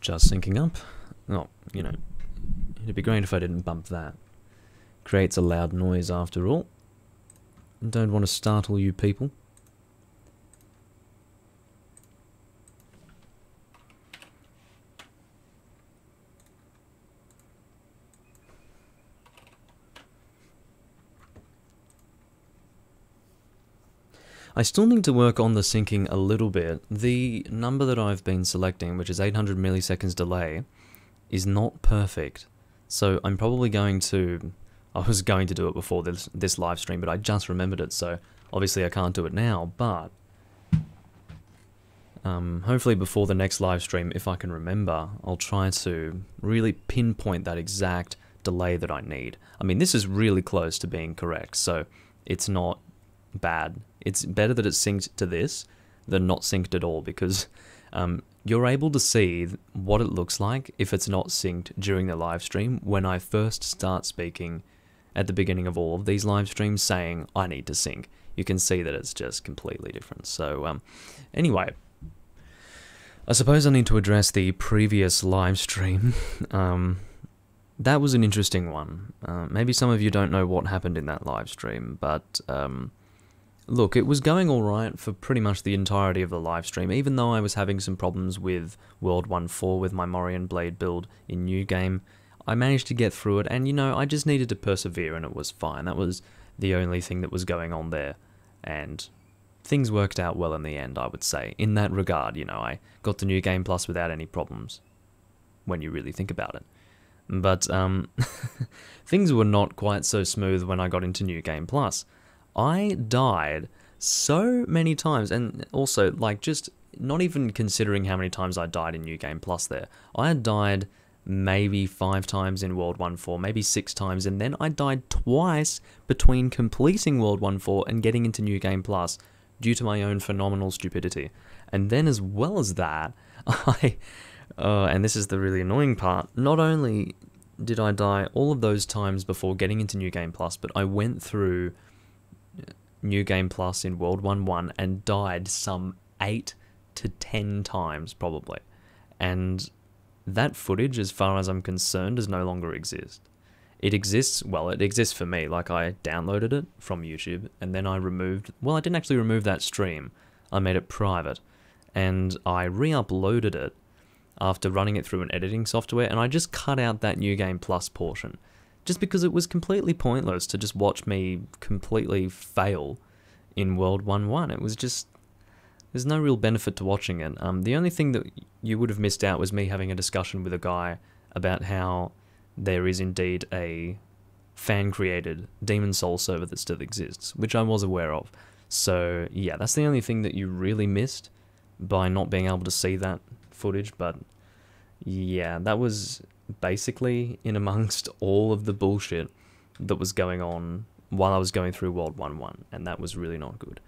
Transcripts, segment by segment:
Just syncing up. Oh, you know, it'd be great if I didn't bump that. Creates a loud noise after all. Don't want to startle you people. I still need to work on the syncing a little bit. The number that I've been selecting, which is 800 milliseconds delay, is not perfect. So I'm probably going to... I was going to do it before this live stream, but I just remembered it, so obviously I can't do it now, but... hopefully before the next live stream, if I can remember, I'll try to really pinpoint that exact delay that I need. I mean, this is really close to being correct, so it's not bad. It's better that it's synced to this than not synced at all, because you're able to see what it looks like if it's not synced during the live stream when I first start speaking at the beginning of all of these live streams saying I need to sync. You can see that it's just completely different. So anyway, I suppose I need to address the previous live stream. That was an interesting one. Maybe some of you don't know what happened in that live stream, but look, it was going alright for pretty much the entirety of the live stream, even though I was having some problems with World 1.4 with my Morion Blade build in New Game. I managed to get through it, and you know, I just needed to persevere and it was fine. That was the only thing that was going on there, and things worked out well in the end, I would say. In that regard, you know, I got the New Game Plus without any problems, when you really think about it. But things were not quite so smooth when I got into New Game Plus. I died so many times, and also, like, just not even considering how many times I died in New Game Plus there. I had died maybe 5 times in World 1.4, maybe 6 times, and then I died twice between completing World 1.4 and getting into New Game Plus due to my own phenomenal stupidity. And then as well as that, and this is the really annoying part, not only did I die all of those times before getting into New Game Plus, but I went through New Game Plus in World 1.1 and died some 8 to 10 times probably. And that footage, as far as I'm concerned, does no longer exist. It exists, well, it exists for me, like I downloaded it from YouTube and then I removed, well, I didn't actually remove that stream, I made it private, and I re-uploaded it after running it through an editing software, and I just cut out that New Game Plus portion. Just because it was completely pointless to just watch me completely fail in World 1.1. It was just... there's no real benefit to watching it. The only thing that you would have missed out was me having a discussion with a guy about how there is indeed a fan-created Demon Soul server that still exists, which I was aware of. So yeah, that's the only thing that you really missed by not being able to see that footage, but yeah, that was basically in amongst all of the bullshit that was going on while I was going through World 1.1, and that was really not good.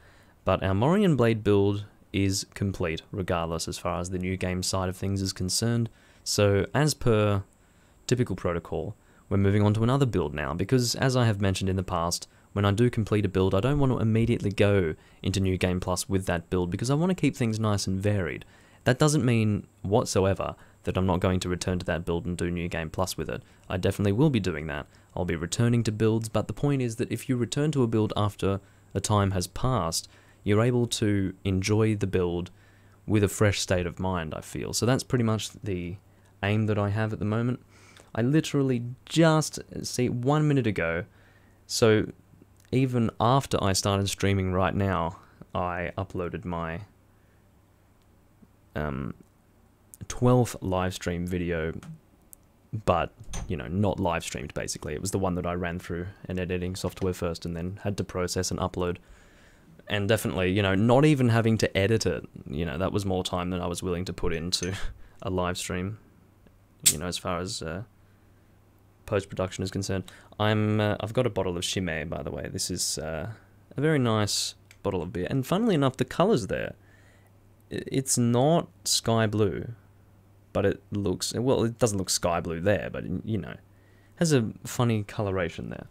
But our Morion Blade build is complete, regardless, as far as the new game side of things is concerned. So, as per typical protocol, we're moving on to another build now, because as I have mentioned in the past, when I do complete a build, I don't want to immediately go into New Game Plus with that build, because I want to keep things nice and varied. That doesn't mean whatsoever that I'm not going to return to that build and do New Game Plus with it. I definitely will be doing that. I'll be returning to builds, but the point is that if you return to a build after a time has passed, you're able to enjoy the build with a fresh state of mind, I feel. So that's pretty much the aim that I have at the moment. I literally just, see, 1 minute ago, so even after I started streaming right now, I uploaded my 12th live stream video, but, you know, not live streamed basically. It was the one that I ran through an editing software first and then had to process and upload. And definitely, you know, not even having to edit it, you know, that was more time than I was willing to put into a live stream, you know, as far as post-production is concerned. I've got a bottle of Chimay, by the way. This is a very nice bottle of beer. And funnily enough, the colours there, it's not sky blue, but it looks, well, it doesn't look sky blue there, but, you know, has a funny coloration there.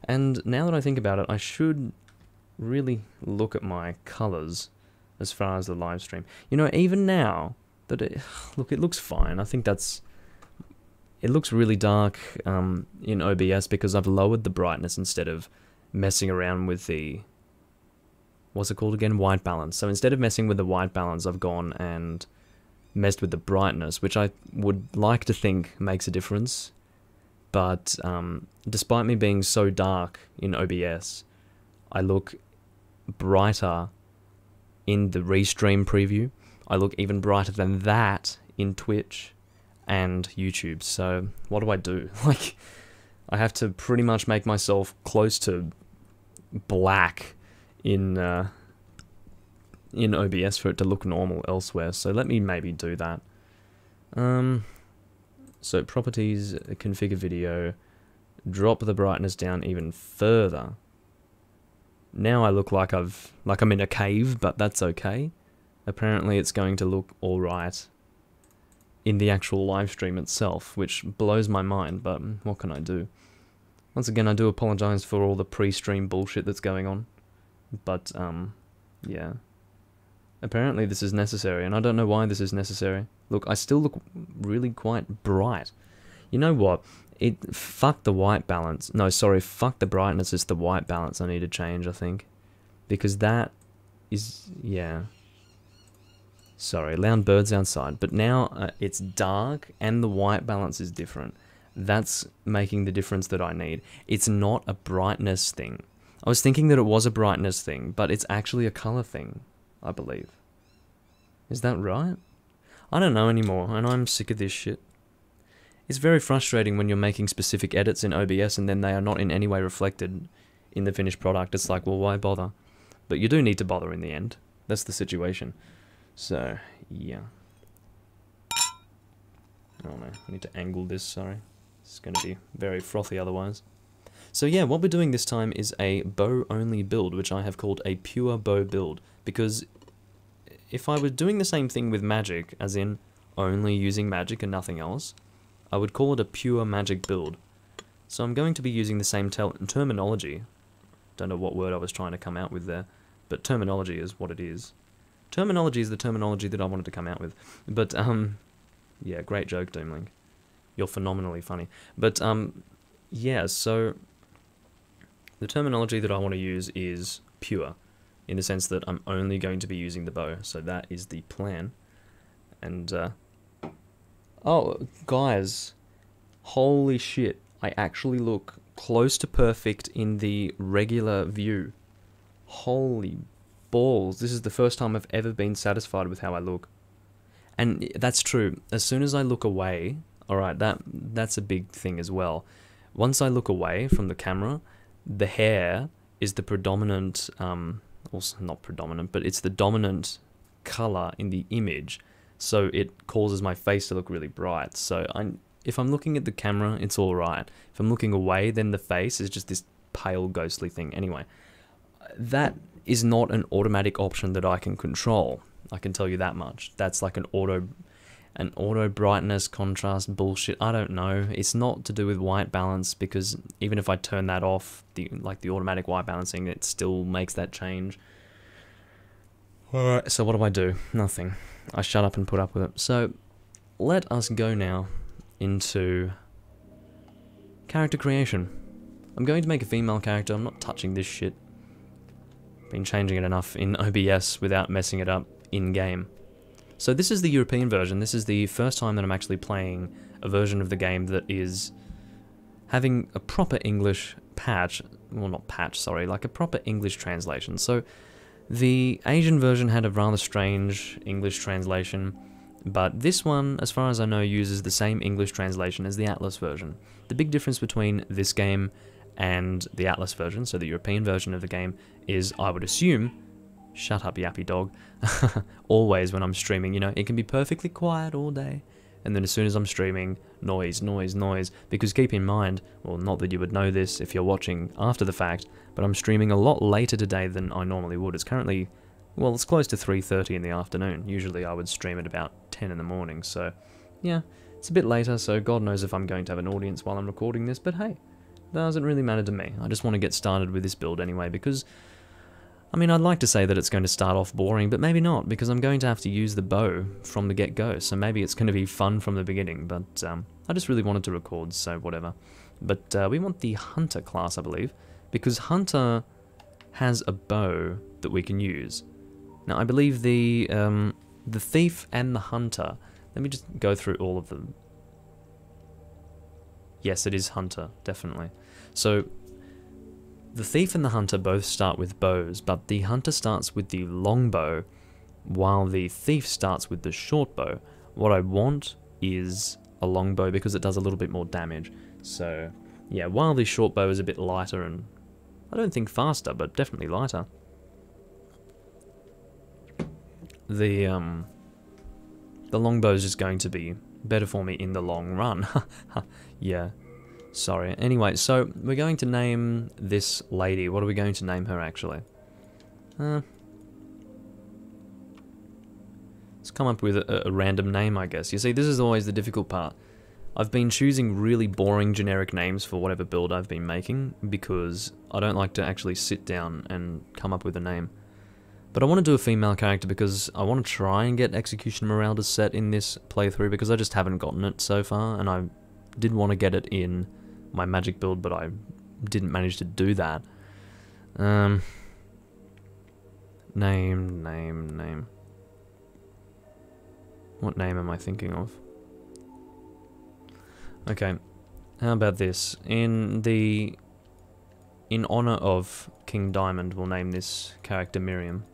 And now that I think about it, I should really look at my colours as far as the live stream. You know, even now, But look, it looks fine. I think that's... It looks really dark in OBS because I've lowered the brightness instead of messing around with the... What's it called again? White balance. So instead of messing with the white balance, I've gone and messed with the brightness, which I would like to think makes a difference. But despite me being so dark in OBS, I look brighter in the Restream preview. I look even brighter than that in Twitch and YouTube. So what do I do? Like, I have to pretty much make myself close to black in OBS for it to look normal elsewhere. So let me maybe do that. So properties, configure video, drop the brightness down even further. Now I look like I'm in a cave, but that's okay. Apparently it's going to look alright in the actual live stream itself, which blows my mind, but what can I do? Once again, I do apologize for all the pre-stream bullshit that's going on. But, yeah. Apparently this is necessary, and I don't know why this is necessary. Look, I still look really quite bright. You know what? Fuck the white balance. No, sorry, fuck the brightness. It's the white balance I need to change, I think. Because that is... yeah. Sorry, loud birds outside. But now it's dark and the white balance is different. That's making the difference that I need. It's not a brightness thing. I was thinking that it was a brightness thing, but it's actually a color thing, I believe. Is that right? I don't know anymore, and I'm sick of this shit. It's very frustrating when you're making specific edits in OBS and then they are not in any way reflected in the finished product. It's like, well, why bother? But you do need to bother in the end. That's the situation. So, yeah. Oh no, I need to angle this, sorry. It's going to be very frothy otherwise. So yeah, what we're doing this time is a bow-only build, which I have called a pure bow build, because if I was doing the same thing with magic, as in only using magic and nothing else, I would call it a pure magic build. So I'm going to be using the same terminology. Don't know what word I was trying to come out with there, but terminology is what it is. Terminology is the terminology that I wanted to come out with. But, yeah, great joke, Doomlink. You're phenomenally funny. But, yeah, so the terminology that I want to use is pure, in the sense that I'm only going to be using the bow. So that is the plan. And, oh, guys, holy shit, I actually look close to perfect in the regular view. Holy balls, this is the first time I've ever been satisfied with how I look. And that's true, as soon as I look away, alright, that's a big thing as well. Once I look away from the camera, the hair is the predominant, also not predominant, but it's the dominant color in the image. So it causes my face to look really bright. So if I'm looking at the camera, it's alright. If I'm looking away, then the face is just this pale, ghostly thing. Anyway, that is not an automatic option that I can control. I can tell you that much. That's like an auto brightness, contrast, bullshit. I don't know. It's not to do with white balance, because even if I turn that off, the automatic white balancing, it still makes that change. Alright, so what do? Nothing. I shut up and put up with it. So, let us go now into character creation. I'm going to make a female character. I'm not touching this shit. Been changing it enough in OBS without messing it up in-game. So this is the European version. This is the first time that I'm actually playing a version of the game that is having a proper English patch. Well, not patch, sorry, like a proper English translation. So the Asian version had a rather strange English translation, but this one, as far as I know, uses the same English translation as the Atlas version. The big difference between this game and the Atlas version, so the European version of the game, is, I would assume, shut up yappy dog, always when I'm streaming, you know, it can be perfectly quiet all day, and then as soon as I'm streaming, noise, noise, noise, because keep in mind, well, not that you would know this if you're watching after the fact, but I'm streaming a lot later today than I normally would. It's currently, well, it's close to 3:30 in the afternoon. Usually I would stream at about 10 in the morning, so yeah, it's a bit later, so God knows if I'm going to have an audience while I'm recording this, but hey, doesn't really matter to me. I just want to get started with this build anyway, because I mean, I'd like to say that it's going to start off boring, but maybe not, because I'm going to have to use the bow from the get-go, so maybe it's going to be fun from the beginning, but I just really wanted to record, so whatever. But we want the Hunter class, I believe, because Hunter has a bow that we can use. Now, I believe the Thief and the Hunter, let me just go through all of them. Yes, it is Hunter, definitely. So, the Thief and the Hunter both start with bows, but the Hunter starts with the long bow, while the Thief starts with the short bow. What I want is a long bow because it does a little bit more damage. So, yeah, while the short bow is a bit lighter and I don't think faster, but definitely lighter. The longbow is just going to be better for me in the long run. Yeah. Sorry. Anyway, so we're going to name this lady. What are we going to name her, actually? Let's come up with a random name, I guess. You see, this is always the difficult part. I've been choosing really boring generic names for whatever build I've been making, because I don't like to actually sit down and come up with a name. But I want to do a female character because I want to try and get Execution Meralda's set in this playthrough, because I just haven't gotten it so far, and I did want to get it in my magic build, but I didn't manage to do that. Name. What name am I thinking of? Okay, how about this? In honor of King Diamond, we'll name this character Miriam.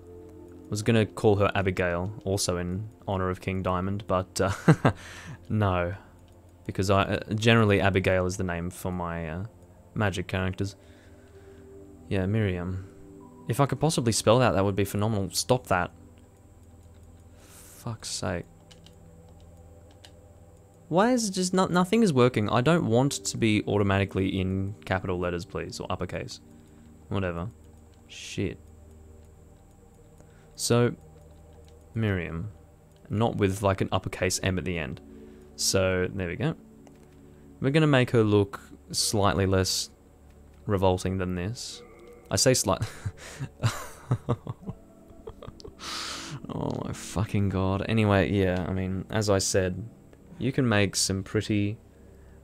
I was gonna call her Abigail, also in honor of King Diamond, but no. Because generally Abigail is the name for my magic characters. Yeah, Miriam. If I could possibly spell that, that would be phenomenal. Stop that. Fuck's sake. Why is it just nothing is working? I don't want to be automatically in capital letters, please, or uppercase. Whatever. Shit. So, Miriam. Not with like an uppercase M at the end. So, there we go. We're going to make her look slightly less revolting than this. I say slight... Oh my fucking god. Anyway, yeah, I mean, as I said, you can make some pretty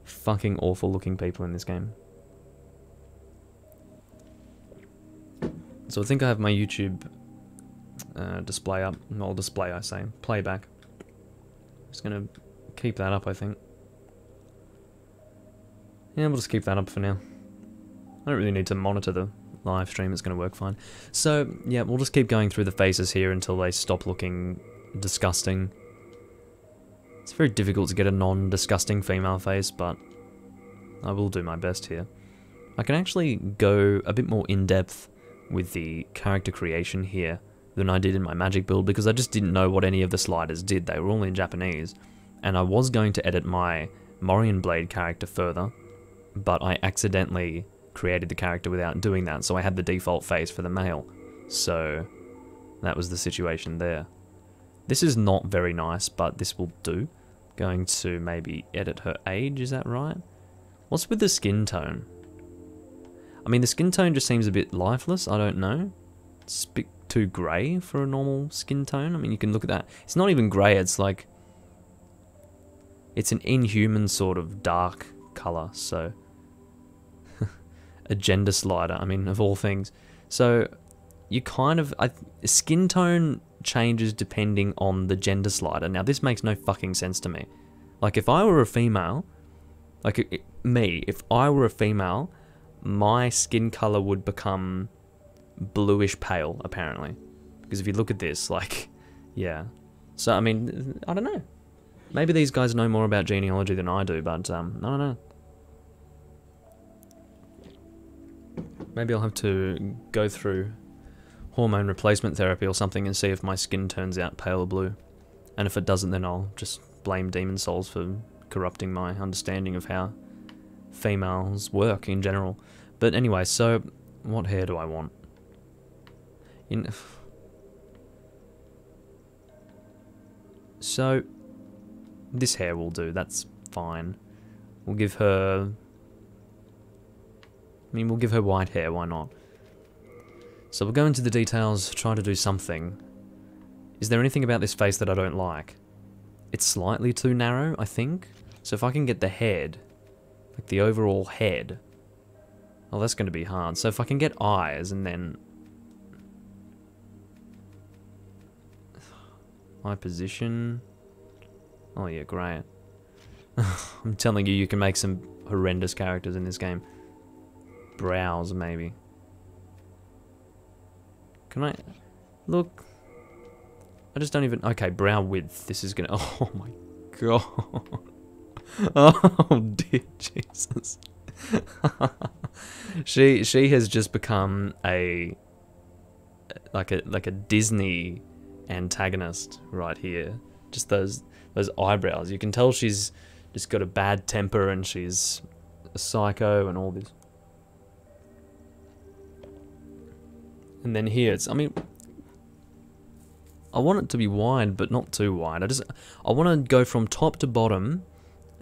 fucking awful looking people in this game. So I think I have my YouTube display up. Well, display, I say. Playback. Just going to keep that up, I think. Yeah, we'll just keep that up for now. I don't really need to monitor the live stream, it's going to work fine. So, yeah, we'll just keep going through the faces here until they stop looking disgusting. It's very difficult to get a non-disgusting female face, but I will do my best here. I can actually go a bit more in-depth with the character creation here than I did in my magic build, because I just didn't know what any of the sliders did. They were all in Japanese. And I was going to edit my Morion Blade character further, but I accidentally created the character without doing that, so I had the default face for the male. So that was the situation there. This is not very nice, but this will do. Going to maybe edit her age, is that right? What's with the skin tone? I mean, the skin tone just seems a bit lifeless, I don't know. It's a bit too grey for a normal skin tone. I mean, you can look at that. It's not even grey, it's like... It's an inhuman sort of dark colour, so... A gender slider, I mean, of all things. So, you kind of... skin tone changes depending on the gender slider. Now, this makes no fucking sense to me. Like, if I were a female... Like, if I were a female, my skin colour would become bluish pale, apparently. Because if you look at this, like... Yeah. So, I mean, I don't know. Maybe these guys know more about genealogy than I do, but, I don't know. Maybe I'll have to go through hormone replacement therapy or something and see if my skin turns out pale blue. And if it doesn't, then I'll just blame Demon Souls for corrupting my understanding of how females work in general. But anyway, so what hair do I want? So this hair will do, that's fine. We'll give her... I mean, we'll give her white hair, why not? So we'll go into the details, try to do something. Is there anything about this face that I don't like? It's slightly too narrow, I think. So if I can get the head, like the overall head, oh, that's going to be hard. So if I can get eyes and then eye position. Oh yeah, great. I'm telling you, you can make some horrendous characters in this game. Brows, maybe. Can I... Look. I just don't even... Okay, brow width. This is gonna... Oh my god. Oh dear Jesus. She has just become a... Like a Disney antagonist right here. Just those eyebrows. You can tell she's just got a bad temper and she's a psycho and all this. And then here it's, I mean, I want it to be wide, but not too wide. I want to go from top to bottom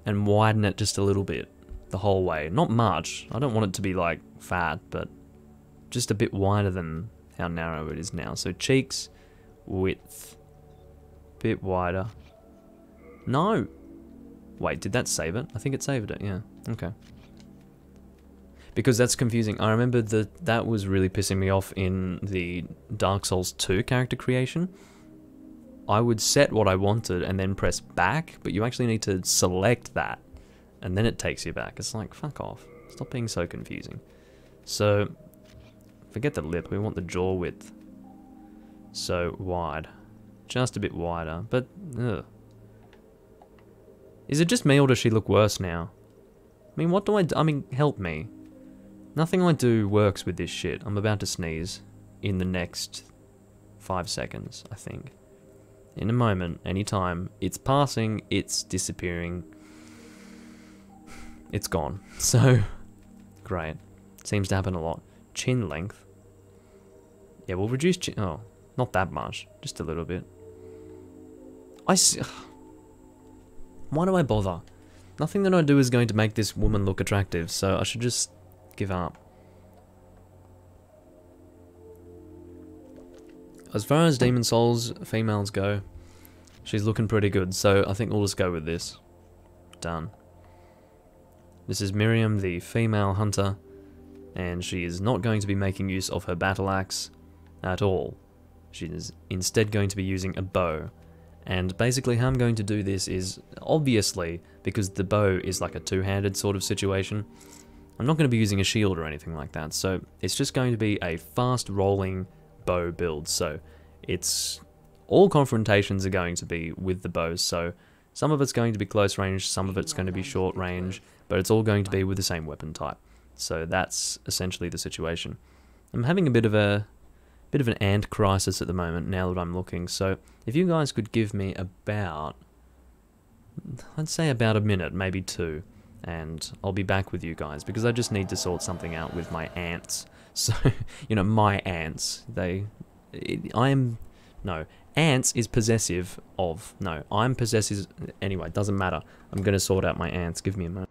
and widen it just a little bit the whole way. Not much. I don't want it to be like fat, but just a bit wider than how narrow it is now. So cheeks, width, bit wider. No. Wait, did that save it? I think it saved it, yeah. Okay. Because that's confusing. I remember that was really pissing me off in the Dark Souls 2 character creation. I would set what I wanted and then press back, but you actually need to select that, and then it takes you back. It's like, fuck off. Stop being so confusing. So, forget the lip, we want the jaw width. So, wide. Just a bit wider, but, ugh. Is it just me or does she look worse now? I mean, what do I do? I mean, help me. Nothing I do works with this shit. I'm about to sneeze in the next 5 seconds, I think. In a moment, anytime, it's passing, it's disappearing. It's gone. So, great. Seems to happen a lot. Chin length. Yeah, we'll reduce chin... Oh, not that much. Just a little bit. I see... Why do I bother? Nothing that I do is going to make this woman look attractive, so I should just give up. As far as Demon Souls females go, she's looking pretty good, so I think we'll just go with this. Done. This is Miriam, the female hunter, and she is not going to be making use of her battle axe at all. She is instead going to be using a bow. And basically how I'm going to do this is, obviously, because the bow is like a two-handed sort of situation, I'm not going to be using a shield or anything like that, so it's just going to be a fast-rolling bow build. So it's... all confrontations are going to be with the bows, so some of it's going to be close range, some of it's going to be short range, but it's all going to be with the same weapon type. So that's essentially the situation. I'm having a bit of an ant crisis at the moment now that I'm looking, so if you guys could give me about, I'd say about a minute, maybe 2, and I'll be back with you guys, because I just need to sort something out with my ants. So, you know, my ants, ants is possessive of, no, I'm possessive, anyway, doesn't matter. I'm going to sort out my ants, give me a moment.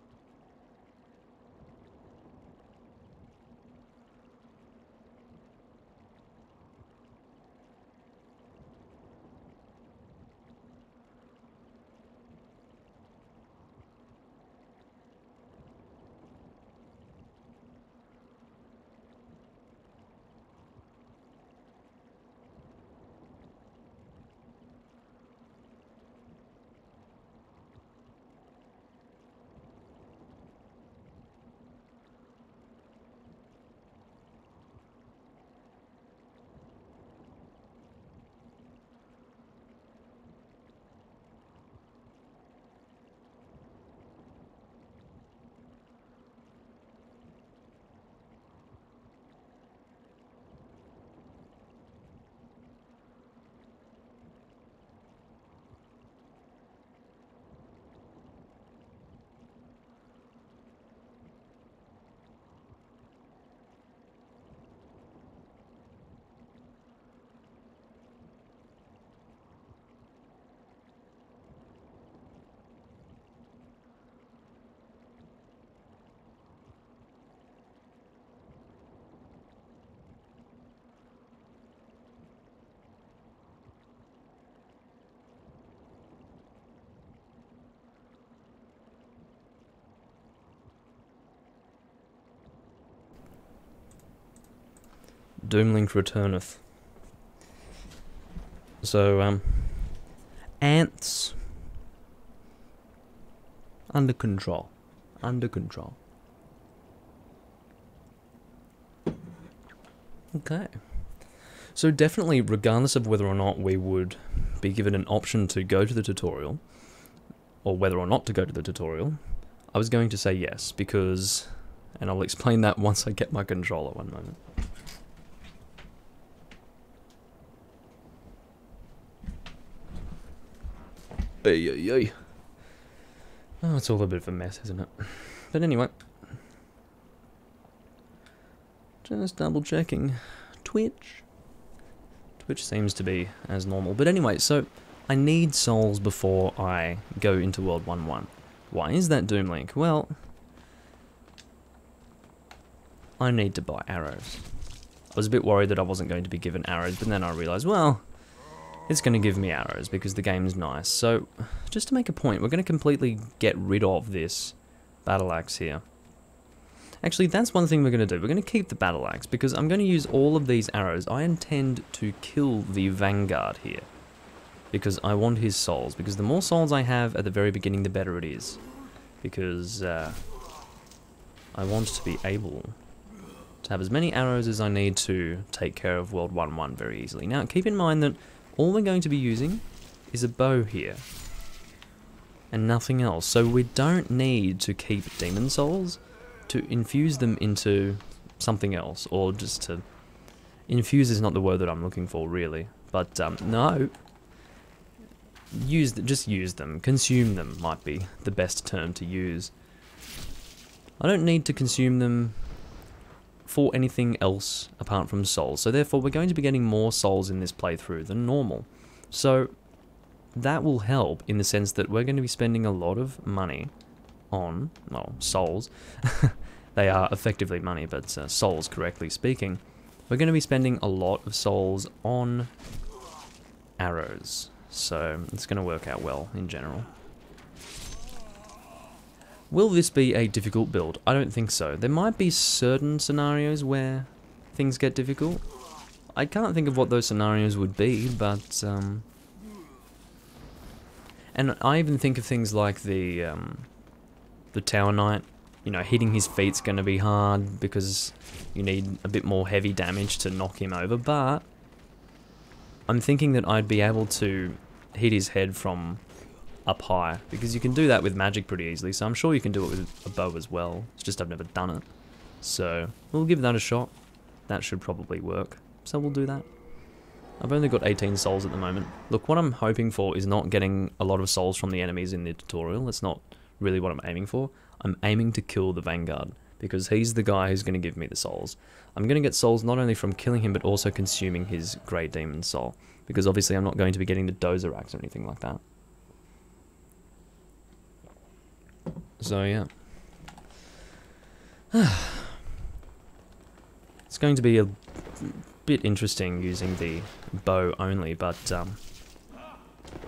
Doom Link returneth. So, ants. Under control. Under control. Okay. So definitely, regardless of whether or not we would be given an option to go to the tutorial, or whether or not to go to the tutorial, I was going to say yes, because, and I'll explain that once I get my controller, one moment. Ay, ay, ay. Oh, it's all a bit of a mess, isn't it? But anyway. Just double checking. Twitch. Twitch seems to be as normal. But anyway, so I need souls before I go into World 1-1. Why is that, Doom Link? Well, I need to buy arrows. I was a bit worried that I wasn't going to be given arrows, but then I realized, well, it's going to give me arrows because the game's nice. So, just to make a point, we're going to completely get rid of this battle axe here. Actually, that's one thing we're going to do. We're going to keep the battle axe because I'm going to use all of these arrows. I intend to kill the Vanguard here because I want his souls. Because the more souls I have at the very beginning, the better it is. Because I want to be able to have as many arrows as I need to take care of World 1-1 very easily. Now, keep in mind that all we're going to be using is a bow here, and nothing else. So we don't need to keep demon souls to infuse them into something else, or just to... Infuse is not the word that I'm looking for, really. But, no. Just use them. Consume them might be the best term to use. I don't need to consume them for anything else apart from souls. So therefore we're going to be getting more souls in this playthrough than normal. So that will help in the sense that we're going to be spending a lot of money on, well, souls. They are effectively money, but souls, correctly speaking. We're going to be spending a lot of souls on arrows. So it's going to work out well in general. Will this be a difficult build? I don't think so. There might be certain scenarios where things get difficult. I can't think of what those scenarios would be, but... And I even think of things like the Tower Knight. You know, hitting his feet's going to be hard because you need a bit more heavy damage to knock him over, but I'm thinking that I'd be able to hit his head from up high, because you can do that with magic pretty easily, so I'm sure you can do it with a bow as well. It's just I've never done it. So, we'll give that a shot. That should probably work. So we'll do that. I've only got 18 souls at the moment. Look, what I'm hoping for is not getting a lot of souls from the enemies in the tutorial. That's not really what I'm aiming for. I'm aiming to kill the Vanguard, because he's the guy who's going to give me the souls. I'm going to get souls not only from killing him, but also consuming his Grey Demon soul, because obviously I'm not going to be getting the Dozer Axe or anything like that. So yeah. It's going to be a bit interesting using the bow only, but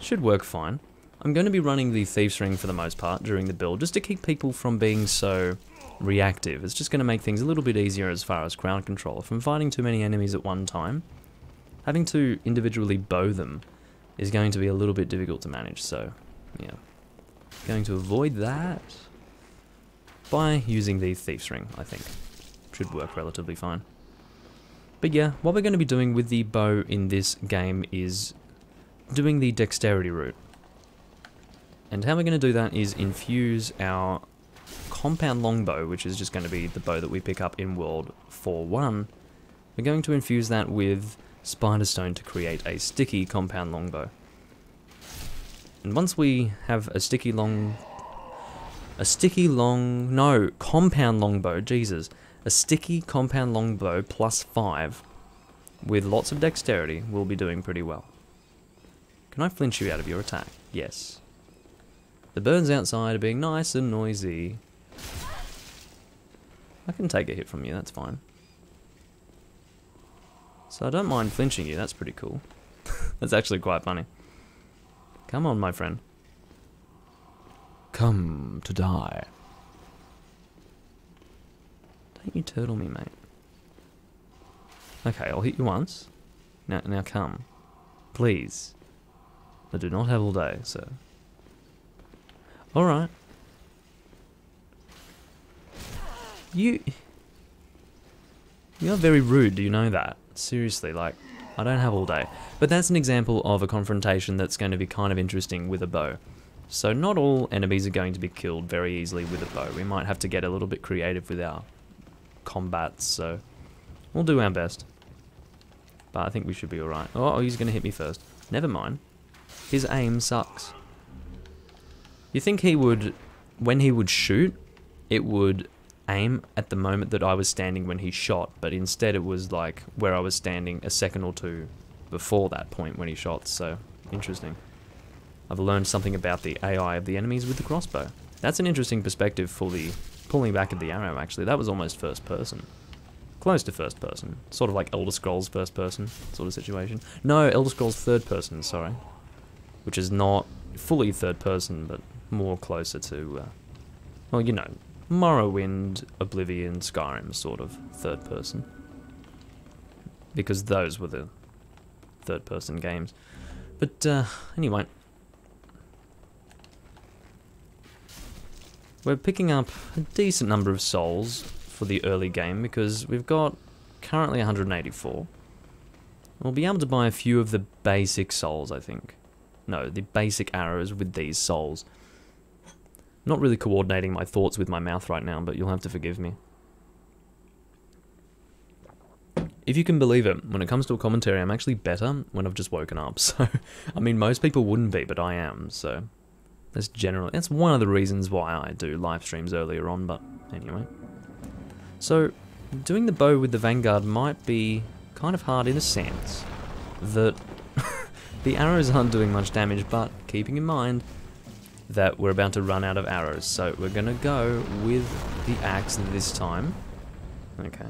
should work fine. I'm going to be running the Thieves Ring for the most part during the build, just to keep people from being so reactive. It's just going to make things a little bit easier as far as crowd control. If I'm fighting too many enemies at one time, having to individually bow them is going to be a little bit difficult to manage, so yeah. Going to avoid that by using the Thieves Ring, I think. Should work relatively fine. But yeah, what we're going to be doing with the bow in this game is doing the dexterity route. And how we're going to do that is infuse our compound longbow, which is just going to be the bow that we pick up in World 4-1. We're going to infuse that with Spiderstone to create a sticky compound longbow. And once we have a compound longbow, Jesus. A sticky compound longbow plus 5 with lots of dexterity will be doing pretty well. Can I flinch you out of your attack? Yes. The birds outside are being nice and noisy. I can take a hit from you, that's fine. So I don't mind flinching you, that's pretty cool. That's actually quite funny. Come on, my friend. Come to die. Don't you turtle me, mate. Okay, I'll hit you once. Now come. Please. I do not have all day, so... Alright. You're very rude, do you know that? Seriously, like, I don't have all day. But that's an example of a confrontation that's going to be kind of interesting with a bow. So not all enemies are going to be killed very easily with a bow. We might have to get a little bit creative with our combats, so we'll do our best. But I think we should be alright. Oh, he's going to hit me first. Never mind. His aim sucks. You think he would, when he would shoot, it would aim at the moment that I was standing when he shot, but instead it was like where I was standing a second or two before that point when he shot, so interesting. I've learned something about the AI of the enemies with the crossbow. That's an interesting perspective for the pulling back of the arrow, actually. That was almost first person. Close to first person. Sort of like Elder Scrolls first person sort of situation. No, Elder Scrolls third person, sorry. Which is not fully third person, but more closer to, well, you know, Morrowind, Oblivion, Skyrim sort of third person. Because those were the third person games. But, anyway. We're picking up a decent number of souls for the early game because we've got currently 184. We'll be able to buy a few of the basic souls, I think. No, the basic arrows with these souls. Not really coordinating my thoughts with my mouth right now, but you'll have to forgive me. If you can believe it, when it comes to a commentary, I'm actually better when I've just woken up. So, I mean, most people wouldn't be, but I am, so... That's one of the reasons why I do live streams earlier on, but anyway. So, doing the bow with the Vanguard might be kind of hard in a sense that the arrows aren't doing much damage, but keeping in mind that we're about to run out of arrows, so we're gonna go with the axe this time. Okay.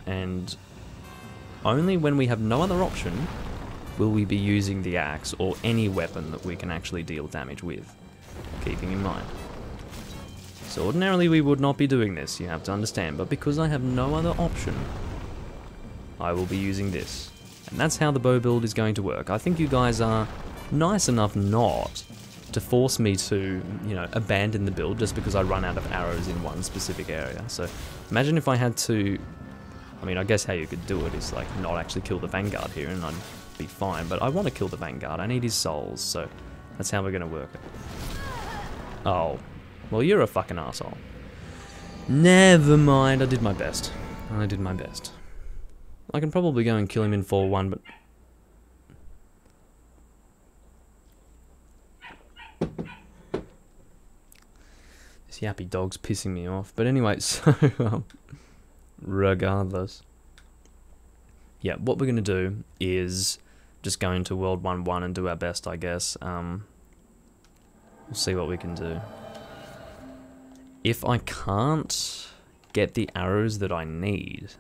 And only when we have no other option will we be using the axe or any weapon that we can actually deal damage with, keeping in mind. So ordinarily we would not be doing this, you have to understand, but because I have no other option, I will be using this. And that's how the bow build is going to work. I think you guys are nice enough not to force me to, you know, abandon the build just because I run out of arrows in one specific area. So imagine if I had to, I mean, I guess how you could do it is like not actually kill the Vanguard here and I'd be fine, but I want to kill the Vanguard. I need his souls, so that's how we're going to work it. Oh, well, you're a fucking asshole. Never mind, I did my best. I did my best. I can probably go and kill him in 4-1, but... This yappy dog's pissing me off. But anyway, so... regardless. Yeah, what we're going to do is just go into World 1-1 and do our best, I guess. We'll see what we can do. If I can't get the arrows that I need...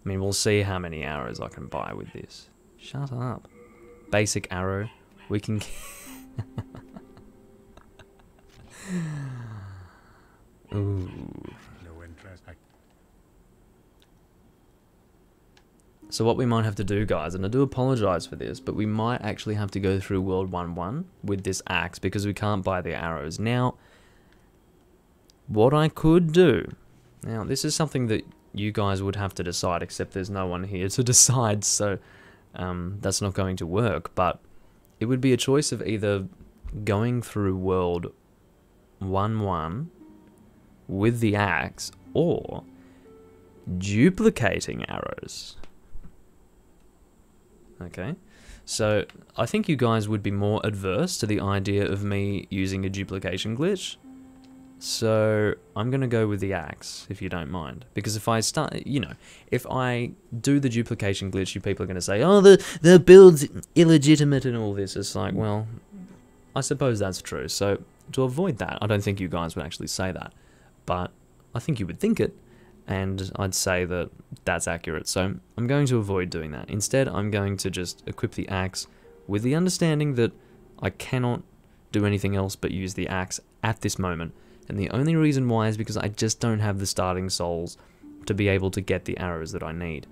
I mean, we'll see how many arrows I can buy with this. Shut up. Basic arrow. We can... Ooh. So what we might have to do, guys, and I do apologise for this, but we might actually have to go through World 1-1 with this axe because we can't buy the arrows. Now, what I could do... Now, this is something that you guys would have to decide, except there's no one here to decide, so that's not going to work. But it would be a choice of either going through World 1-1 with the axe or duplicating arrows. Okay, so I think you guys would be more adverse to the idea of me using a duplication glitch. So I'm going to go with the axe, if you don't mind. Because if I start, you know, if I do the duplication glitch, you people are going to say, oh, the build's illegitimate and all this. It's like, well, I suppose that's true. So to avoid that, I don't think you guys would actually say that. But I think you would think it. And I'd say that that's accurate, so I'm going to avoid doing that. Instead, I'm going to just equip the axe with the understanding that I cannot do anything else but use the axe at this moment. And the only reason why is because I just don't have the starting souls to be able to get the arrows that I need.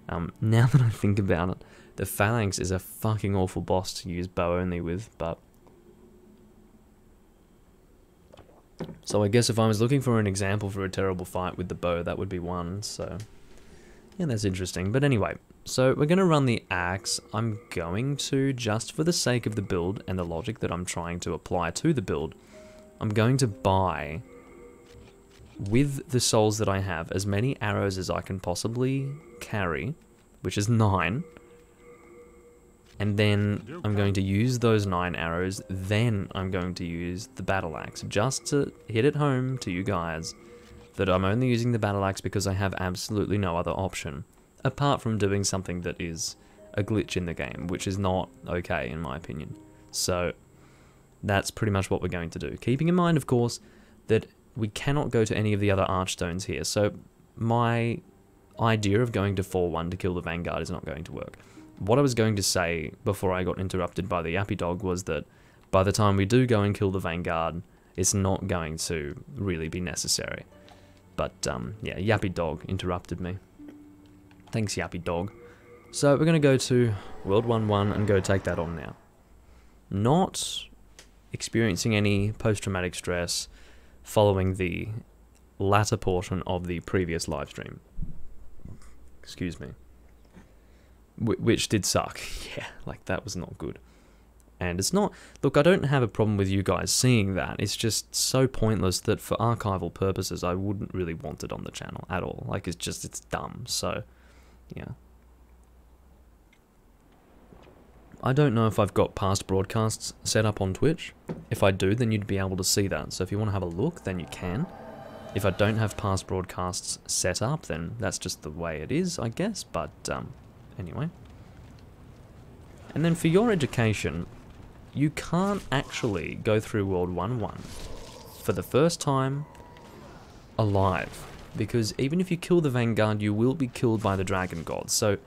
Now that I think about it, the Phalanx is a fucking awful boss to use bow only with, but... So I guess if I was looking for an example for a terrible fight with the bow, that would be one, so... Yeah, that's interesting. But anyway, so we're going to run the axe. I'm going to, just for the sake of the build and the logic that I'm trying to apply to the build, I'm going to buy, with the souls that I have, as many arrows as I can possibly carry, which is 9. And then I'm going to use those 9 arrows, then I'm going to use the battle axe, just to hit it home to you guys that I'm only using the battle axe because I have absolutely no other option, apart from doing something that is a glitch in the game, which is not okay in my opinion. So that's pretty much what we're going to do. Keeping in mind, of course, that we cannot go to any of the other archstones here, so my idea of going to 4-1 to kill the Vanguard is not going to work. What I was going to say before I got interrupted by the Yappy Dog was that by the time we do go and kill the Vanguard, it's not going to really be necessary. But yeah, Yappy Dog interrupted me. Thanks, Yappy Dog. So we're going to go to World 1-1 and go take that on now. Not experiencing any post-traumatic stress following the latter portion of the previous live stream. Excuse me. Which did suck. Yeah, like that was not good. And it's not... Look, I don't have a problem with you guys seeing that. It's just so pointless that for archival purposes, I wouldn't really want it on the channel at all. Like, it's dumb. So, yeah. I don't know if I've got past broadcasts set up on Twitch. If I do, then you'd be able to see that. So if you want to have a look, then you can. If I don't have past broadcasts set up, then that's just the way it is, I guess. But, anyway. And then for your education, you can't actually go through World 1-1 for the first time alive. Because even if you kill the Vanguard, you will be killed by the Dragon God. So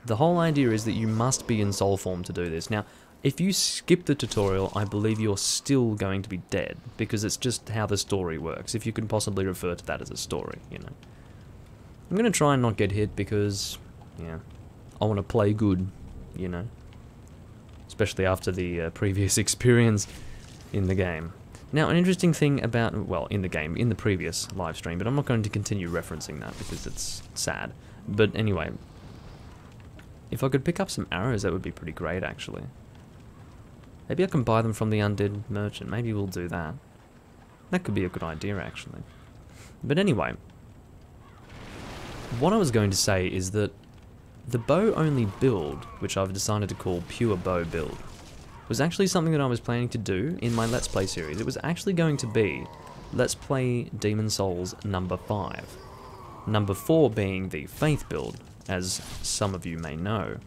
the whole idea is that you must be in soul form to do this. Now, if you skip the tutorial, I believe you're still going to be dead, because it's just how the story works, if you can possibly refer to that as a story, you know. I'm going to try and not get hit because, yeah, I want to play good, you know. Especially after the previous experience in the game. Now, an interesting thing about, well, in the previous live stream, but I'm not going to continue referencing that because it's sad. But anyway, if I could pick up some arrows, that would be pretty great, actually. Maybe I can buy them from the undead merchant. Maybe we'll do that. That could be a good idea, actually. But anyway, what I was going to say is that the bow-only build, which I've decided to call Pure Bow Build, was actually something that I was planning to do in my Let's Play series. It was actually going to be Let's Play Demon Souls number 5. Number 4 being the Faith build, as some of you may know.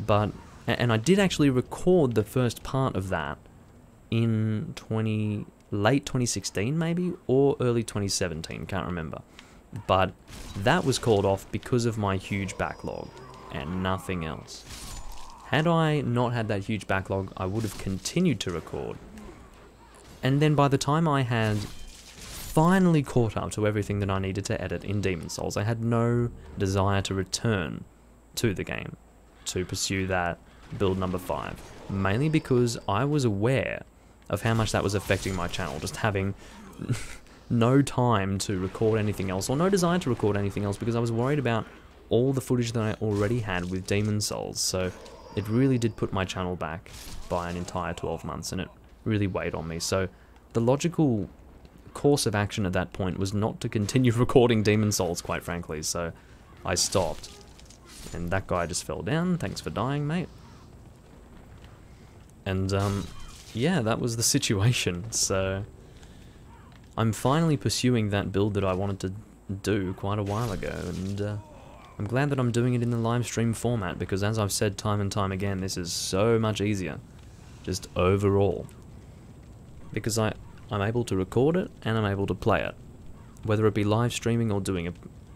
But, and I did actually record the first part of that in late 2016 maybe, or early 2017, can't remember. But that was called off because of my huge backlog, and nothing else. Had I not had that huge backlog, I would have continued to record. And then by the time I had finally caught up to everything that I needed to edit in Demon Souls, I had no desire to return to the game to pursue that build number 5. Mainly because I was aware of how much that was affecting my channel, just having no time to record anything else, or no desire to record anything else, because I was worried about all the footage that I already had with Demon Souls. So it really did put my channel back by an entire 12 months, and it really weighed on me. So the logical course of action at that point was not to continue recording Demon Souls, quite frankly, so I stopped. And that guy just fell down. Thanks for dying, mate. And yeah, that was the situation. So I'm finally pursuing that build that I wanted to do quite a while ago, and I'm glad that I'm doing it in the live stream format, because as I've said time and time again, this is so much easier, just overall. Because I'm able to record it, and I'm able to play it. Whether it be live streaming or doing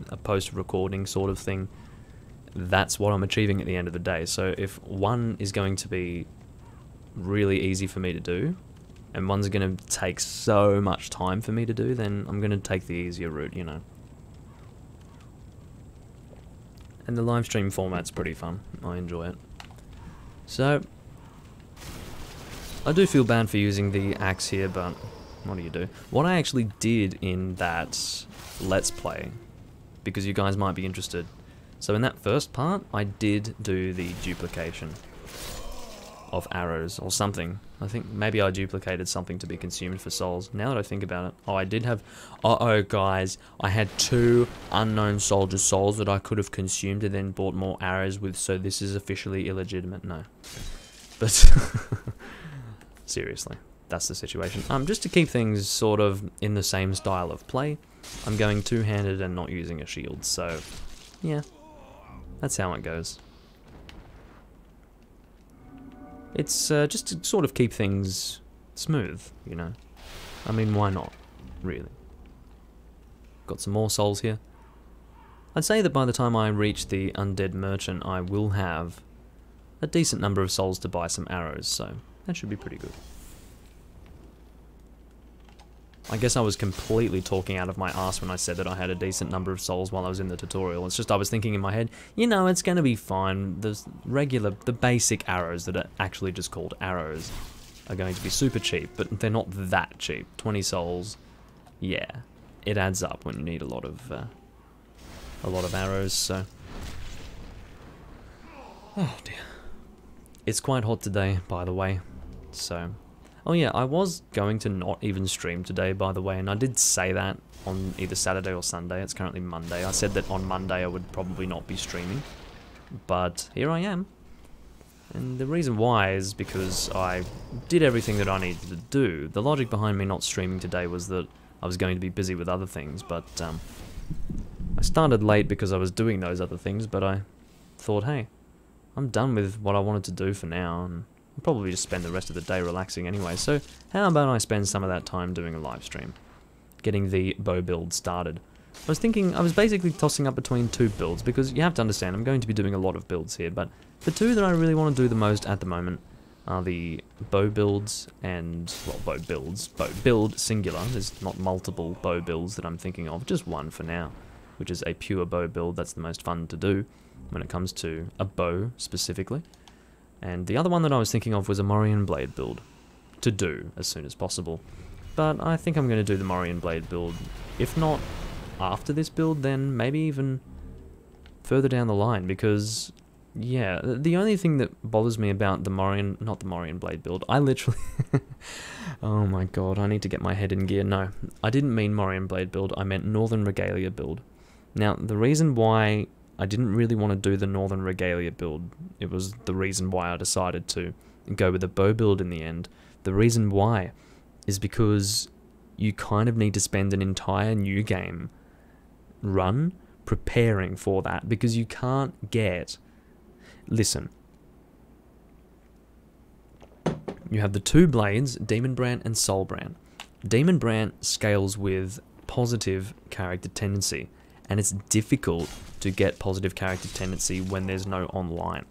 a post-recording sort of thing, that's what I'm achieving at the end of the day. So if one is going to be really easy for me to do, and one's going to take so much time for me to do, then I'm going to take the easier route, you know. And the live stream format's pretty fun. I enjoy it. So, I do feel bad for using the axe here, but what do you do? What I actually did in that Let's Play, because you guys might be interested. So in that first part, I did do the duplication of arrows or something. I think maybe I duplicated something to be consumed for souls. Now that I think about it. Oh, I did have... Uh-oh, guys. I had 2 unknown soldier souls that I could have consumed and then bought more arrows with, so this is officially illegitimate. No. But... seriously. That's the situation. Just to keep things sort of in the same style of play, I'm going two-handed and not using a shield, so... yeah. That's how it goes. It's just to sort of keep things smooth, you know. I mean, why not, really? Got some more souls here. I'd say that by the time I reach the Undead Merchant, I will have a decent number of souls to buy some arrows, so that should be pretty good. I guess I was completely talking out of my ass when I said that I had a decent number of souls while I was in the tutorial. It's just I was thinking in my head, you know, it's going to be fine. The basic arrows that are actually just called arrows are going to be super cheap, but they're not that cheap. 20 souls, yeah, it adds up when you need a lot of arrows. So, oh dear, it's quite hot today, by the way. So. Oh yeah, I was going to not even stream today, by the way, and I did say that on either Saturday or Sunday. It's currently Monday. I said that on Monday I would probably not be streaming, but here I am. And the reason why is because I did everything that I needed to do. The logic behind me not streaming today was that I was going to be busy with other things, but I started late because I was doing those other things, but I thought, hey, I'm done with what I wanted to do for now, and I'll probably just spend the rest of the day relaxing anyway, so how about I spend some of that time doing a live stream, getting the bow build started. I was basically tossing up between 2 builds, because you have to understand, I'm going to be doing a lot of builds here, but the 2 that I really want to do the most at the moment are the bow builds and, well, bow build singular. There's not multiple bow builds that I'm thinking of, just one for now, which is a pure bow build. That's the most fun to do when it comes to a bow specifically. And the other one that I was thinking of was a Morian Blade build, to do as soon as possible. But I think I'm going to do the Morian Blade build, if not after this build, then maybe even further down the line, because, yeah, the only thing that bothers me about the not the Morian Blade build, I literally, oh my god, I need to get my head in gear. No, I didn't mean Morian Blade build, I meant Northern Regalia build. Now, the reason why I didn't really want to do the Northern Regalia build, it was the reason why I decided to go with the bow build in the end. The reason why is because you kind of need to spend an entire new game run preparing for that, because you can't get... Listen. You have the 2 blades, Demon Brand and Soul Brand. Demon Brand scales with positive character tendency, and it's difficult to get positive character tendency when there's no online.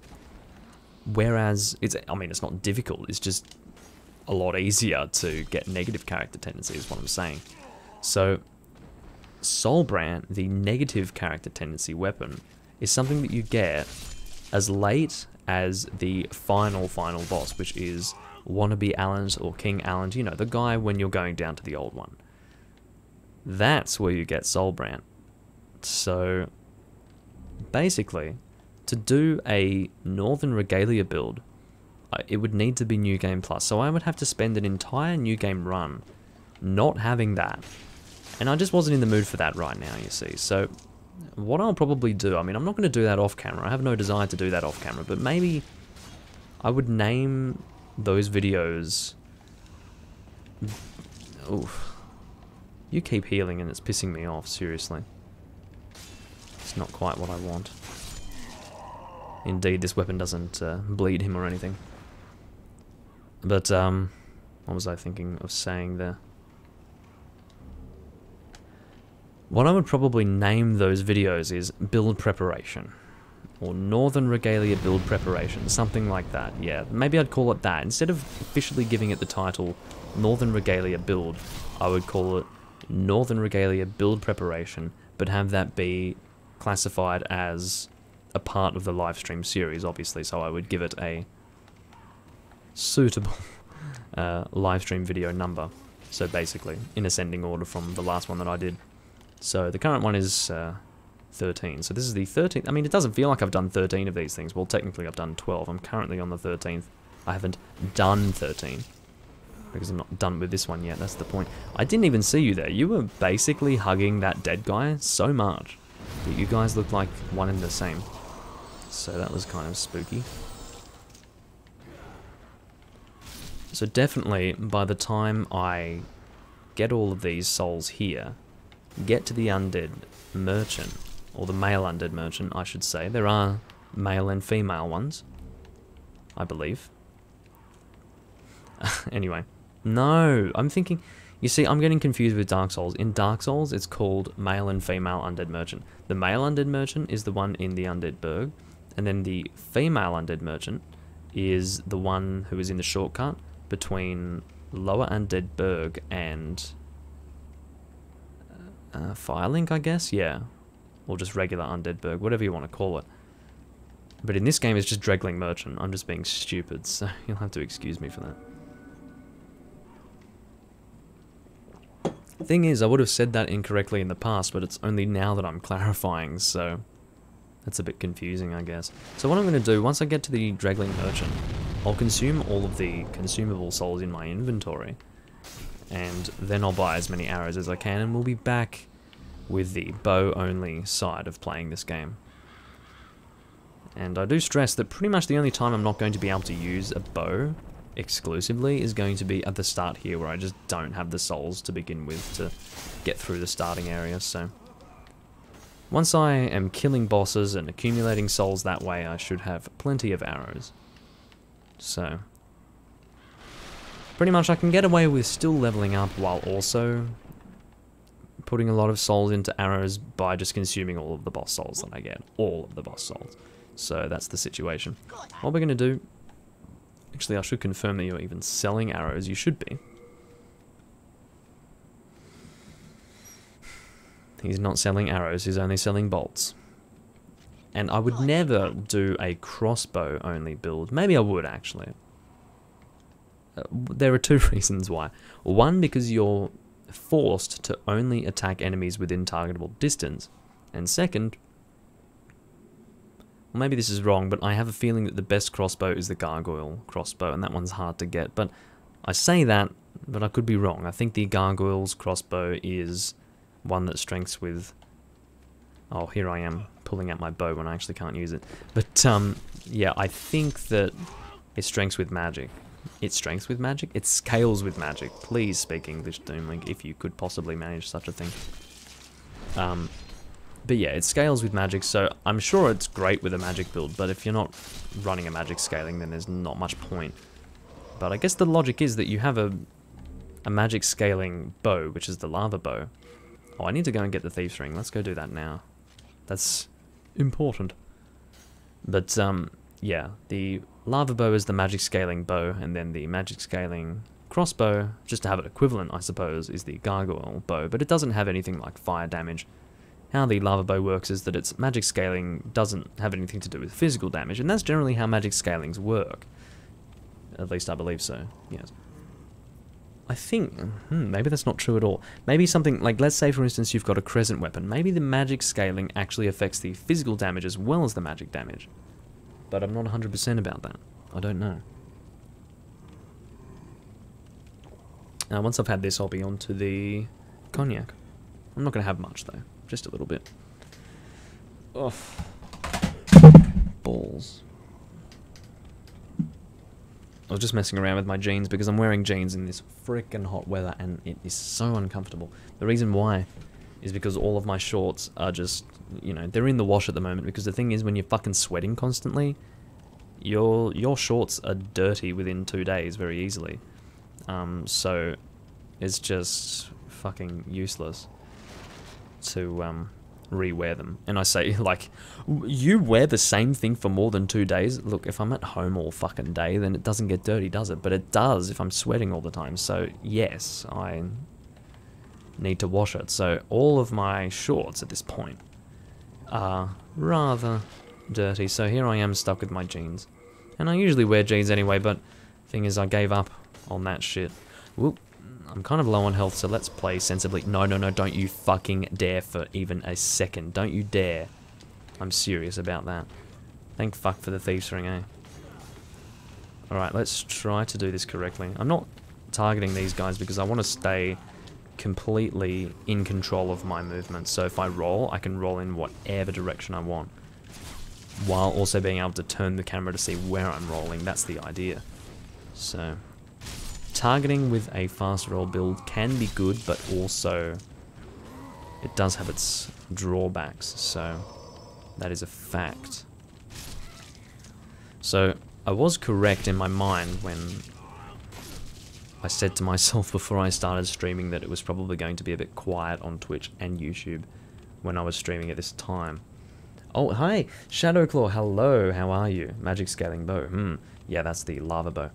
Whereas, it's not difficult, it's just a lot easier to get negative character tendency is what I'm saying. So, Soul Brand, the negative character tendency weapon, is something that you get as late as the final boss, which is Wannabe Alland or King Alland, you know, the guy when you're going down to the old one. That's where you get Soul Brand. So, basically, to do a Northern Regalia build, it would need to be New Game Plus. So I would have to spend an entire New Game run not having that. And I just wasn't in the mood for that right now, you see. So, what I'll probably do, I'm not going to do that off camera. I have no desire to do that off camera, but maybe I would name those videos... Oof. You keep healing and it's pissing me off, seriously. It's not quite what I want. Indeed, this weapon doesn't bleed him or anything. But, what was I thinking of saying there? What I would probably name those videos is Build Preparation. Or Northern Regalia Build Preparation, something like that, yeah. Maybe I'd call it that. Instead of officially giving it the title Northern Regalia Build, I would call it Northern Regalia Build Preparation, but have that be classified as a part of the live stream series, obviously, so I would give it a suitable live stream video number. So basically, in ascending order from the last one that I did. So the current one is 13. So this is the 13th. I mean, it doesn't feel like I've done 13 of these things. Well, technically I've done 12. I'm currently on the 13th. I haven't done 13. Because I'm not done with this one yet, that's the point. I didn't even see you there. You were basically hugging that dead guy so much that you guys looked like one and the same. So that was kind of spooky. So definitely, by the time I get all of these souls here, get to the undead merchant, or the male undead merchant, I should say. There are male and female ones, I believe. Anyway. No, I'm thinking... You see, I'm getting confused with Dark Souls. In Dark Souls, it's called male and female undead merchant. The male undead merchant is the one in the undead burg, and then the female undead merchant is the one who is in the shortcut between Lower Undead Burg and Firelink, I guess? Yeah. Or just regular Undead Burg, whatever you want to call it. But in this game, it's just Dregling Merchant. I'm just being stupid, so you'll have to excuse me for that. Thing is, I would have said that incorrectly in the past, but it's only now that I'm clarifying, so that's a bit confusing, I guess. So what I'm going to do, once I get to the Dregling Merchant, I'll consume all of the consumable souls in my inventory, and then I'll buy as many arrows as I can, and we'll be back with the bow-only side of playing this game. And I do stress that pretty much the only time I'm not going to be able to use a bow exclusively is going to be at the start here, where I just don't have the souls to begin with to get through the starting area. So once I am killing bosses and accumulating souls that way, I should have plenty of arrows. So pretty much I can get away with still leveling up while also putting a lot of souls into arrows by just consuming all of the boss souls that I get. All of the boss souls. So that's the situation. What we're going to do... Actually, I should confirm that you're even selling arrows. You should be. He's not selling arrows, he's only selling bolts. And I would never do a crossbow-only build. Maybe I would, actually. There are two reasons why. One, because you're forced to only attack enemies within targetable distance. And second... Well, maybe this is wrong, but I have a feeling that the best crossbow is the Gargoyle crossbow, and that one's hard to get. But I say that, but I could be wrong. I think the Gargoyle's crossbow is one that strengths with... Oh, here I am, pulling out my bow when I actually can't use it. But, yeah, I think that it strengths with magic. It strengths with magic? It scales with magic. Please speak English, Doomlink, if you could possibly manage such a thing. But yeah, it scales with magic, so I'm sure it's great with a magic build, but if you're not running a magic scaling, then there's not much point. But I guess the logic is that you have a magic scaling bow, which is the lava bow. Oh, I need to go and get the Thieves' Ring. Let's go do that now. That's important. But, yeah, the lava bow is the magic scaling bow, and then the magic scaling crossbow, just to have it equivalent, I suppose, is the Gargoyle bow, but it doesn't have anything like fire damage. How the lava bow works is that its magic scaling doesn't have anything to do with physical damage, and that's generally how magic scalings work. At least I believe so, yes. I think, maybe that's not true at all. Maybe something, like let's say for instance you've got a crescent weapon, maybe the magic scaling actually affects the physical damage as well as the magic damage. But I'm not 100% about that. I don't know. Once I've had this, I'll be on to the cognac. I'm not going to have much though. Just a little bit. Oh. Balls. I was just messing around with my jeans because I'm wearing jeans in this frickin' hot weather and it is so uncomfortable. The reason why is because all of my shorts are just, you know, they're in the wash at the moment, because the thing is when you're fucking sweating constantly, your shorts are dirty within 2 days very easily. So it's just fucking useless to rewear them. And I say, like, you wear the same thing for more than 2 days? Look, if I'm at home all fucking day, then it doesn't get dirty, does it? But it does if I'm sweating all the time. So yes, I need to wash it. So all of my shorts at this point are rather dirty. So here I am stuck with my jeans. And I usually wear jeans anyway, but thing is I gave up on that shit. Whoop. I'm kind of low on health, so let's play sensibly. No, no, no, don't you fucking dare for even a second. Don't you dare. I'm serious about that. Thank fuck for the Thieves Ring, eh? Alright, let's try to do this correctly. I'm not targeting these guys because I want to stay completely in control of my movement. So if I roll, I can roll in whatever direction I want, while also being able to turn the camera to see where I'm rolling. That's the idea. So targeting with a fast roll build can be good, but also it does have its drawbacks, so that is a fact. So I was correct in my mind when I said to myself before I started streaming that it was probably going to be a bit quiet on Twitch and YouTube when I was streaming at this time. Oh, hi, Shadowclaw, hello, how are you? Magic Scaling Bow, yeah, that's the lava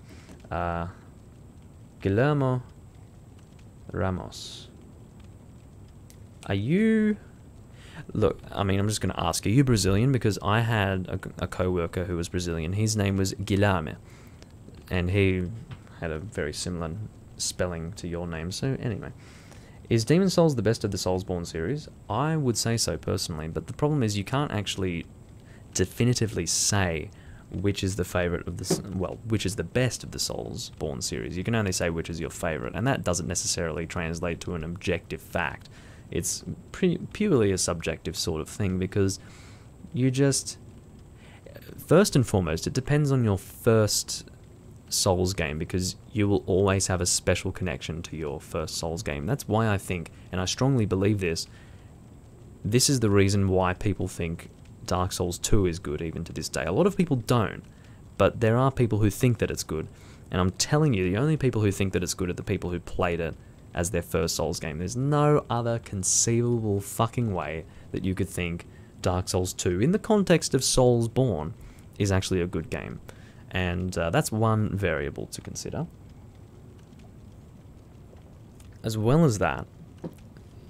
bow. Guillermo Ramos. Are you... Look, I mean, I'm just going to ask, are you Brazilian? Because I had a co-worker who was Brazilian. His name was Guilherme, and he had a very similar spelling to your name. So anyway, is Demon Souls the best of the Soulsborne series? I would say so personally, but the problem is you can't actually definitively say which is the favorite of the, well, which is the best of the Soulsborne series. You can only say which is your favorite, and that doesn't necessarily translate to an objective fact. It's purely a subjective sort of thing, because you just, first and foremost, it depends on your first Souls game, because you will always have a special connection to your first Souls game. That's why I think, and I strongly believe this is the reason why people think Dark Souls 2 is good even to this day. A lot of people don't, but there are people who think that it's good, and I'm telling you, the only people who think that it's good are the people who played it as their first Souls game. There's no other conceivable fucking way that you could think Dark Souls 2, in the context of Soulsborne, is actually a good game. And that's one variable to consider. As well as that,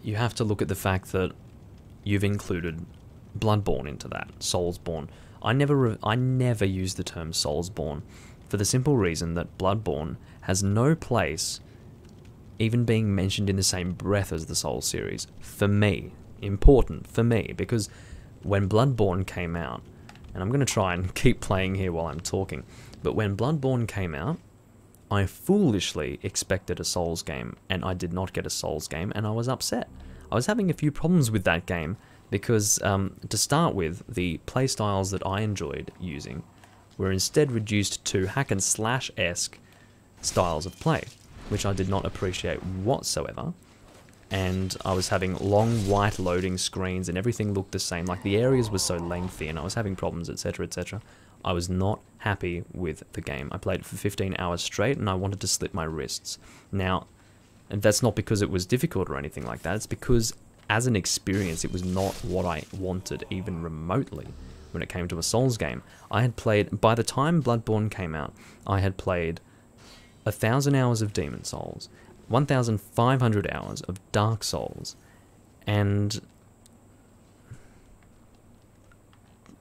you have to look at the fact that you've included Bloodborne into that, Soulsborne. I never use the term Soulsborne for the simple reason that Bloodborne has no place even being mentioned in the same breath as the Souls series. For me, important for me, because when Bloodborne came out, and I'm going to try and keep playing here while I'm talking, but when Bloodborne came out, I foolishly expected a Souls game, and I did not get a Souls game, and I was upset. I was having a few problems with that game, because to start with, the playstyles that I enjoyed using were instead reduced to hack-and-slash-esque styles of play, which I did not appreciate whatsoever. And I was having long white loading screens and everything looked the same, like the areas were so lengthy and I was having problems, etc, etc. I was not happy with the game. I played it for 15 hours straight and I wanted to slit my wrists. Now, and that's not because it was difficult or anything like that, it's because as an experience it was not what I wanted even remotely when it came to a Souls game. I had played, by the time Bloodborne came out, I had played 1,000 hours of Demon Souls, 1,500 hours of Dark Souls, and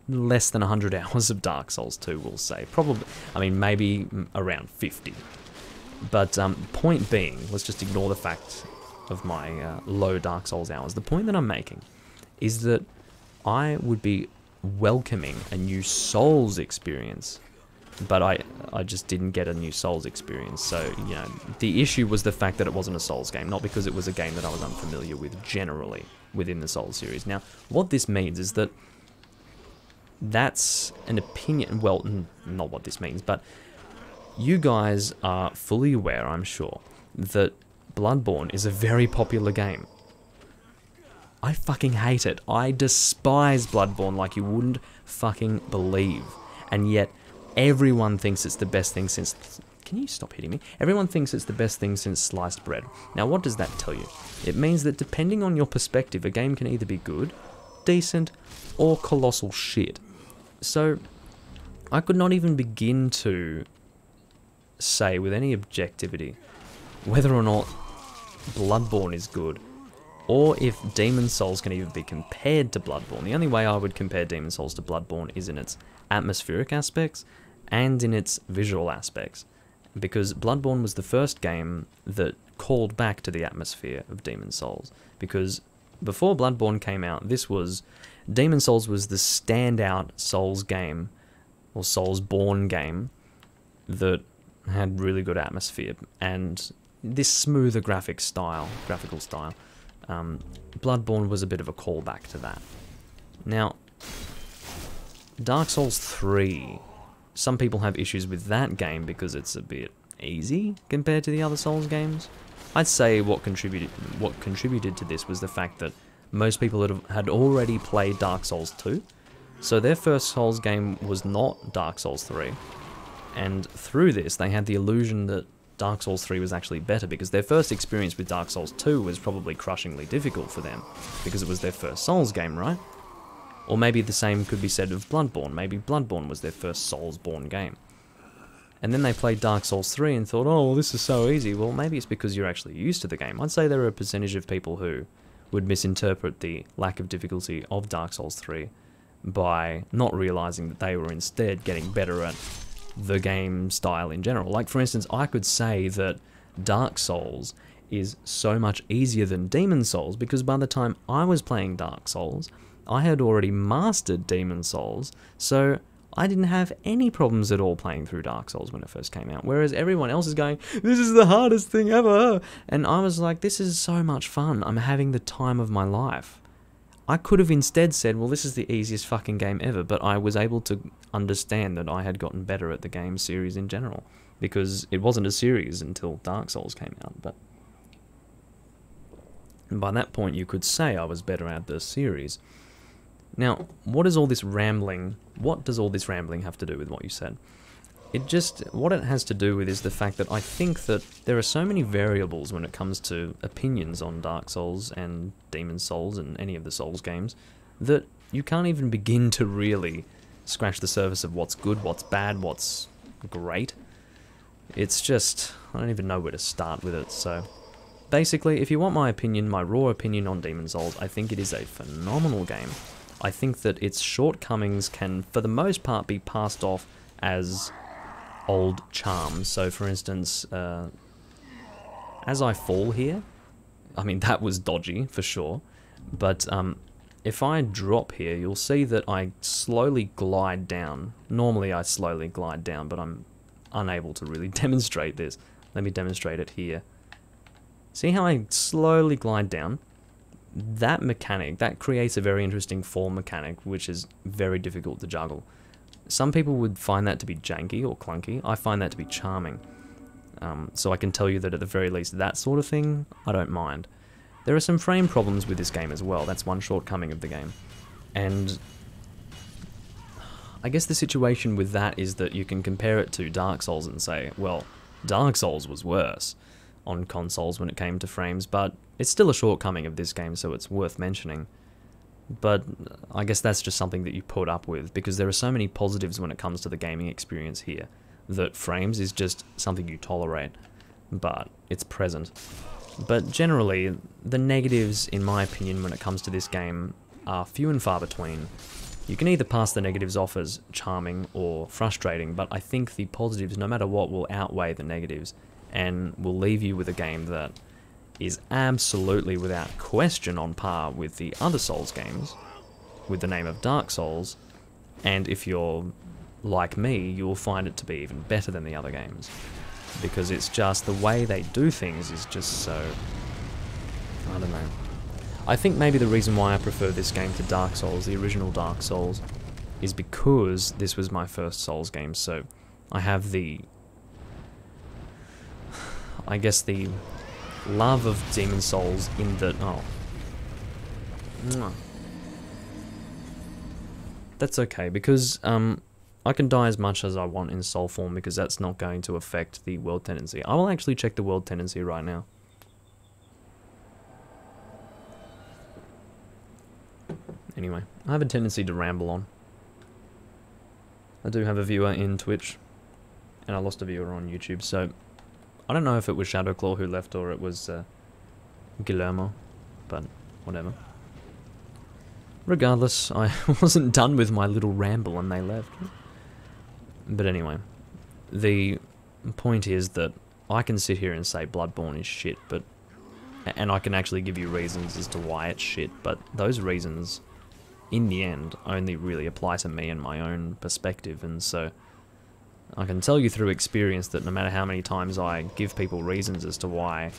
less than 100 hours of Dark Souls 2, we'll say. Probably, I mean, maybe around 50. But point being, let's just ignore the fact of my low Dark Souls hours. The point that I'm making is that I would be welcoming a new Souls experience, but I just didn't get a new Souls experience. So, you know, the issue was the fact that it wasn't a Souls game, not because it was a game that I was unfamiliar with generally within the Souls series. Now, what this means is that that's an opinion, well, not what this means, but you guys are fully aware, I'm sure, that Bloodborne is a very popular game. I fucking hate it. I despise Bloodborne like you wouldn't fucking believe. And yet, everyone thinks it's the best thing since... Can you stop hitting me? Everyone thinks it's the best thing since sliced bread. Now, what does that tell you? It means that depending on your perspective, a game can either be good, decent, or colossal shit. So, I could not even begin to say with any objectivity whether or not Bloodborne is good or if Demon Souls can even be compared to Bloodborne. The only way I would compare Demon Souls to Bloodborne is in its atmospheric aspects and in its visual aspects, because Bloodborne was the first game that called back to the atmosphere of Demon Souls, because before Bloodborne came out, Demon Souls was the standout Souls game, or Soulsborne game, that had really good atmosphere and this smoother graphical style. Bloodborne was a bit of a callback to that. Now, Dark Souls 3, some people have issues with that game because it's a bit easy compared to the other Souls games. I'd say what contributed to this was the fact that most people had already played Dark Souls 2, so their first Souls game was not Dark Souls 3, and through this they had the illusion that Dark Souls 3 was actually better because their first experience with Dark Souls 2 was probably crushingly difficult for them because it was their first Souls game, right? Or maybe the same could be said of Bloodborne. Maybe Bloodborne was their first Soulsborne game. And then they played Dark Souls 3 and thought, oh, well, this is so easy. Well, maybe it's because you're actually used to the game. I'd say there are a percentage of people who would misinterpret the lack of difficulty of Dark Souls 3 by not realizing that they were instead getting better at the game style in general. Like, for instance, I could say that Dark Souls is so much easier than Demon Souls because by the time I was playing Dark Souls, I had already mastered Demon Souls, so I didn't have any problems at all playing through Dark Souls when it first came out, whereas everyone else is going, this is the hardest thing ever, and I was like, this is so much fun, I'm having the time of my life. I could have instead said, well, this is the easiest fucking game ever, but I was able to understand that I had gotten better at the game series in general, because it wasn't a series until Dark Souls came out, but by that point you could say I was better at the series. Now, what does all this rambling have to do with what you said? What it has to do with is the fact that I think that there are so many variables when it comes to opinions on Dark Souls and Demon Souls and any of the Souls games that you can't even begin to really scratch the surface of what's good, what's bad, what's great. It's just, I don't even know where to start with it, so basically, if you want my opinion, my raw opinion on Demon Souls, I think it is a phenomenal game. I think that its shortcomings can, for the most part, be passed off as old charms. So, for instance, as I fall here, I mean, that was dodgy, for sure, but if I drop here, you'll see that I slowly glide down. Normally, I slowly glide down, but I'm unable to really demonstrate this. Let me demonstrate it here. See how I slowly glide down? That mechanic, that creates a very interesting fall mechanic, which is very difficult to juggle. Some people would find that to be janky or clunky. I find that to be charming. So I can tell you that at the very least, that sort of thing, I don't mind. There are some frame problems with this game as well. That's one shortcoming of the game. And I guess the situation with that is that you can compare it to Dark Souls and say, well, Dark Souls was worse on consoles when it came to frames, but it's still a shortcoming of this game, so it's worth mentioning. But I guess that's just something that you put up with, because there are so many positives when it comes to the gaming experience here, that frames is just something you tolerate, but it's present. But generally, the negatives, in my opinion, when it comes to this game, are few and far between. You can either pass the negatives off as charming or frustrating, but I think the positives, no matter what, will outweigh the negatives, and will leave you with a game that is absolutely without question on par with the other Souls games, with the name of Dark Souls, and if you're like me, you'll find it to be even better than the other games, because it's just the way they do things is just so, I don't know. I think maybe the reason why I prefer this game to Dark Souls, the original Dark Souls, is because this was my first Souls game, so I have the, I guess the love of Demon Souls in that, oh. That's okay, because I can die as much as I want in soul form, because that's not going to affect the world tendency. I will actually check the world tendency right now. Anyway, I have a tendency to ramble on. I do have a viewer in Twitch, and I lost a viewer on YouTube, so I don't know if it was Shadowclaw who left or it was Guillermo, but whatever. Regardless, I wasn't done with my little ramble and they left. But anyway, the point is that I can sit here and say Bloodborne is shit, but... and I can actually give you reasons as to why it's shit, but those reasons, in the end, only really apply to me and my own perspective, and so... I can tell you through experience that no matter how many times I give people reasons as to why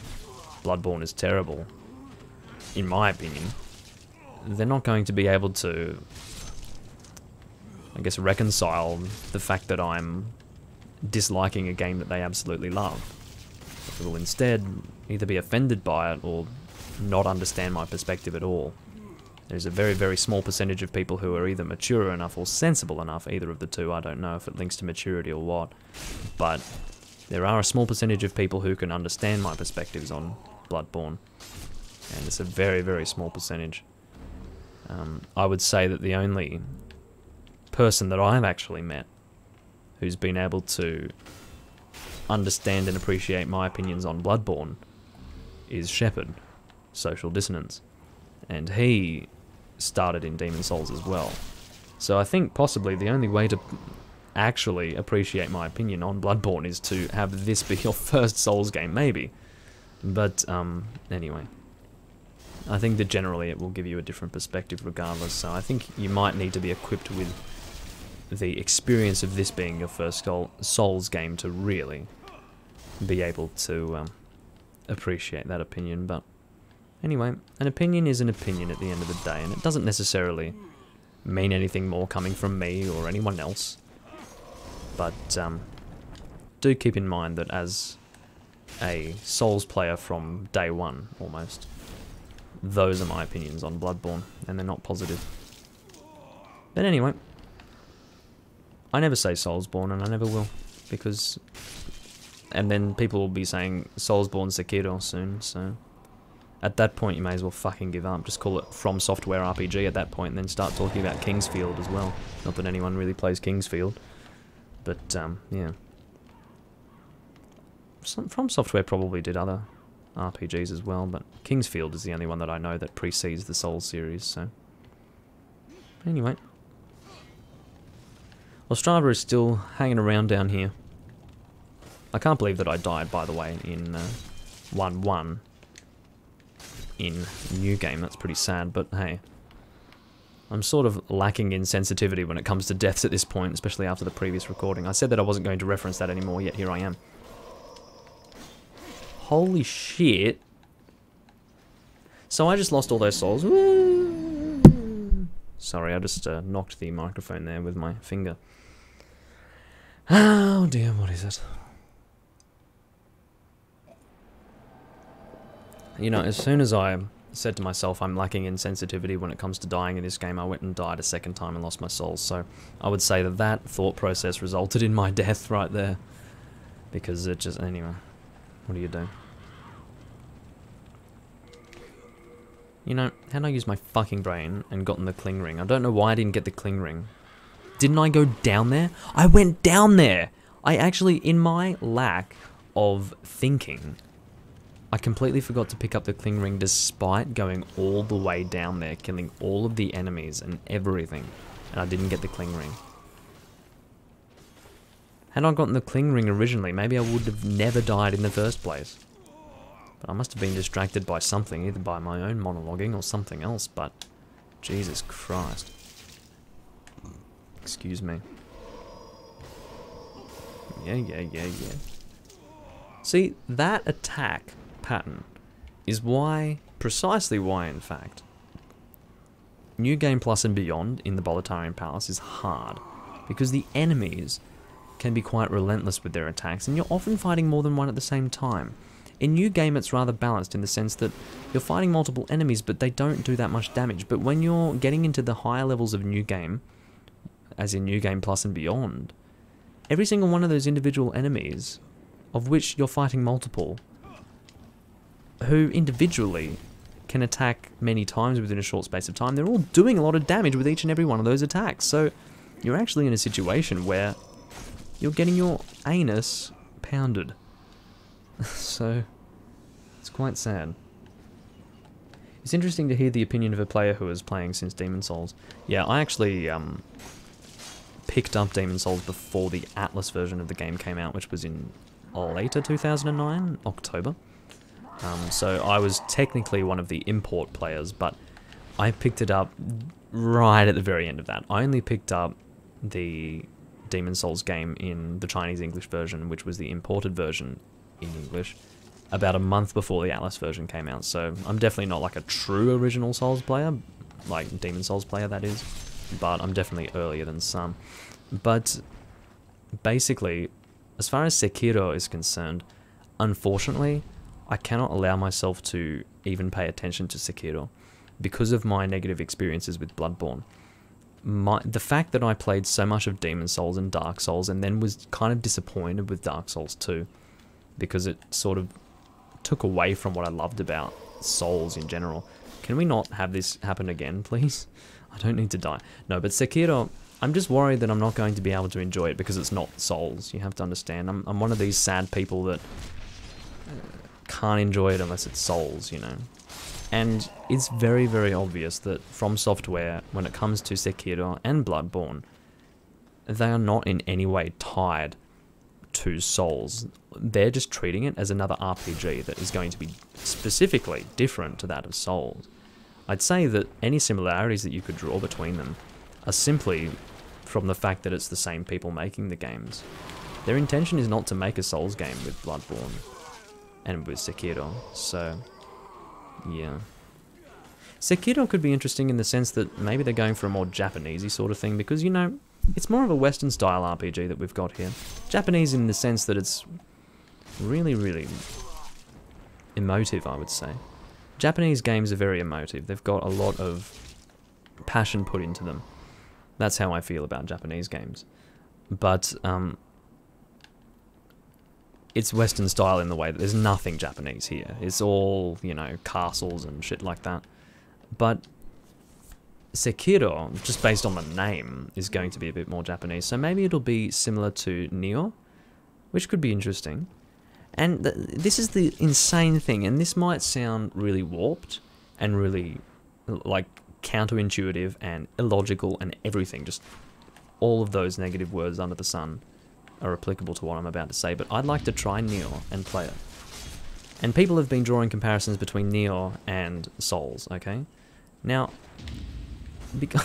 Bloodborne is terrible, in my opinion, they're not going to be able to, I guess, reconcile the fact that I'm disliking a game that they absolutely love. They will instead either be offended by it or not understand my perspective at all. There's a very, very small percentage of people who are either mature enough or sensible enough, either of the two, I don't know if it links to maturity or what, but there are a small percentage of people who can understand my perspectives on Bloodborne, and it's a very, very small percentage. I would say that the only person that I've actually met who's been able to understand and appreciate my opinions on Bloodborne is Shepard, Social Dissonance, and he started in Demon Souls as well. So I think possibly the only way to actually appreciate my opinion on Bloodborne is to have this be your first Souls game, maybe. But anyway, I think that generally it will give you a different perspective regardless, so I think you might need to be equipped with the experience of this being your first Souls game to really be able to appreciate that opinion. But anyway, an opinion is an opinion at the end of the day, and it doesn't necessarily mean anything more coming from me or anyone else. But do keep in mind that as a Souls player from day one, almost, those are my opinions on Bloodborne, and they're not positive. But anyway, I never say Soulsborne, and I never will, because... and then people will be saying Soulsborne Sekiro soon, so... at that point you may as well fucking give up. Just call it From Software RPG at that point, and then start talking about Kingsfield as well. Not that anyone really plays Kingsfield, but yeah. From Software probably did other RPGs as well, but Kingsfield is the only one that I know that precedes the Souls series, so... anyway. Ostrava is still hanging around down here. I can't believe that I died, by the way, in 1-1 in New Game. That's pretty sad, but hey. I'm sort of lacking in sensitivity when it comes to deaths at this point, especially after the previous recording. I said that I wasn't going to reference that anymore, yet here I am. Holy shit. So I just lost all those souls. Woo! Sorry, I just knocked the microphone there with my finger. Oh dear, what is it? You know, as soon as I said to myself I'm lacking in sensitivity when it comes to dying in this game, I went and died a second time and lost my souls. So I would say that that thought process resulted in my death right there. Because it just... anyway. What do you do? You know, had I used my fucking brain and gotten the Cling Ring, I don't know why I didn't get the Cling Ring. Didn't I go down there? I went down there! I actually, in my lack of thinking, I completely forgot to pick up the Cling Ring despite going all the way down there, killing all of the enemies and everything, and I didn't get the Cling Ring. Had I gotten the Cling Ring originally, maybe I would have never died in the first place. But I must have been distracted by something, either by my own monologuing or something else, but... Jesus Christ. Excuse me. Yeah. See, that attack pattern is why, precisely why in fact, New Game Plus and Beyond in the Boletarian Palace is hard. Because the enemies can be quite relentless with their attacks, and you're often fighting more than one at the same time. In New Game it's rather balanced in the sense that you're fighting multiple enemies but they don't do that much damage. But when you're getting into the higher levels of New Game, as in New Game Plus and Beyond, every single one of those individual enemies, of which you're fighting multiple, who individually can attack many times within a short space of time, they're all doing a lot of damage with each and every one of those attacks. So you're actually in a situation where you're getting your anus pounded. So, it's quite sad. You It's interesting to hear the opinion of a player who is playing since Demon Souls. Yeah, I actually picked up Demon Souls before the Atlas version of the game came out, which was in later 2009, October. So I was technically one of the import players, but I picked it up right at the very end of that. I only picked up the Demon Souls game in the Chinese English version, which was the imported version in English, about a month before the Atlas version came out. So I'm definitely not like a true original Souls player, like Demon Souls player that is, but I'm definitely earlier than some. But basically, as far as Sekiro is concerned, unfortunately, I cannot allow myself to even pay attention to Sekiro because of my negative experiences with Bloodborne. The fact that I played so much of Demon Souls and Dark Souls and then was kind of disappointed with Dark Souls 2 because it sort of took away from what I loved about Souls in general. Can we not have this happen again, please? I don't need to die. No, but Sekiro, I'm just worried that I'm not going to be able to enjoy it because it's not Souls. You have to understand. I'm one of these sad people that can't enjoy it unless it's Souls, you know. And it's very, very obvious that From Software, when it comes to Sekiro and Bloodborne, they are not in any way tied to Souls. They're just treating it as another RPG that is going to be specifically different to that of Souls. I'd say that any similarities that you could draw between them are simply from the fact that it's the same people making the games. Their intention is not to make a Souls game with Bloodborne and with Sekiro, so yeah. Sekiro could be interesting in the sense that maybe they're going for a more Japanesey sort of thing, because, you know, it's more of a Western style RPG that we've got here. Japanese in the sense that it's really, really emotive, I would say. Japanese games are very emotive. They've got a lot of passion put into them. That's how I feel about Japanese games. But it's Western style in the way that there's nothing Japanese here. It's all, you know, castles and shit like that. But Sekiro, just based on the name, is going to be a bit more Japanese. So maybe it'll be similar to Nioh, which could be interesting. And this is the insane thing, and this might sound really warped and really, like, counterintuitive and illogical and everything. Just all of those negative words under the sun are applicable to what I'm about to say, but I'd like to try Nioh and play it. And people have been drawing comparisons between Nioh and Souls, okay? Now, because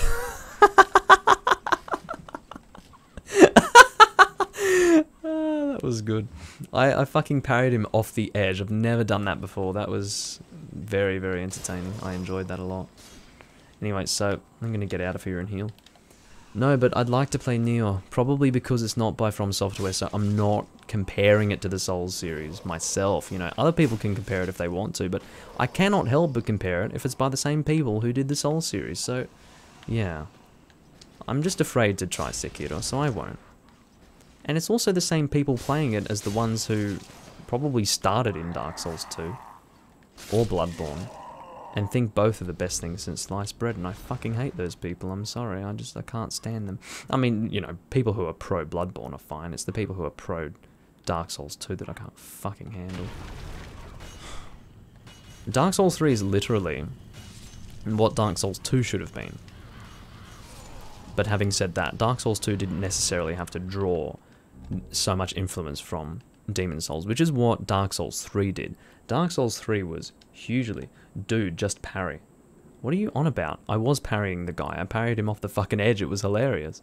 that was good. I fucking parried him off the edge. I've never done that before. That was very, very entertaining. I enjoyed that a lot. Anyway, so I'm gonna get out of here and heal. No, but I'd like to play Nioh, probably because it's not by From Software, so I'm not comparing it to the Souls series myself. You know, other people can compare it if they want to, but I cannot help but compare it if it's by the same people who did the Souls series, so yeah. I'm just afraid to try Sekiro, so I won't. And it's also the same people playing it as the ones who probably started in Dark Souls 2, or Bloodborne, and think both are the best things since sliced bread, and I fucking hate those people. I'm sorry, I can't stand them. I mean, you know, people who are pro Bloodborne are fine. It's the people who are pro Dark Souls 2 that I can't fucking handle. Dark Souls 3 is literally what Dark Souls 2 should have been. But having said that, Dark Souls 2 didn't necessarily have to draw so much influence from Demon Souls, which is what Dark Souls 3 did. Dark Souls 3 was hugely, dude, just parry. What are you on about? I was parrying the guy. I parried him off the fucking edge. It was hilarious.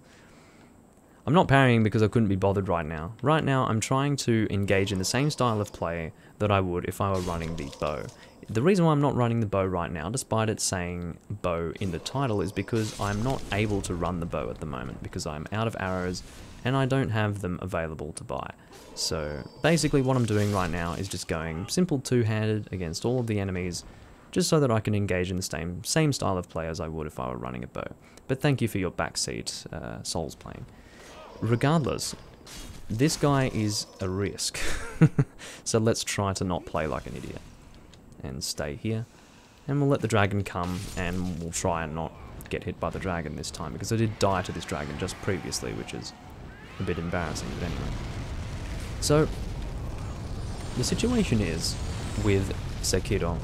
I'm not parrying because I couldn't be bothered right now. Right now, I'm trying to engage in the same style of play that I would if I were running the bow. The reason why I'm not running the bow right now, despite it saying bow in the title, is because I'm not able to run the bow at the moment because I'm out of arrows and I don't have them available to buy. So basically what I'm doing right now is just going simple two-handed against all of the enemies, just so that I can engage in the same style of play as I would if I were running a bow. But thank you for your backseat Souls playing. Regardless, this guy is a risk. So let's try to not play like an idiot. And stay here. And we'll let the dragon come, and we'll try and not get hit by the dragon this time, because I did die to this dragon just previously, which is a bit embarrassing, but anyway. So, the situation is, with Sekiro,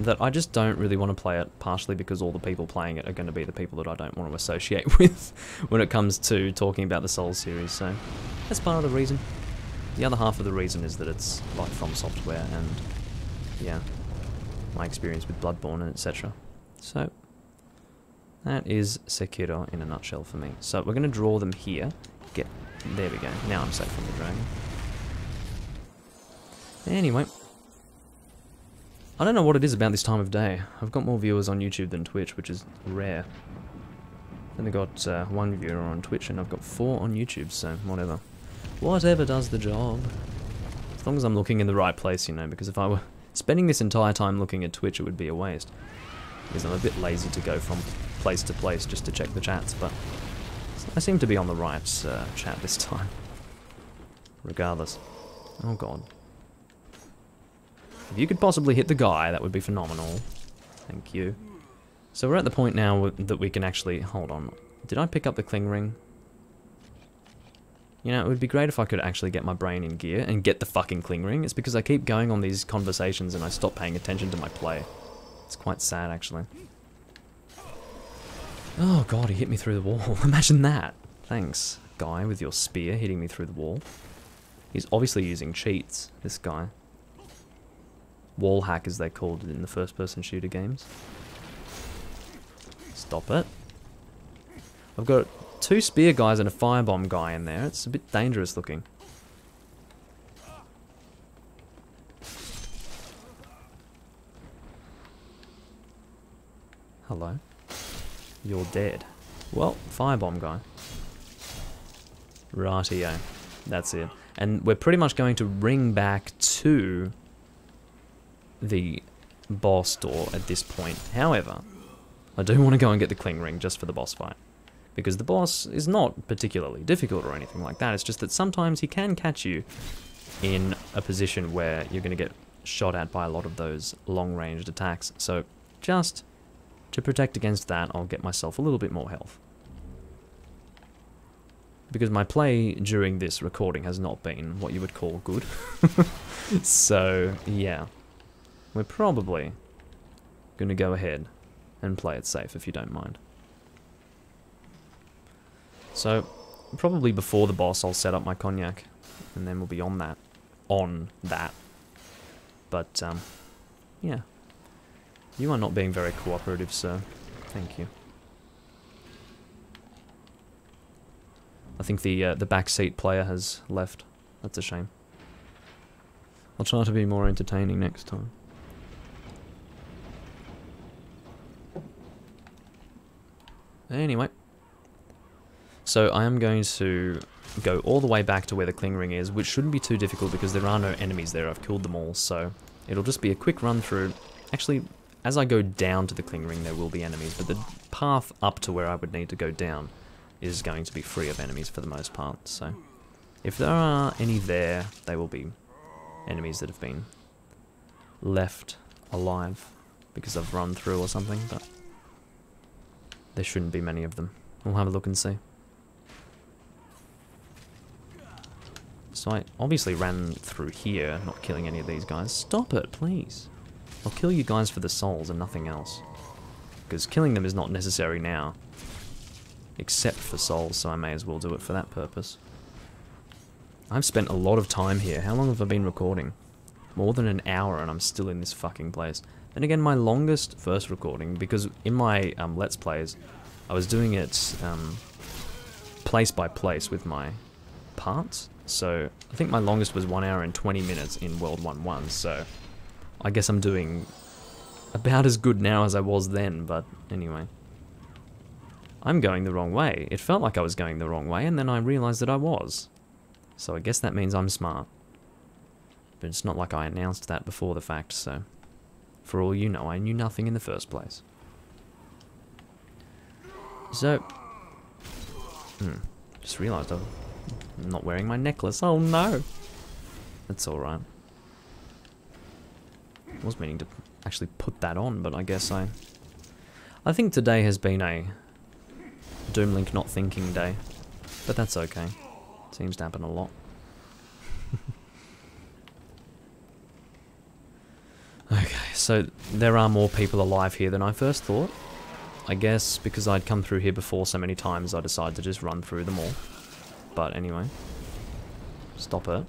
that I just don't really want to play it, partially because all the people playing it are going to be the people that I don't want to associate with when it comes to talking about the Souls series, so that's part of the reason. The other half of the reason is that it's like From Software and, yeah, my experience with Bloodborne and etc. So, that is Sekiro in a nutshell for me. So we're going to draw them here. There we go. Now I'm safe from the dragon. Anyway. I don't know what it is about this time of day. I've got more viewers on YouTube than Twitch, which is rare. I've only got 1 viewer on Twitch and I've got 4 on YouTube, so whatever. Whatever does the job. As long as I'm looking in the right place, you know, because if I were spending this entire time looking at Twitch, it would be a waste. Because I'm a bit lazy to go from place to place just to check the chats, but I seem to be on the right chat this time. Regardless. Oh god. If you could possibly hit the guy, that would be phenomenal. Thank you. So we're at the point now that we can actually... Hold on. Did I pick up the Kling Ring? You know, it would be great if I could actually get my brain in gear and get the fucking Kling Ring. It's because I keep going on these conversations and I stop paying attention to my play. It's quite sad, actually. Oh god, he hit me through the wall. Imagine that. Thanks, guy, with your spear hitting me through the wall. He's obviously using cheats, this guy. Wall hack, as they're called in the first-person shooter games. Stop it. I've got 2 spear guys and a firebomb guy in there. It's a bit dangerous looking. Hello. You're dead. Well, firebomb guy. Rightio. That's it. And we're pretty much going to ring back to the boss door at this point. However, I do want to go and get the Kling Ring just for the boss fight. Because the boss is not particularly difficult or anything like that. It's just that sometimes he can catch you in a position where you're going to get shot at by a lot of those long-ranged attacks. So just to protect against that, I'll get myself a little bit more health. Because my play during this recording has not been what you would call good. So, yeah. We're probably going to go ahead and play it safe, if you don't mind. So, probably before the boss, I'll set up my cognac, and then we'll be on that. But, yeah. You are not being very cooperative, sir. Thank you. I think the backseat player has left. That's a shame. I'll try to be more entertaining next time. Anyway. So I am going to go all the way back to where the Kling Ring is, which shouldn't be too difficult because there are no enemies there. I've killed them all, so it'll just be a quick run through. Actually, as I go down to the Kling Ring, there will be enemies, but the path up to where I would need to go down is going to be free of enemies for the most part. So if there are any there, they will be enemies that have been left alive because I've run through or something, but there shouldn't be many of them. We'll have a look and see. So I obviously ran through here, not killing any of these guys. Stop it, please. I'll kill you guys for the souls and nothing else. Because killing them is not necessary now. Except for souls, so I may as well do it for that purpose. I've spent a lot of time here. How long have I been recording? More than an hour and I'm still in this fucking place. And again, my longest first recording, because in my Let's Plays, I was doing it place by place with my parts. So I think my longest was 1 hour and 20 minutes in World 1.1, so I guess I'm doing about as good now as I was then, but anyway. I'm going the wrong way. It felt like I was going the wrong way, and then I realized that I was. So I guess that means I'm smart. But it's not like I announced that before the fact, so for all you know, I knew nothing in the first place. So, just realized I'm not wearing my necklace. Oh no! That's alright. I was meaning to actually put that on, but I guess I think today has been a Doomlink not thinking day. But that's okay. Seems to happen a lot. Okay, so there are more people alive here than I first thought. I guess because I'd come through here before so many times, I decided to just run through them all. But anyway. Stop it.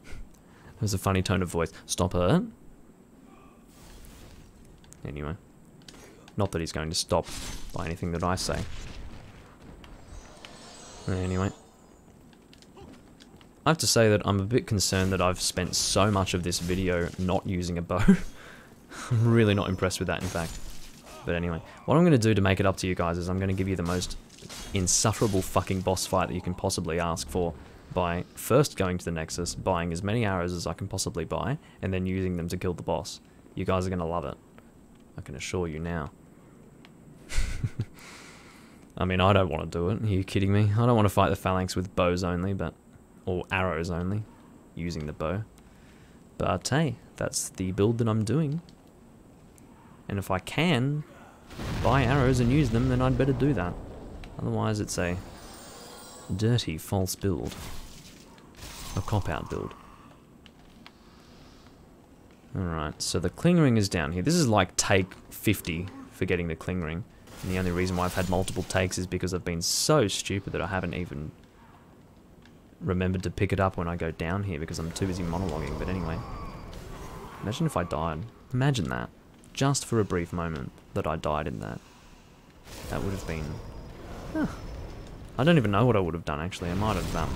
It was a funny tone of voice. Stop it. Anyway. Not that he's going to stop by anything that I say. Anyway. I have to say that I'm a bit concerned that I've spent so much of this video not using a bow. I'm really not impressed with that, in fact. But anyway, what I'm going to do to make it up to you guys is I'm going to give you the most insufferable fucking boss fight that you can possibly ask for by first going to the Nexus, buying as many arrows as I can possibly buy, and then using them to kill the boss. You guys are going to love it. I can assure you now. I mean, I don't want to do it. Are you kidding me? I don't want to fight the Phalanx with bows only, or arrows only, using the bow. But hey, that's the build that I'm doing. And if I can buy arrows and use them, then I'd better do that. Otherwise it's a dirty, false build. A cop-out build. Alright, so the Cling Ring is down here. This is like take 50 for getting the Cling Ring. And the only reason why I've had multiple takes is because I've been so stupid that I haven't even remembered to pick it up when I go down here because I'm too busy monologuing. But anyway, imagine if I died. Imagine that. Just for a brief moment that I died in that. That would have been... Huh. I don't even know what I would have done, actually. I might have...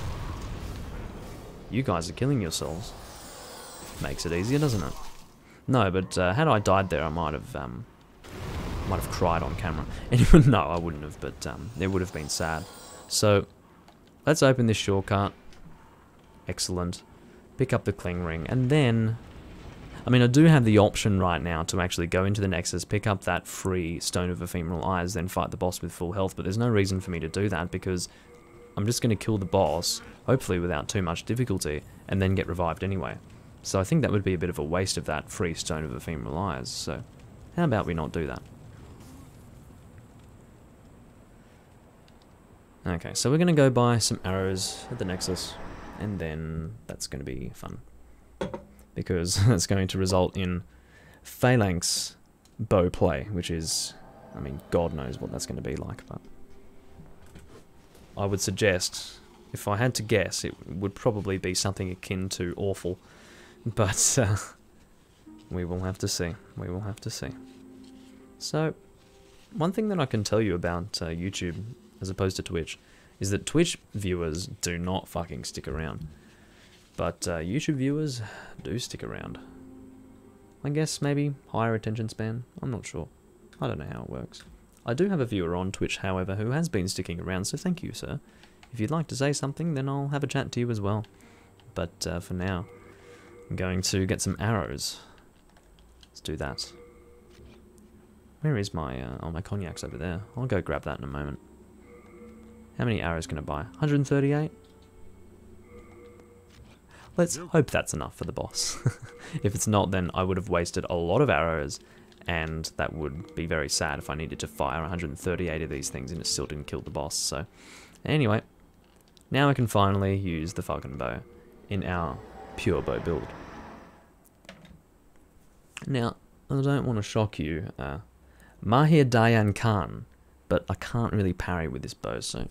You guys are killing yourselves. Makes it easier, doesn't it? No, but had I died there, I might have cried on camera. Anyway, no, I wouldn't have, but it would have been sad. So, let's open this shortcut. Excellent. Pick up the Cling Ring, and then... I mean, I do have the option right now to actually go into the Nexus, pick up that free Stone of Ephemeral Eyes, then fight the boss with full health, but there's no reason for me to do that because I'm just going to kill the boss, hopefully without too much difficulty, and then get revived anyway. So I think that would be a bit of a waste of that free Stone of Ephemeral Eyes, so how about we not do that? Okay, so we're going to go buy some arrows at the Nexus, and then that's going to be fun. Because that's going to result in Phalanx bow play, which is, I mean, God knows what that's going to be like, but I would suggest, if I had to guess, it would probably be something akin to awful, but we will have to see, we will have to see. So, one thing that I can tell you about YouTube, as opposed to Twitch, is that Twitch viewers do not fucking stick around. But YouTube viewers do stick around. I guess maybe higher attention span, I'm not sure. I don't know how it works. I do have a viewer on Twitch, however, who has been sticking around, so thank you, sir. If you'd like to say something, then I'll have a chat to you as well. But for now, I'm going to get some arrows. Let's do that. Where is my, oh, my cognac's over there. I'll go grab that in a moment. How many arrows can I buy? 138? Let's hope that's enough for the boss. If it's not, then I would have wasted a lot of arrows, and that would be very sad if I needed to fire 138 of these things and it still didn't kill the boss. So, anyway, now I can finally use the Falcon Bow in our pure bow build. Now, I don't want to shock you, Mahir Dayan Khan, but I can't really parry with this bow, so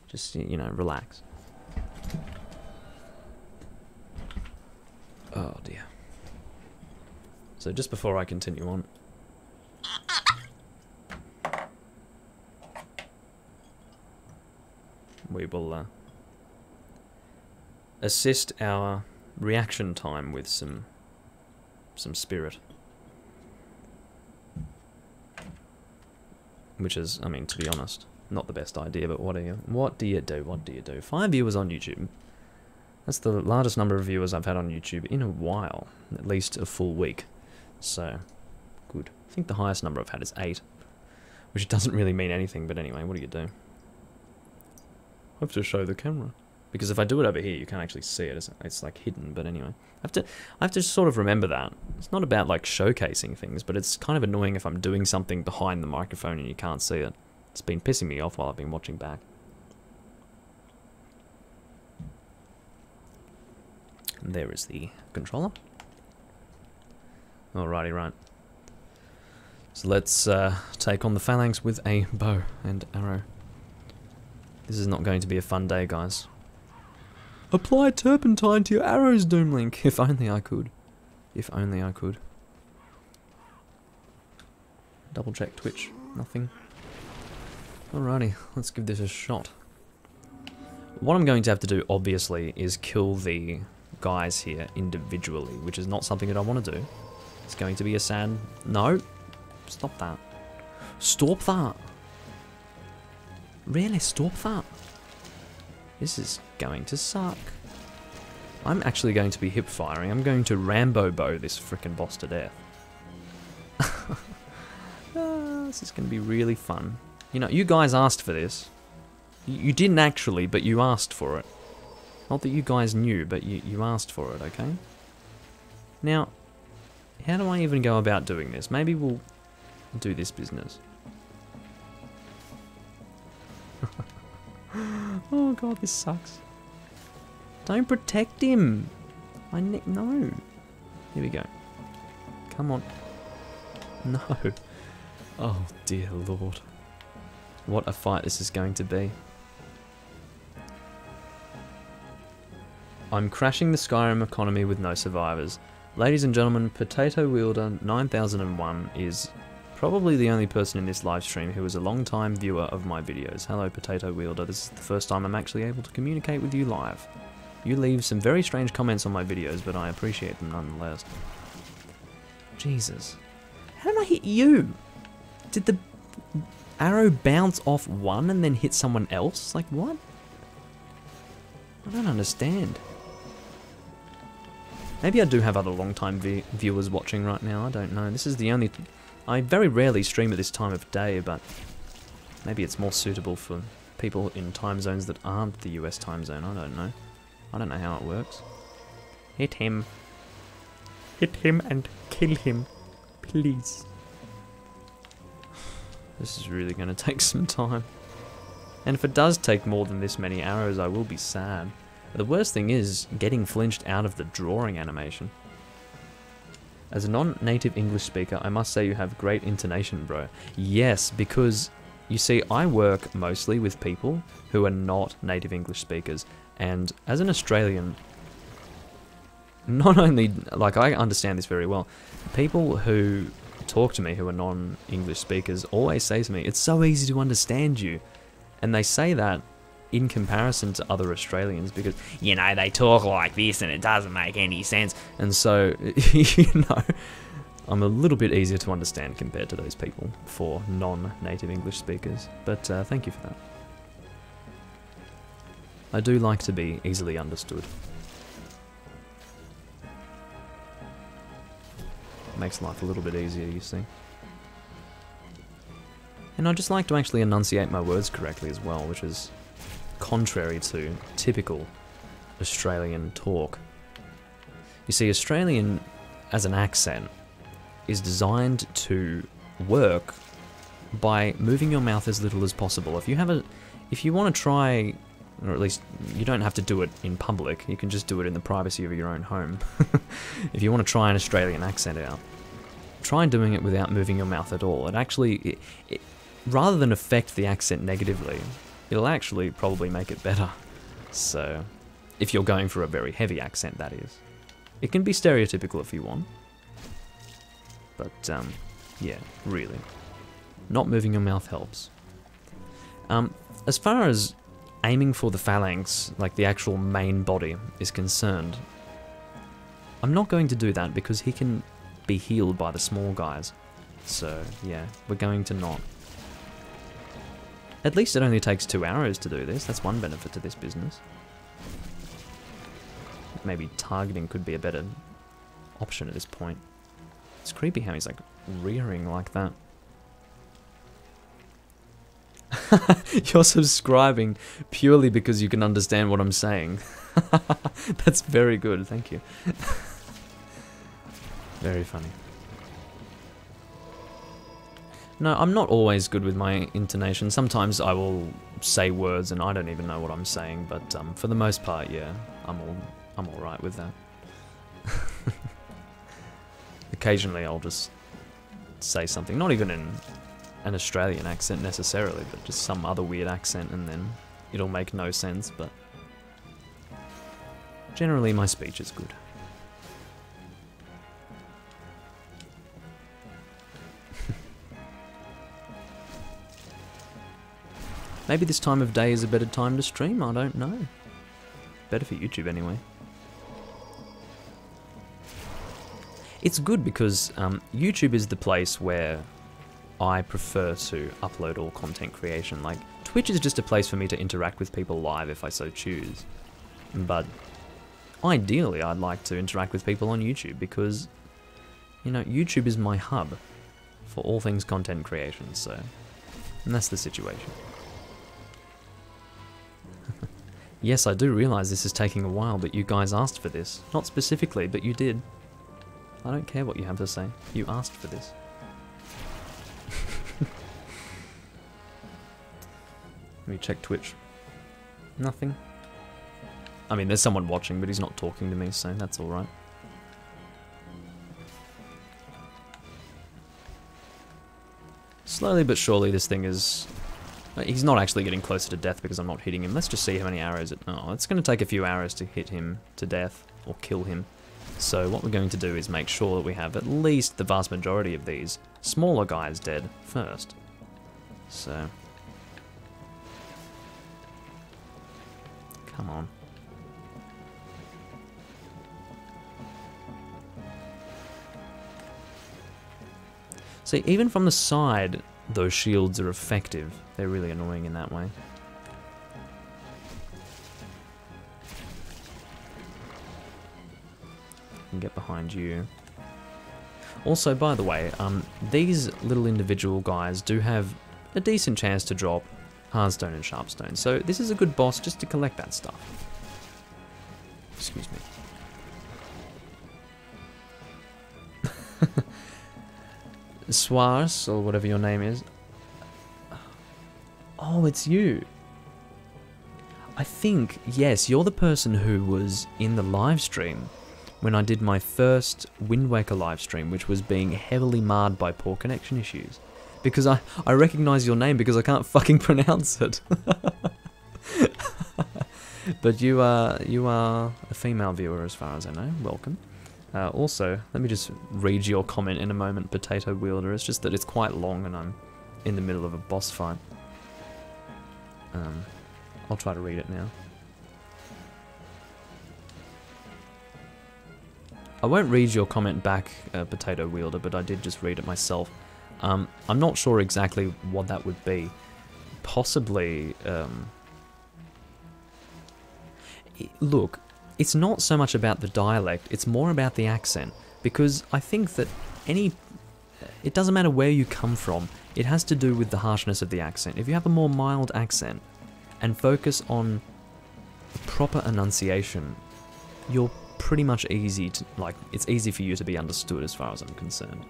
just, you know, relax. Oh dear. So just before I continue on, we will assist our reaction time with some spirit. Which is, I mean, to be honest, not the best idea, but what do you do? 5 viewers on YouTube. That's the largest number of viewers I've had on YouTube in a while, at least a full week. So, good. I think the highest number I've had is 8, which doesn't really mean anything, but anyway, what do you do? I have to show the camera. Because if I do it over here, you can't actually see it. It's like hidden, but anyway. I have to sort of remember that. It's not about like showcasing things, but it's kind of annoying if I'm doing something behind the microphone and you can't see it. It's been pissing me off while I've been watching back. And there is the controller. Alrighty, right. So let's take on the phalanx with a bow and arrow. This is not going to be a fun day, guys. Apply turpentine to your arrows, Doomlink. If only I could. If only I could. Double check Twitch. Nothing. Alrighty, let's give this a shot. What I'm going to have to do, obviously, is kill the guys here individually, which is not something that I want to do. It's going to be a sad... No. Stop that. Stop that. Really, stop that. This is going to suck. I'm actually going to be hip firing. I'm going to Rambo bow this frickin' boss to death. This is going to be really fun. You know, you guys asked for this. You didn't actually, but you asked for it. Not that you guys knew, but you asked for it, okay? Now, how do I even go about doing this? Maybe we'll do this business. Oh god, this sucks. Don't protect him! No. Here we go. Come on. No. Oh dear lord. What a fight this is going to be. I'm crashing the Skyrim economy with no survivors. Ladies and gentlemen, Potato Wielder 9001 is probably the only person in this live stream who is a long-time viewer of my videos. Hello Potato Wielder, this is the first time I'm actually able to communicate with you live. You leave some very strange comments on my videos, but I appreciate them nonetheless. Jesus. How did I hit you? Did the arrow bounce off one and then hit someone else? Like, what? I don't understand. Maybe I do have other long-time viewers watching right now, I don't know. This is the only... I very rarely stream at this time of day, but maybe it's more suitable for people in time zones that aren't the US time zone, I don't know. I don't know how it works. Hit him. Hit him and kill him, please. This is really going to take some time. And if it does take more than this many arrows, I will be sad. The worst thing is getting flinched out of the drawing animation. As a non-native English speaker, I must say you have great intonation, bro. Yes, because, you see, I work mostly with people who are not native English speakers. And as an Australian, not only, like, I understand this very well, people who talk to me who are non-English speakers always say to me, it's so easy to understand you. And they say that in comparison to other Australians because, you know, they talk like this and it doesn't make any sense. And so, you know, I'm a little bit easier to understand compared to those people for non-native English speakers. But thank you for that. I do like to be easily understood. Makes life a little bit easier, you see. And I just like to actually enunciate my words correctly as well, which is contrary to typical Australian talk. You see, Australian as an accent is designed to work by moving your mouth as little as possible. If you want to try, or at least you don't have to do it in public, you can just do it in the privacy of your own home. If you want to try an Australian accent out, try doing it without moving your mouth at all. It actually, rather than affect the accent negatively, it'll actually probably make it better. So, if you're going for a very heavy accent, that is. It can be stereotypical if you want. But, yeah, really. Not moving your mouth helps. As far as aiming for the phalanx, like the actual main body, is concerned, I'm not going to do that because he can be healed by the small guys. So, yeah, we're going to not. At least it only takes 2 arrows to do this. That's one benefit to this business. Maybe targeting could be a better option at this point. It's creepy how he's like rearing like that. You're subscribing purely because you can understand what I'm saying. That's very good, thank you. Very funny. No, I'm not always good with my intonation. Sometimes I will say words and I don't even know what I'm saying, but for the most part, yeah, I'm all right with that. The occasionally I'll just say something, not even in an Australian accent necessarily, but just some other weird accent, and then it'll make no sense, but generally my speech is good. Maybe this time of day is a better time to stream, I don't know. Better for YouTube anyway. It's good because YouTube is the place where I prefer to upload all content creation. Like, Twitch is just a place for me to interact with people live if I so choose. But ideally, I'd like to interact with people on YouTube because, you know, YouTube is my hub for all things content creation, so... And that's the situation. Yes, I do realise this is taking a while, but you guys asked for this. Not specifically, but you did. I don't care what you have to say. You asked for this. Let me check Twitch. Nothing. I mean, there's someone watching, but he's not talking to me, so that's alright. Slowly but surely this thing is... He's not actually getting closer to death because I'm not hitting him. Let's just see how many arrows it... Oh, it's going to take a few arrows to hit him to death, or kill him. So what we're going to do is make sure that we have at least the vast majority of these smaller guys dead first. So... Come on. See, even from the side, those shields are effective. They're really annoying in that way. I can get behind you. Also, by the way, these little individual guys do have a decent chance to drop hardstone and sharpstone, so this is a good boss just to collect that stuff. Excuse me. Suarez, or whatever your name is. Oh, it's you. I think, yes, you're the person who was in the live stream when I did my first Wind Waker live stream, which was being heavily marred by poor connection issues. Because I recognize your name because I can't fucking pronounce it. But you are a female viewer as far as I know. Welcome. Also, let me just read your comment in a moment, Potato Wielder. It's just that it's quite long and I'm in the middle of a boss fight. I'll try to read it now. I won't read your comment back, Potato Wielder, but I did just read it myself. I'm not sure exactly what that would be. Possibly, look, it's not so much about the dialect, it's more about the accent. Because I think that it doesn't matter where you come from, it has to do with the harshness of the accent. If you have a more mild accent and focus on proper enunciation, you're pretty much easy to, like, it's easy for you to be understood as far as I'm concerned.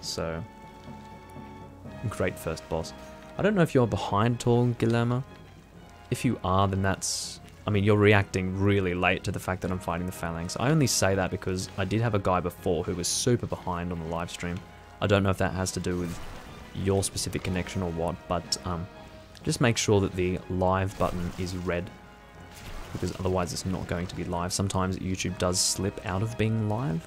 So, great first boss. I don't know if you're behind at all, Guillermo. If you are, then that's... I mean, you're reacting really late to the fact that I'm fighting the Phalanx. I only say that because I did have a guy before who was super behind on the live stream. I don't know if that has to do with your specific connection or what, but just make sure that the live button is red, because otherwise it's not going to be live. Sometimes YouTube does slip out of being live,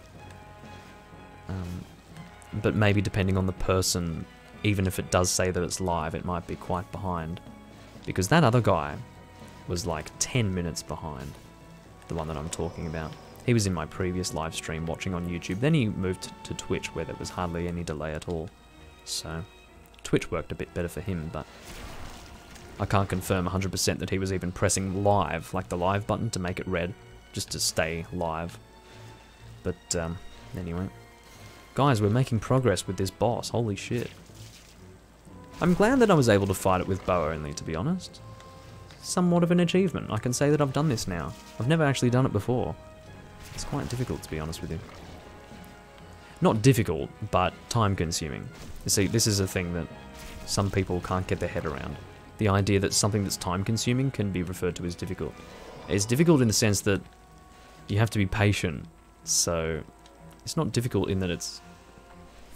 but maybe depending on the person, even if it does say that it's live, it might be quite behind, because that other guy was like 10 minutes behind, the one that I'm talking about. He was in my previous live stream watching on YouTube, then he moved to Twitch where there was hardly any delay at all, so Twitch worked a bit better for him, but I can't confirm 100% that he was even pressing live, like the live button, to make it red, just to stay live. But anyway. Guys, we're making progress with this boss, holy shit. I'm glad that I was able to fight it with bow only, to be honest. Somewhat of an achievement. I can say that I've done this now. I've never actually done it before. It's quite difficult, to be honest with you. Not difficult, but time-consuming. You see, this is a thing that some people can't get their head around. The idea that something that's time-consuming can be referred to as difficult. It's difficult in the sense that you have to be patient, so it's not difficult in that it's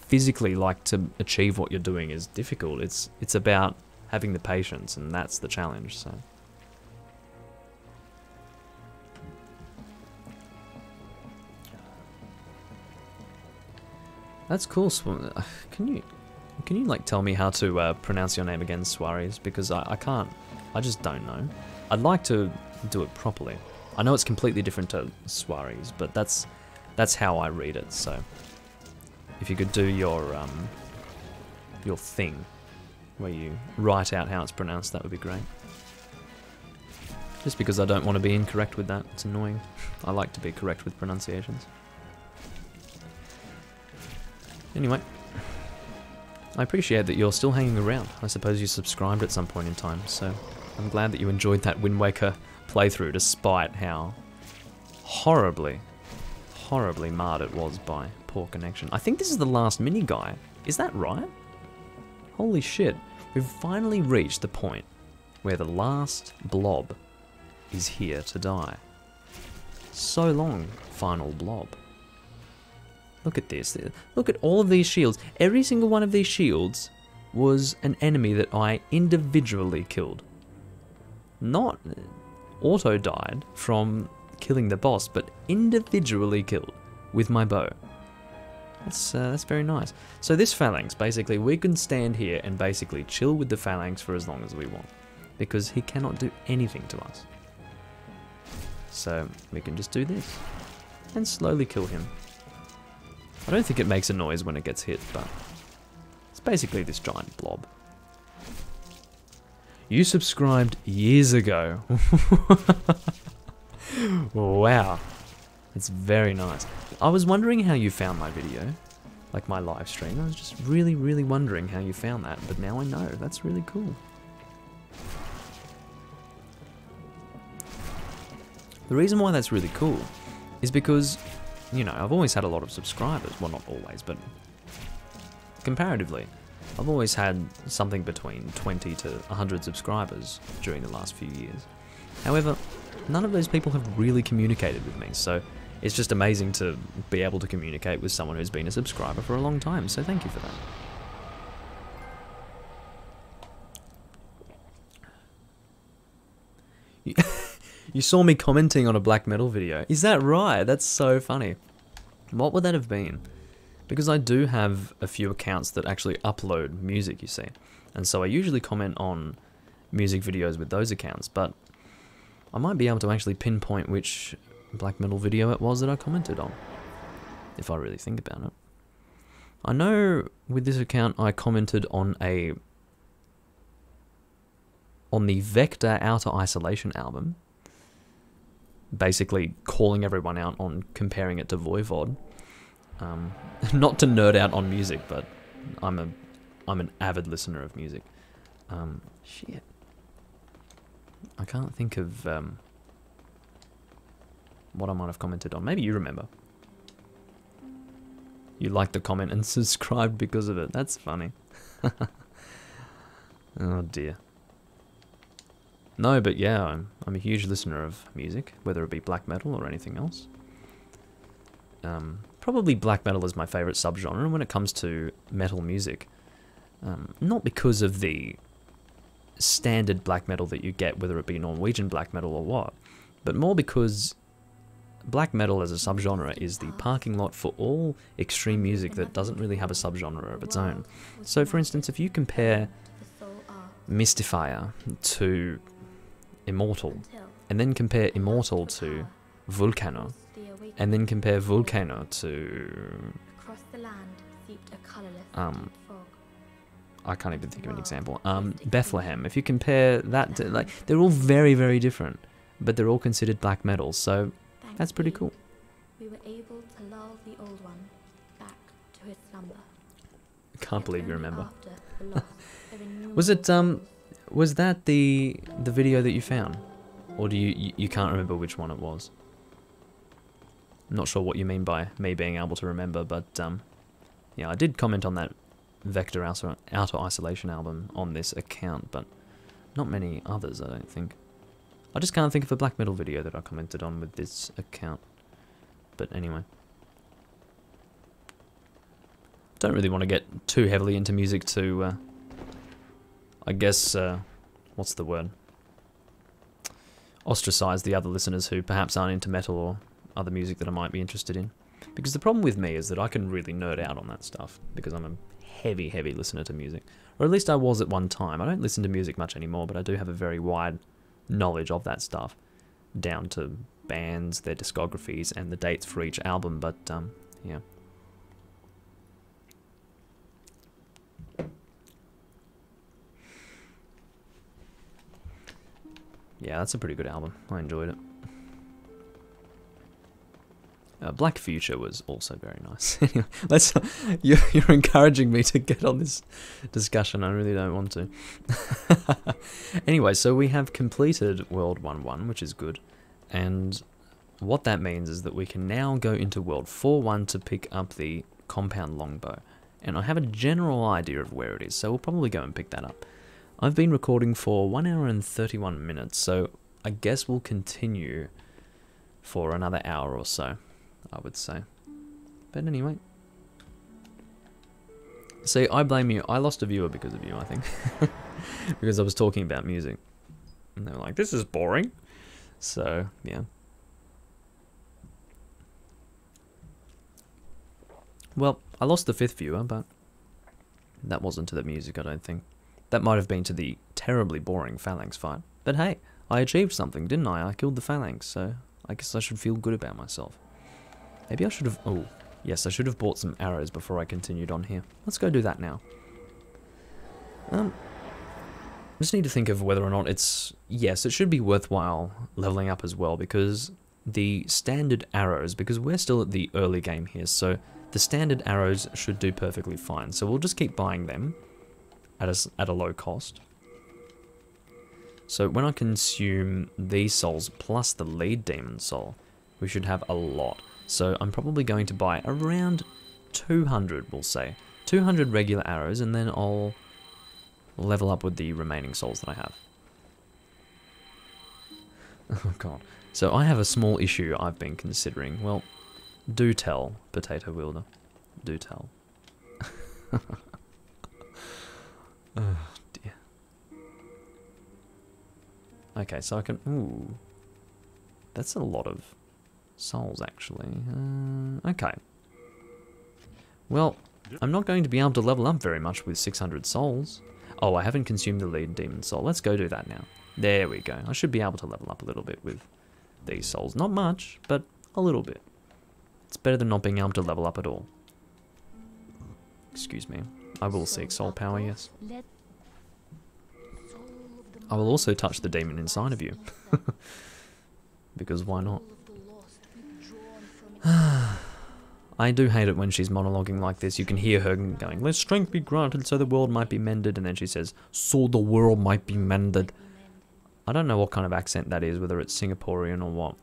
physically like to achieve what you're doing is difficult. It's about having the patience, and that's the challenge. So that's cool. Can you like tell me how to pronounce your name again, Suarez? Because I can't. I just don't know. I'd like to do it properly. I know it's completely different to Suarez, but that's how I read it. So if you could do your thing where you write out how it's pronounced, that would be great. Just because I don't want to be incorrect with that. It's annoying. I like to be correct with pronunciations. Anyway, I appreciate that you're still hanging around. I suppose you subscribed at some point in time, so I'm glad that you enjoyed that Wind Waker playthrough despite how horribly marred it was by poor connection. I think this is the last mini guy. Is that right? Holy shit. We've finally reached the point where the last blob is here to die. So long, final blob. Look at this. Look at all of these shields. Every single one of these shields was an enemy that I individually killed. Not auto died from killing the boss, but individually killed with my bow. That's very nice. So this phalanx, basically, we can stand here and basically chill with the phalanx for as long as we want, because he cannot do anything to us. So we can just do this and slowly kill him. I don't think it makes a noise when it gets hit, but it's basically this giant blob. You subscribed years ago. Wow. It's very nice. I was wondering how you found my video, like my live stream. I was just really wondering how you found that, but now I know. That's really cool. The reason why that's really cool is because, you know, I've always had a lot of subscribers. Well, not always, but comparatively. I've always had something between 20 to 100 subscribers during the last few years. However, none of those people have really communicated with me, so it's just amazing to be able to communicate with someone who's been a subscriber for a long time, so thank you for that. You saw me commenting on a black metal video. Is that right? That's so funny. What would that have been? Because I do have a few accounts that actually upload music, you see. And so I usually comment on music videos with those accounts, but I might be able to actually pinpoint which black metal video it was that I commented on, if I really think about it. I know with this account I commented on the Vector Outer Isolation album, basically calling everyone out on comparing it to Voivod. Not to nerd out on music, but I'm an avid listener of music. Shit. I can't think of what I might have commented on. Maybe you remember. You liked the comment and subscribed because of it. That's funny. Oh dear. No, but yeah, I'm a huge listener of music, whether it be black metal or anything else. Probably black metal is my favourite subgenre when it comes to metal music. Not because of the standard black metal that you get, whether it be Norwegian black metal or what, but more because black metal as a subgenre is the parking lot for all extreme music that doesn't really have a subgenre of its own. So for instance, if you compare Mystifier to Immortal, and then compare Immortal to Vulcano, and then compare Vulcano to I can't even think of an example. Bethlehem. If you compare that to, like, they're all very different, but they're all considered black metal, so that's pretty cool. We were able to lull the old one back to his slumber. Can't believe you remember. Was that the video that you found, or do you can't remember which one it was? I'm not sure what you mean by me being able to remember, but yeah, I did comment on that Vector Outer Isolation album on this account, but not many others, I don't think. I just can't think of a black metal video that I commented on with this account. But anyway. don't really want to get too heavily into music to, I guess, what's the word? Ostracize the other listeners who perhaps aren't into metal or other music that I might be interested in. Because the problem with me is that I can really nerd out on that stuff, because I'm a heavy, heavy listener to music. Or at least I was at one time. I don't listen to music much anymore, but I do have a very wide knowledge of that stuff, down to bands, their discographies, and the dates for each album, but, yeah. Yeah, that's a pretty good album. I enjoyed it. Black Future was also very nice. Anyway, you're encouraging me to get on this discussion. I really don't want to. Anyway, so we have completed World 1-1, which is good. And what that means is that we can now go into World 4-1 to pick up the compound longbow. And I have a general idea of where it is, so we'll probably go and pick that up. I've been recording for 1 hour and 31 minutes, so I guess we'll continue for another hour or so, I would say. But anyway. See, I blame you. I lost a viewer because of you, I think. Because I was talking about music. And they were like, this is boring. So, yeah. Well, I lost the 5th viewer, but that wasn't to the music, I don't think. That might have been to the terribly boring phalanx fight. But hey, I achieved something, didn't I? I killed the phalanx, so I guess I should feel good about myself. Maybe I should have... Oh, yes, I should have bought some arrows before I continued on here. Let's go do that now. I just need to think of whether or not it's... Yes, it should be worthwhile leveling up as well, because the standard arrows... Because we're still at the early game here, so the standard arrows should do perfectly fine. So we'll just keep buying them at a low cost. So when I consume these souls plus the lead demon soul, we should have a lot. So I'm probably going to buy around 200, we'll say. 200 regular arrows, and then I'll level up with the remaining souls that I have. Oh god. So I have a small issue I've been considering. Well, do tell, Potato Wielder. Do tell. Oh dear. Okay, so I can... Ooh. That's a lot of souls, actually. Okay. Well, I'm not going to be able to level up very much with 600 souls. Oh, I haven't consumed the lead demon soul. Let's go do that now. There we go. I should be able to level up a little bit with these souls. Not much, but a little bit. It's better than not being able to level up at all. Excuse me. I will seek soul power, yes. I will also touch the demon inside of you. Because why not? I do hate it when she's monologuing like this. You can hear her going, let strength be granted so the world might be mended. And then she says, so the world might be mended. I don't know what kind of accent that is, whether it's Singaporean or what.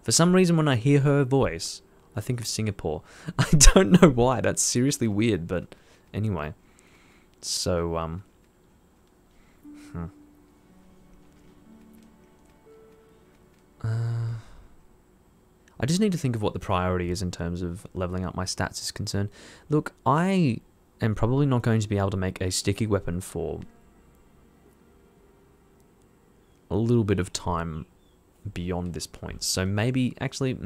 For some reason, when I hear her voice, I think of Singapore. I don't know why. That's seriously weird, but anyway. So, I just need to think of what the priority is in terms of leveling up my stats is concerned. Look, I am probably not going to be able to make a sticky weapon for a little bit of time beyond this point. So maybe, actually,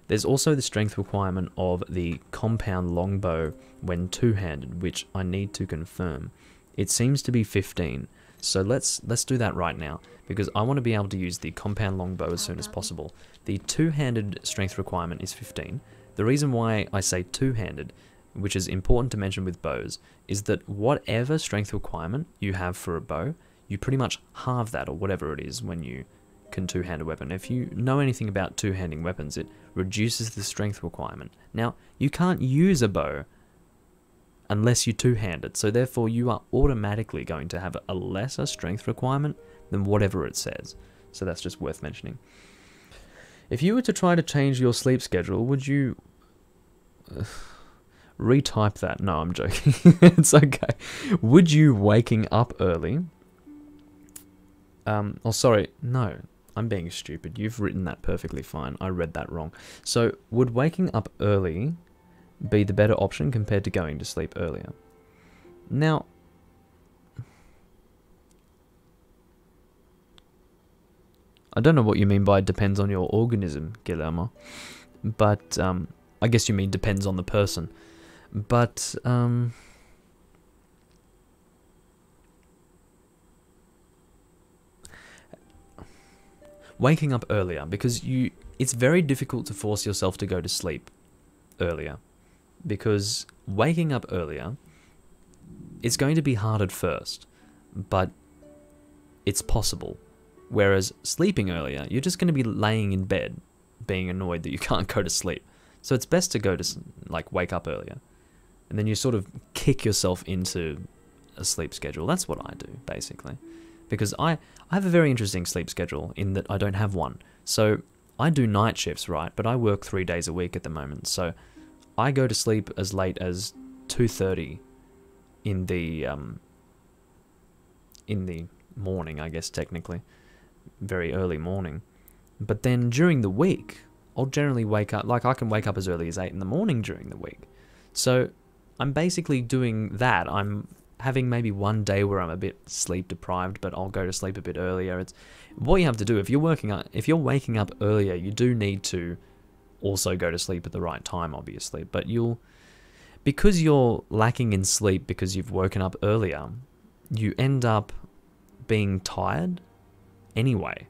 there's also the strength requirement of the compound longbow when two-handed, which I need to confirm. It seems to be 15. So let's do that right now, because I want to be able to use the compound longbow as soon as possible. The two-handed strength requirement is 15. The reason why I say two-handed, which is important to mention with bows, is that whatever strength requirement you have for a bow, you pretty much halve that, or whatever it is, when you can two-hand a weapon. If you know anything about two-handing weapons, it reduces the strength requirement. Now, you can't use a bow unless you two-hand it, so therefore you are automatically going to have a lesser strength requirement than whatever it says. So that's just worth mentioning. If you were to try to change your sleep schedule, would you... retype that. No, I'm joking. It's okay. Would you waking up early... oh, sorry. No, I'm being stupid. You've written that perfectly fine. I read that wrong. So, would waking up early be the better option compared to going to sleep earlier. Now, I don't know what you mean by depends on your organism, Guillermo, but I guess you mean depends on the person. But waking up earlier, because it's very difficult to force yourself to go to sleep earlier, because waking up earlier, it's going to be hard at first, but it's possible. Whereas sleeping earlier, you're just going to be laying in bed being annoyed that you can't go to sleep. So it's best to go to, like, wake up earlier. And then you sort of kick yourself into a sleep schedule. That's what I do, basically. Because I have a very interesting sleep schedule in that I don't have one. So I do night shifts, right? But I work 3 days a week at the moment. So I go to sleep as late as 2:30 in the morning, I guess, technically. Very early morning. But then during the week, I'll generally wake up, like I can wake up as early as 8 in the morning during the week. So I'm basically doing that. I'm having maybe one day where I'm a bit sleep deprived, but I'll go to sleep a bit earlier. It's what you have to do. If you're waking up earlier, you do need to also go to sleep at the right time, obviously. But because you're lacking in sleep because you've woken up earlier, you end up being tired anyway.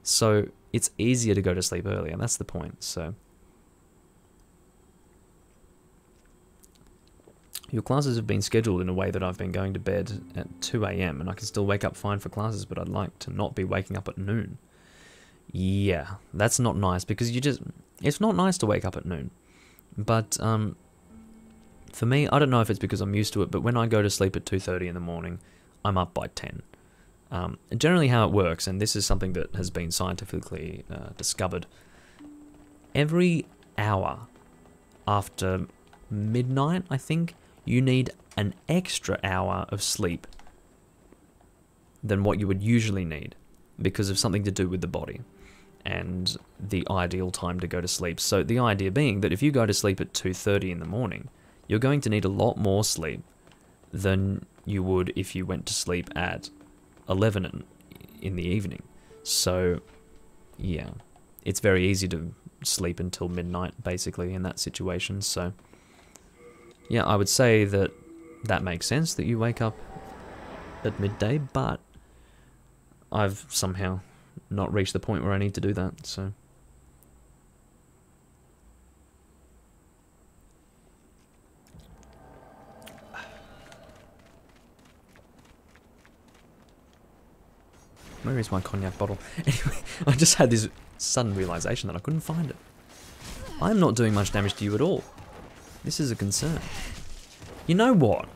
So it's easier to go to sleep earlier. That's the point. So your classes have been scheduled in a way that I've been going to bed at 2 a.m. and I can still wake up fine for classes, but I'd like to not be waking up at noon. Yeah, that's not nice because it's not nice to wake up at noon. But for me, I don't know if it's because I'm used to it, but when I go to sleep at 2:30 in the morning, I'm up by 10. Generally how it works, and this is something that has been scientifically discovered, every hour after midnight, I think, you need an extra hour of sleep than what you would usually need because of something to do with the body and the ideal time to go to sleep. So the idea being that if you go to sleep at 2:30 in the morning, you're going to need a lot more sleep than you would if you went to sleep at 11 in the evening. So yeah, it's very easy to sleep until midnight basically in that situation. So yeah, I would say that makes sense that you wake up at midday, but I've somehow not reached the point where I need to do that, so. Where is my cognac bottle? Anyway, I just had this sudden realization that I couldn't find it. I'm not doing much damage to you at all. This is a concern. You know what?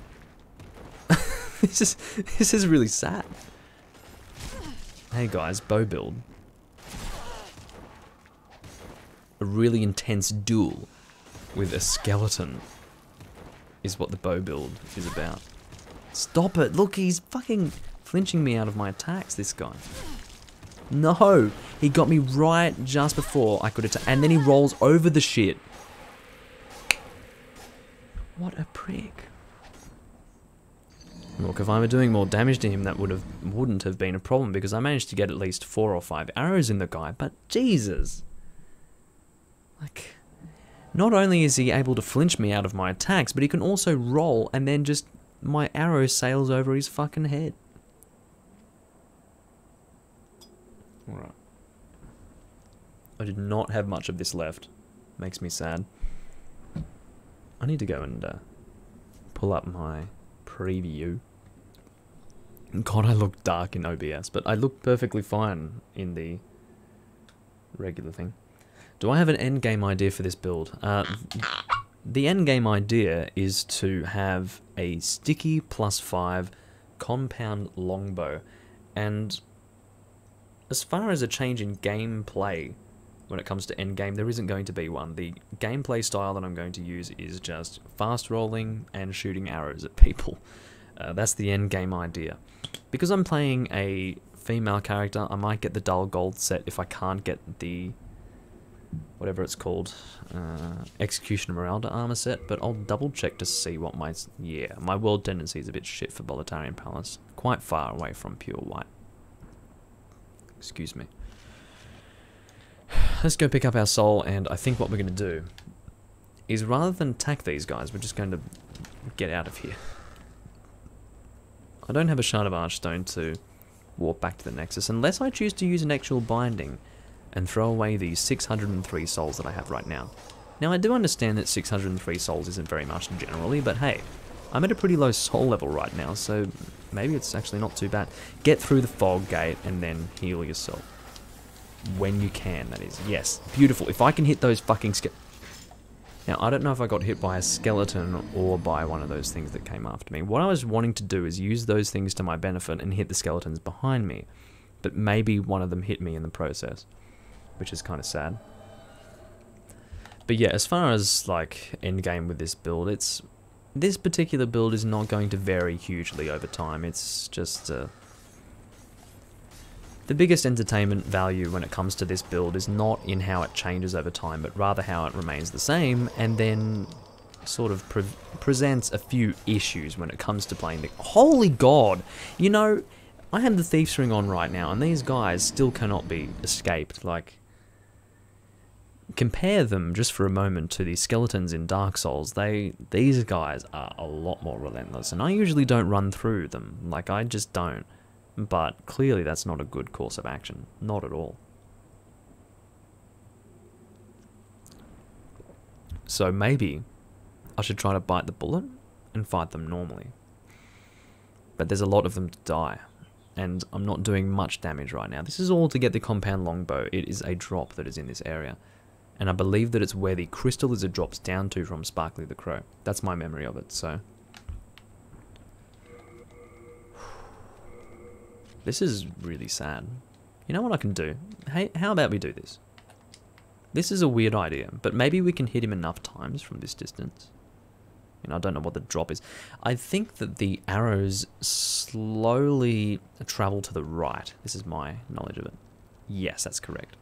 This is really sad. Hey guys, bow build. A really intense duel with a skeleton is what the bow build is about. Stop it! Look, he's fucking flinching me out of my attacks, this guy. No! He got me right just before I could attack, and then he rolls over the shit. What a prick. Look, if I were doing more damage to him, that wouldn't have been a problem, because I managed to get at least 4 or 5 arrows in the guy, but Jesus. Like, not only is he able to flinch me out of my attacks, but he can also roll, and then just, my arrow sails over his fucking head. Alright. I did not have much of this left. Makes me sad. I need to go and pull up my preview. God, I look dark in OBS, but I look perfectly fine in the regular thing. Do I have an endgame idea for this build? The endgame idea is to have a sticky +5 compound longbow, and as far as a change in gameplay when it comes to endgame, there isn't going to be one. The gameplay style that I'm going to use is just fast rolling and shooting arrows at people. That's the endgame idea. Because I'm playing a female character, I might get the dull gold set if I can't get the whatever it's called, Execution Meralda armor set, but I'll double check to see what my, yeah, my world tendency is a bit shit for Boletarian Palace. Quite far away from pure white. Excuse me. Let's go pick up our soul, and I think what we're going to do is rather than attack these guys, we're just going to get out of here. I don't have a Shard of Archstone to warp back to the Nexus, unless I choose to use an actual binding and throw away the 603 souls that I have right now. Now, I do understand that 603 souls isn't very much generally, but hey, I'm at a pretty low soul level right now, so maybe it's actually not too bad. Get through the fog gate and then heal yourself. When you can, that is. Yes, beautiful. If I can hit those fucking Now, I don't know if I got hit by a skeleton or by one of those things that came after me. What I was wanting to do is use those things to my benefit and hit the skeletons behind me. But maybe one of them hit me in the process, which is kind of sad. But yeah, as far as, like, endgame with this build, this particular build is not going to vary hugely over time. It's just... the biggest entertainment value when it comes to this build is not in how it changes over time, but rather how it remains the same, and then sort of presents a few issues when it comes to playing the... Holy God! You know, I have the Thief's Ring on right now, and these guys still cannot be escaped. Like, compare them just for a moment to the skeletons in Dark Souls. These guys are a lot more relentless, and I usually don't run through them. Like, I just don't. But clearly that's not a good course of action. Not at all. So maybe I should try to bite the bullet and fight them normally. But there's a lot of them to die, and I'm not doing much damage right now. This is all to get the compound longbow. It is a drop that is in this area, and I believe that it's where the crystal lizard drops down to from Sparkly the Crow. That's my memory of it, so... This is really sad. You know what I can do? Hey, how about we do this? This is a weird idea, but maybe we can hit him enough times from this distance. And I don't know what the drop is. I think that the arrows slowly travel to the right. This is my knowledge of it. Yes, that's correct.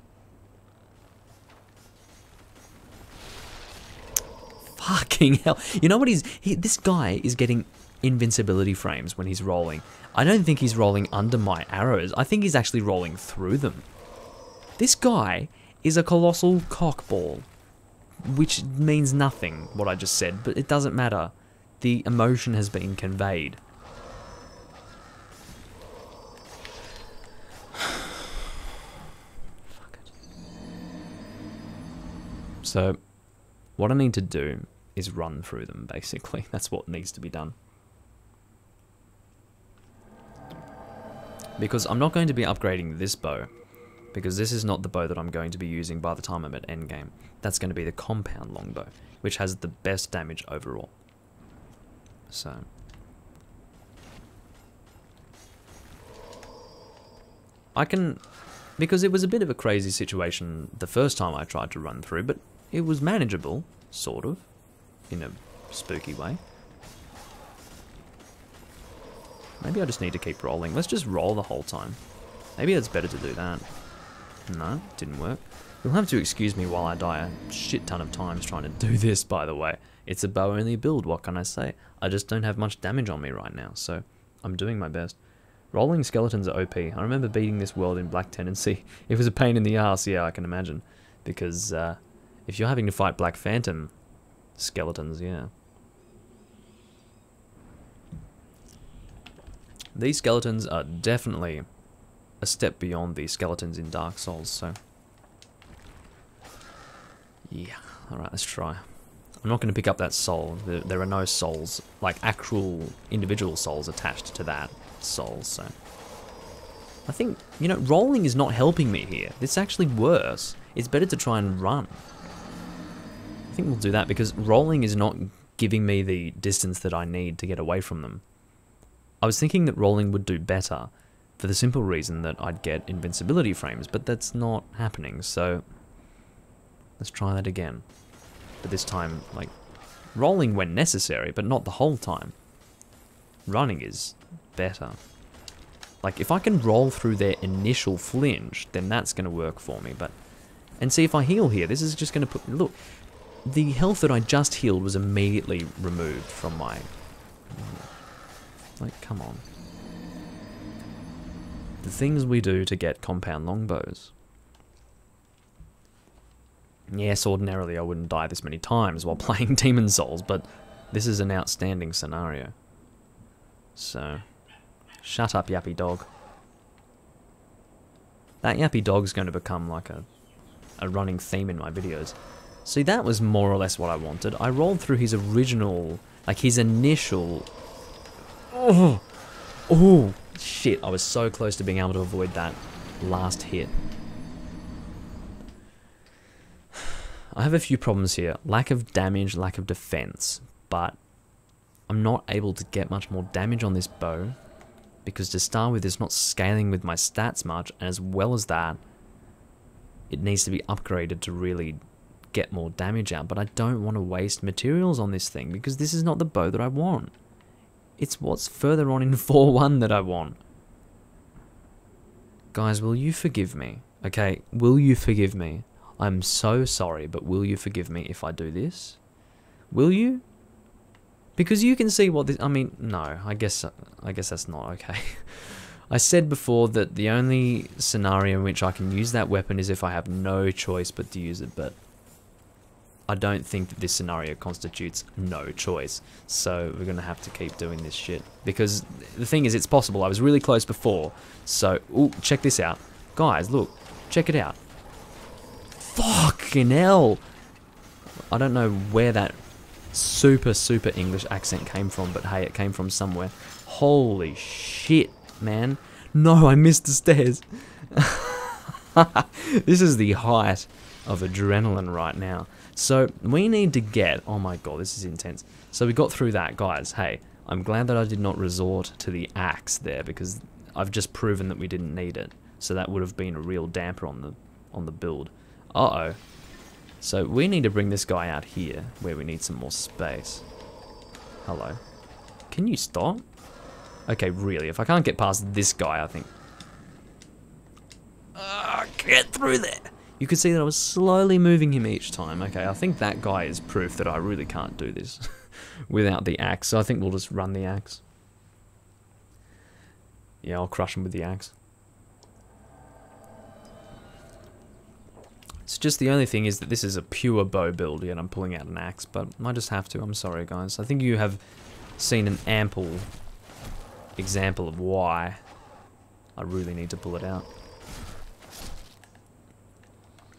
Fucking hell. You know what this guy is getting invincibility frames when he's rolling. I don't think he's rolling under my arrows. I think he's actually rolling through them. This guy is a colossal cockball, which means nothing, what I just said, but it doesn't matter. The emotion has been conveyed. Fuck it. So, what I need to do is run through them, basically. That's what needs to be done. Because I'm not going to be upgrading this bow, because this is not the bow that I'm going to be using by the time I'm at endgame. That's going to be the compound longbow, which has the best damage overall. So... I can... Because it was a bit of a crazy situation the first time I tried to run through, but it was manageable, sort of, in a spooky way. Maybe I just need to keep rolling. Let's just roll the whole time. Maybe it's better to do that. No, didn't work. You'll have to excuse me while I die a shit ton of times trying to do this, by the way. It's a bow-only build, what can I say? I just don't have much damage on me right now, so I'm doing my best. Rolling skeletons are OP. I remember beating this world in Black Tendency. It was a pain in the ass, yeah, I can imagine. Because if you're having to fight Black Phantom skeletons, yeah. These skeletons are definitely a step beyond the skeletons in Dark Souls, so... Yeah, alright, let's try. I'm not going to pick up that soul. There are no souls, like actual individual souls attached to that soul, so... I think, you know, rolling is not helping me here. It's actually worse. It's better to try and run. I think we'll do that, because rolling is not giving me the distance that I need to get away from them. I was thinking that rolling would do better, for the simple reason that I'd get invincibility frames, but that's not happening, so let's try that again. But this time, like, rolling when necessary, but not the whole time. Running is better. Like, if I can roll through their initial flinch, then that's going to work for me, but And see if I heal here, this is just going to put... Look, the health that I just healed was immediately removed from my... Like, come on. The things we do to get compound longbows. Yes, ordinarily I wouldn't die this many times while playing Demon Souls, but this is an outstanding scenario. So, shut up, yappy dog. That yappy dog's going to become like a running theme in my videos. See, that was more or less what I wanted. I rolled through his original, like his initial... Oh, oh, shit, I was so close to being able to avoid that last hit. I have a few problems here. Lack of damage, lack of defense, but I'm not able to get much more damage on this bow because to start with, it's not scaling with my stats much, and as well as that, it needs to be upgraded to really get more damage out, but I don't want to waste materials on this thing because this is not the bow that I want. It's what's further on in 4.1 that I want. Guys, will you forgive me? Okay, will you forgive me? I'm so sorry, but will you forgive me if I do this? Will you? Because you can see what this... I mean, no, I guess that's not okay. I said before that the only scenario in which I can use that weapon is if I have no choice but to use it, but I don't think that this scenario constitutes no choice. So we're going to have to keep doing this shit. Because the thing is, it's possible. I was really close before. So, ooh, check this out. Guys, look. Check it out. Fucking hell. I don't know where that super English accent came from, but hey, it came from somewhere. Holy shit, man. No, I missed the stairs. This is the height of adrenaline right now. So we need to get... Oh my god, this is intense. So we got through that, guys. Hey, I'm glad that I did not resort to the axe there because I've just proven that we didn't need it. So that would have been a real damper on the build. Uh-oh. So we need to bring this guy out here where we need some more space. Hello. Can you stop? Okay, really, if I can't get past this guy, I think... Get through there! You could see that I was slowly moving him each time. Okay, I think that guy is proof that I really can't do this without the axe. So I think we'll just run the axe. Yeah, I'll crush him with the axe. It's just the only thing is that this is a pure bow build, yet I'm pulling out an axe, but I just have to. I'm sorry, guys. I think you have seen an ample example of why I really need to pull it out.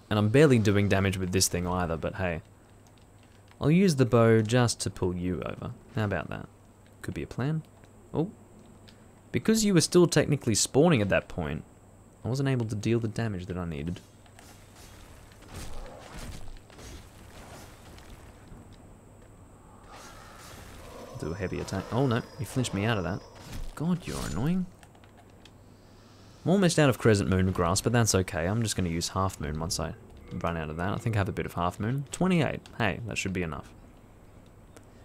And I'm barely doing damage with this thing either, but hey. I'll use the bow just to pull you over. How about that? Could be a plan. Oh. Because you were still technically spawning at that point, I wasn't able to deal the damage that I needed. Do a heavy attack. Oh no, you flinched me out of that. God, you're annoying. I'm almost out of Crescent Moon grass, but that's okay. I'm just going to use Half Moon once I run out of that. I think I have a bit of Half Moon. 28. Hey, that should be enough.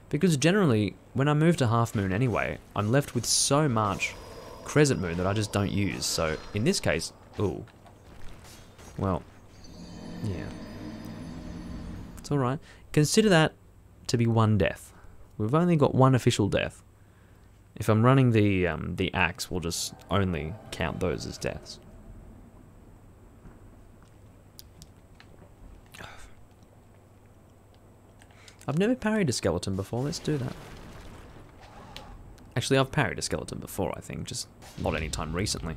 Because generally, when I move to Half Moon anyway, I'm left with so much Crescent Moon that I just don't use. So, in this case... Ooh. Well, yeah. It's alright. Consider that to be one death. We've only got one official death. If I'm running the axe, we'll just only count those as deaths. I've never parried a skeleton before, let's do that. Actually, I've parried a skeleton before, I think, just not any time recently.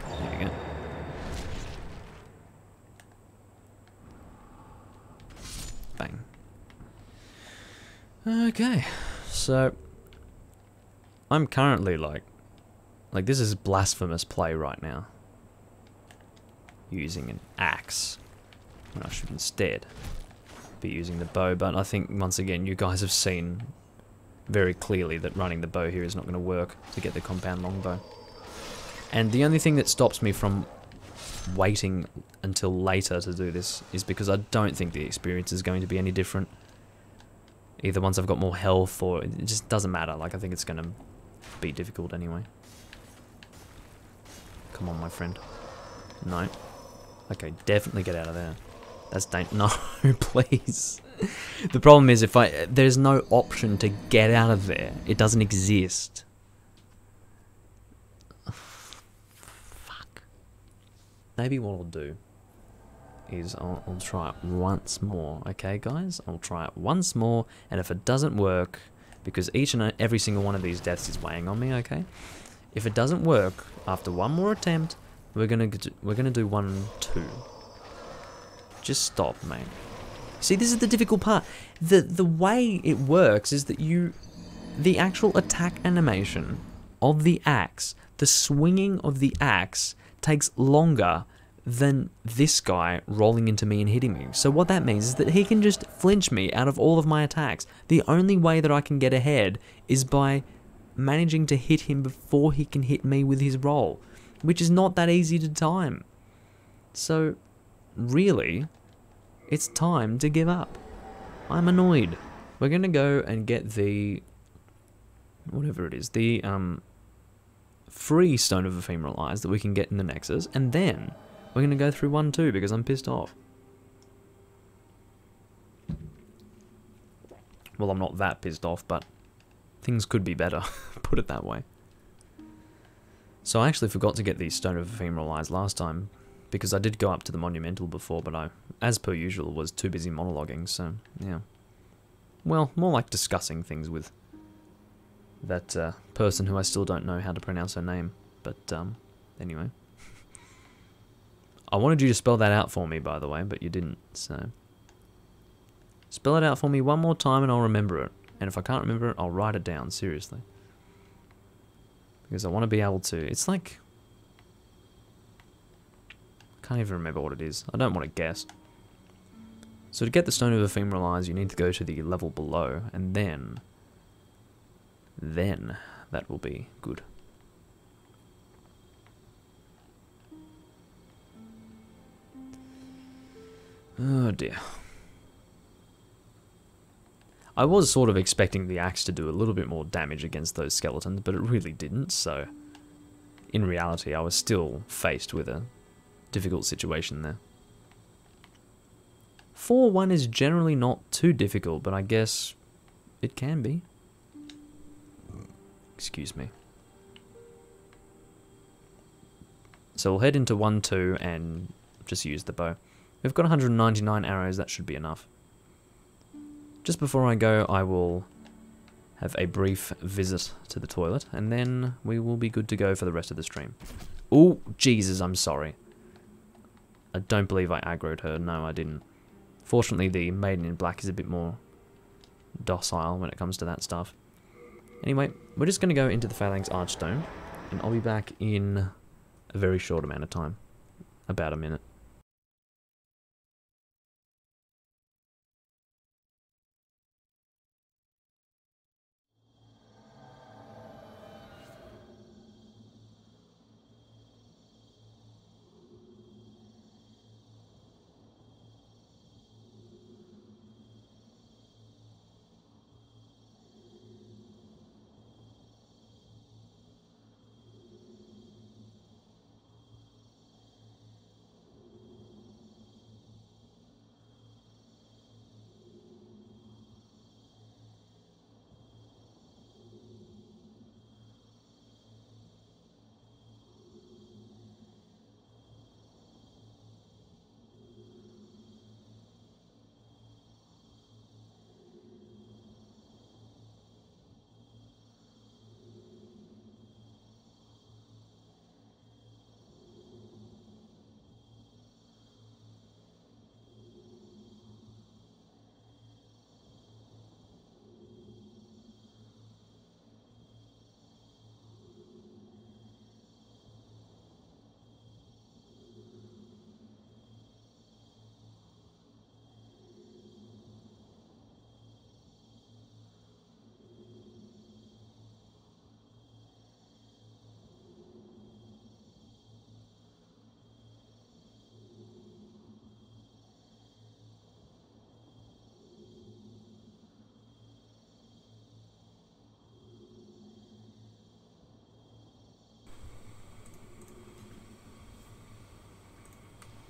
There we go. Bang. Okay, so I'm currently like this is blasphemous play right now. Using an axe when I should instead be using the bow, but I think once again you guys have seen very clearly that running the bow here is not going to work to get the compound longbow. And the only thing that stops me from waiting until later to do this is because I don't think the experience is going to be any different. Either once I've got more health, or it just doesn't matter. Like, I think it's going to be difficult anyway. Come on, my friend. No. Okay, definitely get out of there. That's no, please. The problem is there's no option to get out of there. It doesn't exist. Fuck. Maybe what I'll do is I'll try it once more. Okay, guys? I'll try it once more, and if it doesn't work, because each and every single one of these deaths is weighing on me, okay? If it doesn't work, after one more attempt, we're gonna do 1, 2. Just stop, mate. See, this is the difficult part. The way it works is that the actual attack animation of the axe, the swinging of the axe takes longer than this guy rolling into me and hitting me. So what that means is that he can just flinch me out of all of my attacks. The only way that I can get ahead is by managing to hit him before he can hit me with his roll, which is not that easy to time. So, really, it's time to give up. I'm annoyed. We're gonna go and get the, whatever it is, the free Stone of Ephemeral Eyes that we can get in the Nexus, and then we're gonna go through 1, 2 because I'm pissed off. Well, I'm not that pissed off, but things could be better, put it that way. So I actually forgot to get the Stone of Ephemeral Eyes last time, because I did go up to the Monumental before, but I, as per usual, was too busy monologuing, so, yeah. Well, more like discussing things with that person who I still don't know how to pronounce her name, but, anyway. I wanted you to spell that out for me, by the way, but you didn't, so. Spell it out for me one more time and I'll remember it. And if I can't remember it, I'll write it down, seriously. Because I want to be able to... It's like... I can't even remember what it is. I don't want to guess. So to get the Stone of Ephemeral Eyes, you need to go to the level below, and then that will be good. Oh dear. I was sort of expecting the axe to do a little bit more damage against those skeletons, but it really didn't, so in reality I was still faced with a difficult situation there. 4-1 is generally not too difficult, but I guess it can be. Excuse me. So we'll head into 1-2 and just use the bow. We've got 199 arrows, that should be enough. Just before I go, I will have a brief visit to the toilet, and then we will be good to go for the rest of the stream. Oh, Jesus, I'm sorry. I don't believe I aggroed her. No, I didn't. Fortunately, the Maiden in Black is a bit more docile when it comes to that stuff. Anyway, we're just going to go into the Phalanx Archstone, and I'll be back in a very short amount of time. About a minute.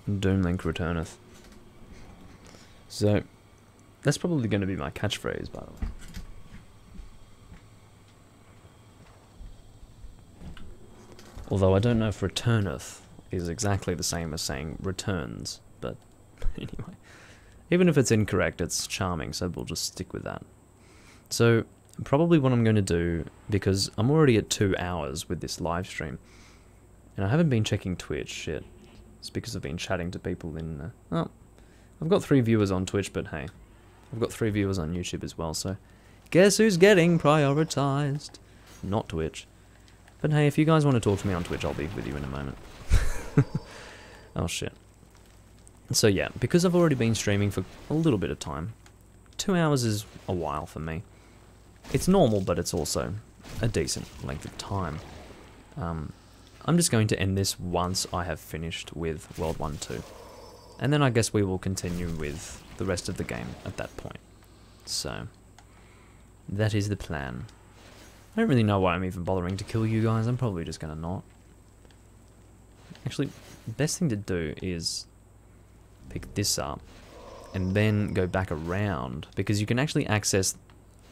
Doomlink returneth. So, that's probably going to be my catchphrase, by the way. Although I don't know if returneth is exactly the same as saying returns, but anyway. Even if it's incorrect, it's charming, so we'll just stick with that. So, probably what I'm going to do, because I'm already at 2 hours with this live stream, and I haven't been checking Twitch, shit. It's because I've been chatting to people in... oh, I've got 3 viewers on Twitch, but hey, I've got 3 viewers on YouTube as well, so... guess who's getting prioritized? Not Twitch. But hey, if you guys want to talk to me on Twitch, I'll be with you in a moment. Oh shit. So yeah, because I've already been streaming for a little bit of time, 2 hours is a while for me. It's normal, but it's also a decent length of time. I'm just going to end this once I have finished with World 1-2. And then I guess we will continue with the rest of the game at that point. So, that is the plan. I don't really know why I'm even bothering to kill you guys, I'm probably just gonna not. Actually, the best thing to do is pick this up and then go back around, because you can actually access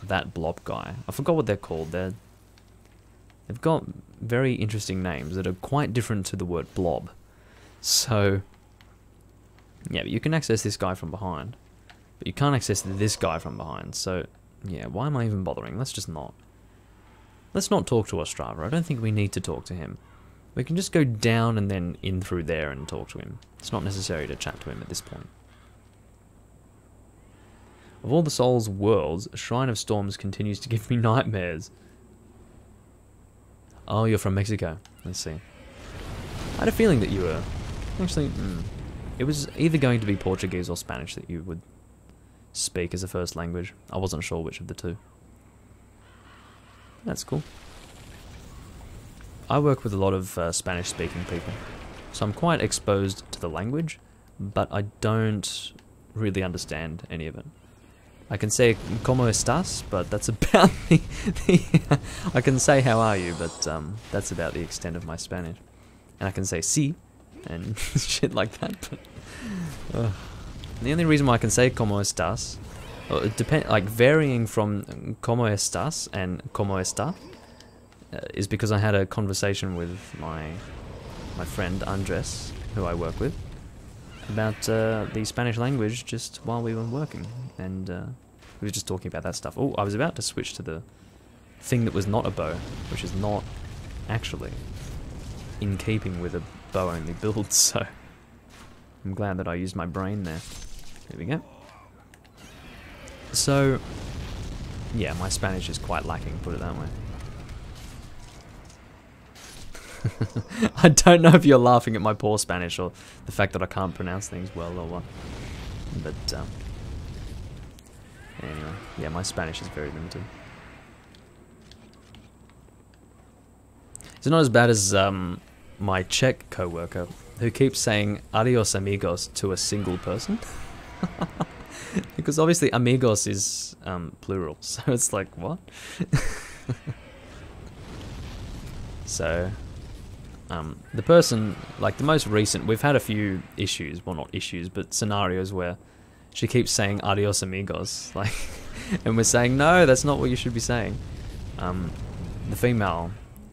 that blob guy. I forgot what they're called. They've got very interesting names that are quite different to the word blob. So, yeah, but you can access this guy from behind, but you can't access this guy from behind. So, yeah, why am I even bothering? Let's just not. Let's not talk to Ostrava. I don't think we need to talk to him. We can just go down and then in through there and talk to him. It's not necessary to chat to him at this point. Of all the Souls worlds, Shrine of Storms continues to give me nightmares. Oh, you're from Mexico. Let's see. I had a feeling that you were... actually, it was either going to be Portuguese or Spanish that you would speak as a first language. I wasn't sure which of the two. That's cool. I work with a lot of Spanish-speaking people, so I'm quite exposed to the language, but I don't really understand any of it. I can say "Cómo estás?", but that's about I can say "How are you?", but that's about the extent of my Spanish. And I can say "sí" and shit like that. But the only reason why I can say "Cómo estás?", it like varying from "Cómo estás?" and "Cómo está?", is because I had a conversation with my friend Andres, who I work with, about the Spanish language just while we were working, and we were just talking about that stuff. Oh, I was about to switch to the thing that was not a bow, which is not actually in keeping with a bow-only build, so I'm glad that I used my brain there. There we go. So, yeah, my Spanish is quite lacking, put it that way. I don't know if you're laughing at my poor Spanish or the fact that I can't pronounce things well or what. But, anyway, yeah, my Spanish is very limited. It's not as bad as my Czech co-worker, who keeps saying adios amigos to a single person. Because obviously amigos is plural, so it's like, what? So... the person, like the most recent, we've had a few issues, well not issues, but scenarios where she keeps saying adios amigos, like, and we're saying, no, that's not what you should be saying. The female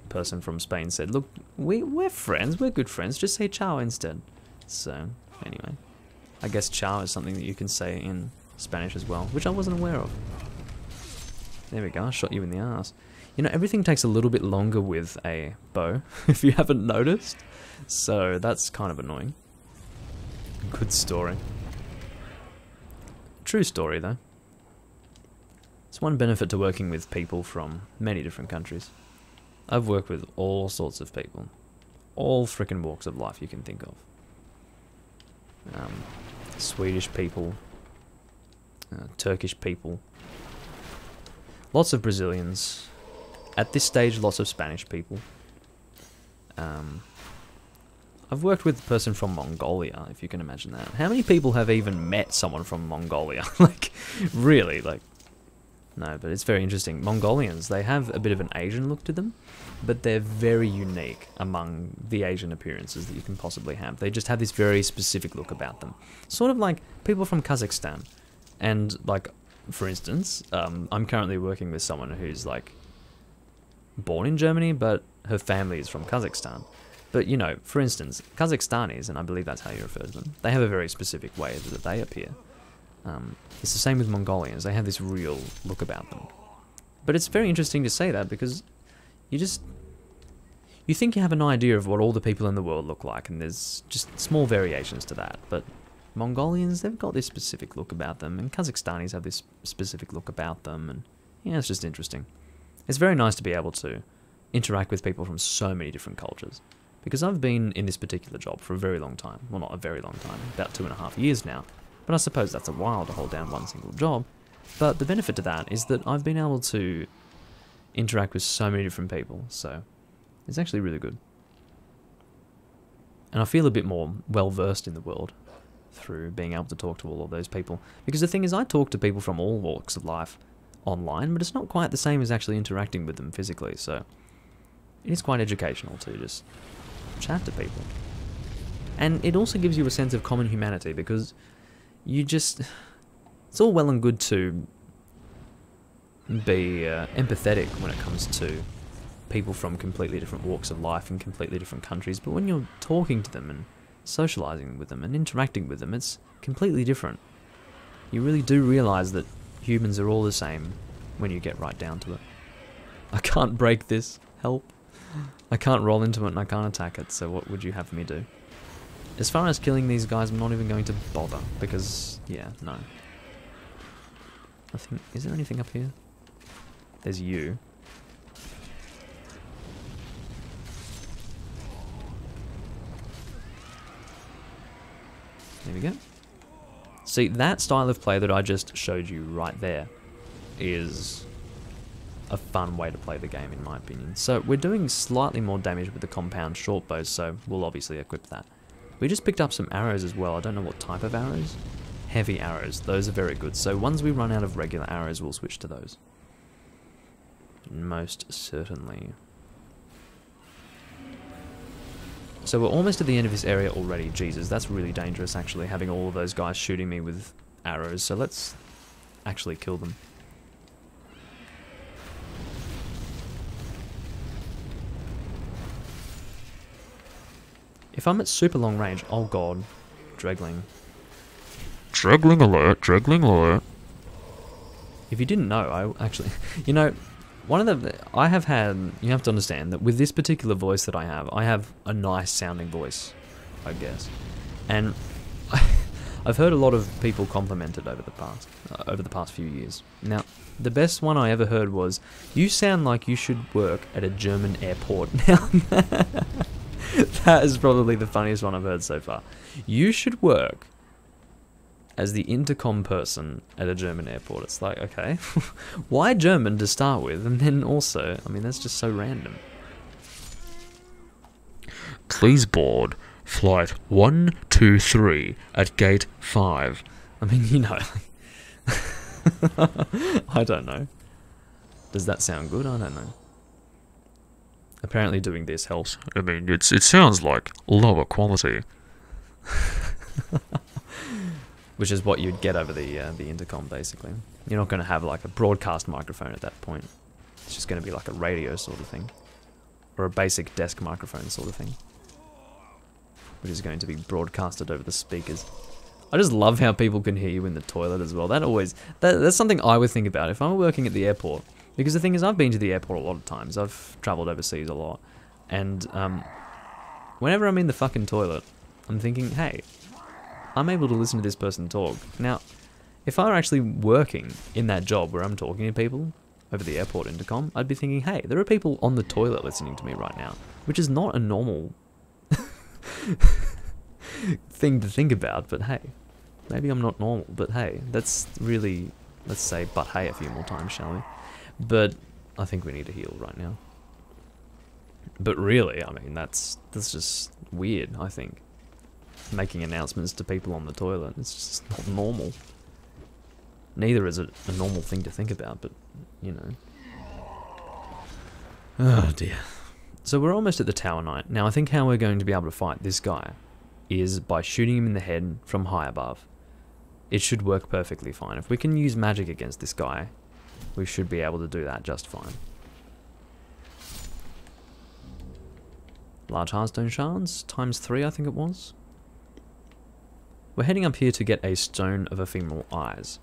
person from Spain said, look, we're friends, we're good friends, just say ciao instead. So, anyway, I guess ciao is something that you can say in Spanish as well, which I wasn't aware of. There we go, I shot you in the ass. You know, everything takes a little bit longer with a bow, if you haven't noticed. So, that's kind of annoying. Good story. True story, though. It's one benefit to working with people from many different countries. I've worked with all sorts of people. All frickin' walks of life you can think of. Swedish people. Turkish people. Lots of Brazilians. At this stage, lots of Spanish people. I've worked with a person from Mongolia, if you can imagine that. How many people have even met someone from Mongolia? Like, really, like, No, but it's very interesting. Mongolians, they have a bit of an Asian look to them, but they're very unique among the Asian appearances that you can possibly have. They just have this very specific look about them. Sort of like people from Kazakhstan. And, like, for instance, I'm currently working with someone who's, like, born in Germany, but her family is from Kazakhstan. But, you know, for instance, Kazakhstanis, and I believe that's how you refer to them, they have a very specific way that they appear. It's the same with Mongolians. They have this real look about them. But it's very interesting to say that because you think you have an idea of what all the people in the world look like, and there's just small variations to that. But Mongolians, they've got this specific look about them, and Kazakhstanis have this specific look about them, and yeah, it's just interesting. It's very nice to be able to interact with people from so many different cultures. Because I've been in this particular job for a very long time. Well, not a very long time, about 2.5 years now. But I suppose that's a while to hold down one single job. But the benefit to that is that I've been able to interact with so many different people, so it's actually really good. And I feel a bit more well-versed in the world through being able to talk to all of those people. Because the thing is, I talk to people from all walks of life online, but it's not quite the same as actually interacting with them physically, so it is quite educational to just chat to people. And it also gives you a sense of common humanity, because you just... It's all well and good to be empathetic when it comes to people from completely different walks of life and completely different countries, but when you're talking to them and socializing with them and interacting with them, it's completely different. You really do realize that humans are all the same when you get right down to it. I can't break this. Help. I can't roll into it and I can't attack it, so what would you have me do? As far as killing these guys, I'm not even going to bother, because, yeah, no. Nothing. Is there anything up here? There's you. There we go. See, that style of play that I just showed you right there is a fun way to play the game, in my opinion. So we're doing slightly more damage with the compound short bows, so we'll obviously equip that. We just picked up some arrows as well. I don't know what type of arrows. Heavy arrows. Those are very good. So once we run out of regular arrows, we'll switch to those. Most certainly. So we're almost at the end of this area already. Jesus, that's really dangerous, actually, having all of those guys shooting me with arrows. So let's actually kill them. If I'm at super long range, oh god, Dregling. Dregling alert, Dregling alert. If you didn't know, I actually, you know, one of the, I have had, you have to understand that with this particular voice that I have a nice sounding voice, I guess. And I've heard a lot of people compliment it over the past few years. Now, the best one I ever heard was, "You sound like you should work at a German airport." Now, that is probably the funniest one I've heard so far. You should work as the intercom person at a German airport. It's like, okay, why German to start with? And then also, I mean, that's just so random. Please board flight 123 at gate 5. I mean, you know, I don't know. Does that sound good? I don't know. Apparently doing this helps. I mean, it sounds like lower quality. Which is what you'd get over the intercom, basically. You're not going to have like a broadcast microphone at that point. It's just going to be like a radio sort of thing. Or a basic desk microphone sort of thing. Which is going to be broadcasted over the speakers. I just love how people can hear you in the toilet as well. That's something I would think about if I'm working at the airport. Because the thing is, I've been to the airport a lot of times. I've travelled overseas a lot. And whenever I'm in the fucking toilet, I'm thinking, hey, I'm able to listen to this person talk. Now, if I were actually working in that job where I'm talking to people over the airport intercom, I'd be thinking, hey, there are people on the toilet listening to me right now. Which is not a normal thing to think about, but hey, maybe I'm not normal, but hey, that's really, let's say, but hey a few more times, shall we? But I think we need to heal right now. But really, I mean, that's just weird, I think. Making announcements to people on the toilet, it's just not normal. Neither is a normal thing to think about, but, you know. Oh dear. So we're almost at the Tower Knight. Now I think how we're going to be able to fight this guy is by shooting him in the head from high above. It should work perfectly fine. If we can use magic against this guy, we should be able to do that just fine. Large Hearthstone shards, ×3 I think it was. We're heading up here to get a Stone of Ephemeral Eyes.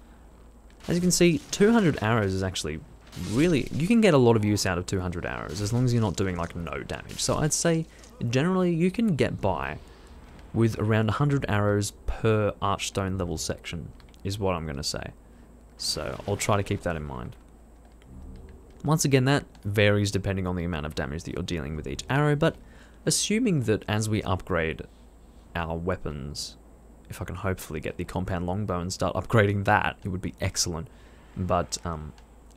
As you can see, 200 arrows is actually really... You can get a lot of use out of 200 arrows as long as you're not doing like no damage. So I'd say generally you can get by with around 100 arrows per Archstone level section is what I'm going to say. So I'll try to keep that in mind. Once again, that varies depending on the amount of damage that you're dealing with each arrow, but assuming that as we upgrade our weapons, if I can hopefully get the compound longbow and start upgrading that, it would be excellent. But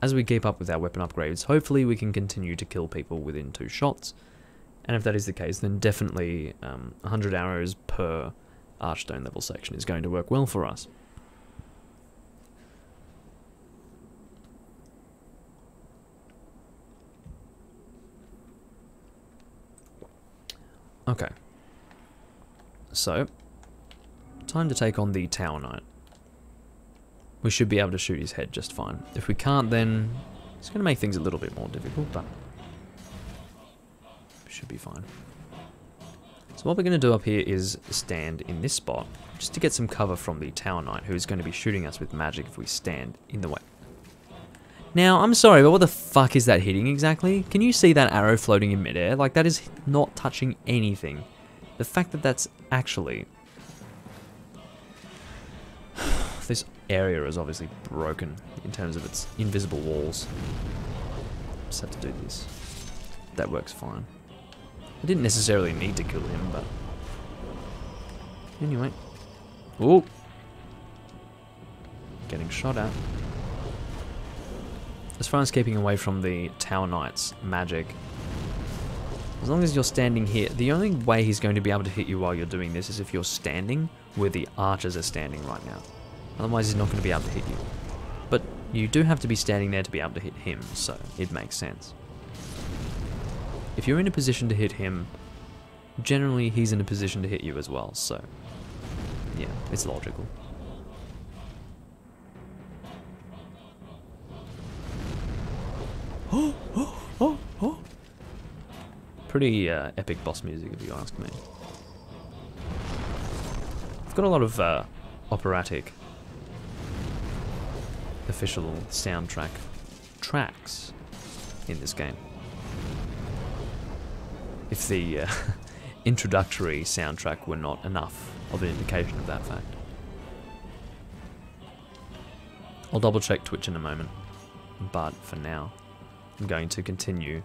as we keep up with our weapon upgrades, hopefully we can continue to kill people within 2 shots. And if that is the case, then definitely 100 arrows per Archstone level section is going to work well for us. Okay. So, time to take on the Tower Knight. We should be able to shoot his head just fine. If we can't, then it's going to make things a little bit more difficult, but should be fine. So what we're going to do up here is stand in this spot, just to get some cover from the Tower Knight, who is going to be shooting us with magic if we stand in the way. Now, I'm sorry, but what the fuck is that hitting exactly? Can you see that arrow floating in midair? Like, that is not touching anything. The fact that that's actually... This area is obviously broken in terms of its invisible walls. Just have to do this. That works fine. I didn't necessarily need to kill him, but... Anyway. Ooh! Getting shot at. As far as keeping away from the Tower Knight's magic, as long as you're standing here, the only way he's going to be able to hit you while you're doing this is if you're standing where the archers are standing right now. Otherwise he's not going to be able to hit you. But you do have to be standing there to be able to hit him, so it makes sense. If you're in a position to hit him, generally he's in a position to hit you as well, so yeah, it's logical. Pretty epic boss music if you ask me. I've got a lot of operatic official soundtrack tracks in this game. If the introductory soundtrack were not enough of an indication of that fact. I'll double check Twitch in a moment, but for now, I'm going to continue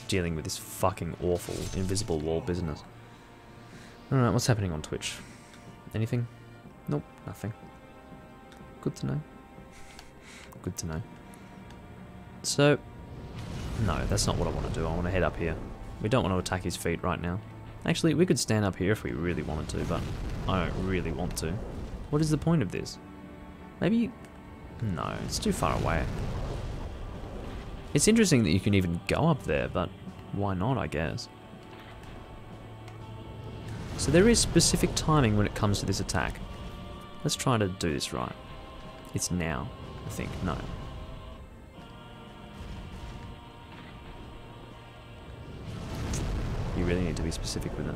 dealing with this fucking awful invisible wall business. Alright, what's happening on Twitch? Anything? Nope, nothing. Good to know. Good to know. So, no, that's not what I want to do. I want to head up here. We don't want to attack his feet right now. Actually, we could stand up here if we really wanted to, but I don't really want to. What is the point of this? Maybe... No, it's too far away. It's interesting that you can even go up there, but why not, I guess. So there is specific timing when it comes to this attack. Let's try to do this right. It's now, I think. No. You really need to be specific with it.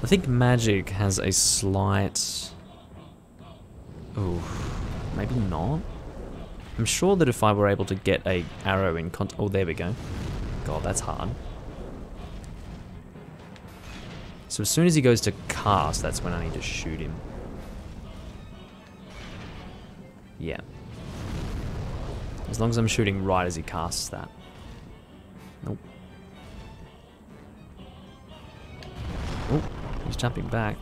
I think magic has a slight... Oh, maybe not. I'm sure that if I were able to get a arrow in oh, there we go. God, that's hard. So as soon as he goes to cast, that's when I need to shoot him. Yeah. As long as I'm shooting right as he casts that. Nope. Oh, he's jumping back.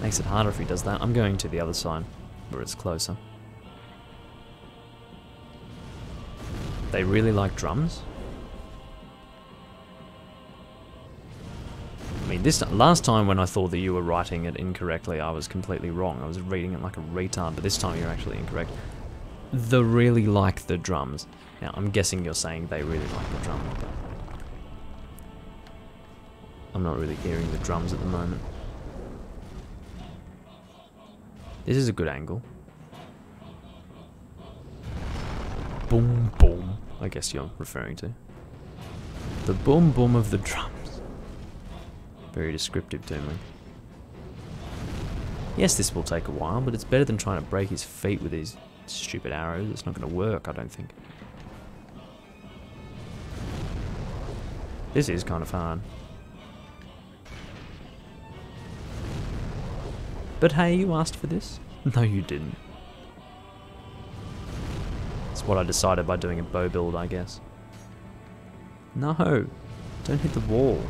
Makes it harder if he does that. I'm going to the other side, where it's closer. They really like drums. I mean, last time when I thought that you were writing it incorrectly, I was completely wrong. I was reading it like a retard, but this time you're actually incorrect. They really like the drums. Now, I'm guessing you're saying they really like the drums, but I'm not really hearing the drums at the moment. This is a good angle. Boom, boom. I guess you're referring to. The boom, boom of the drums. Very descriptive to me. Yes, this will take a while, but it's better than trying to break his feet with these stupid arrows. It's not going to work, I don't think. This is kind of hard. But hey, you asked for this? No, you didn't. It's what I decided by doing a bow build, I guess. No, don't hit the wall.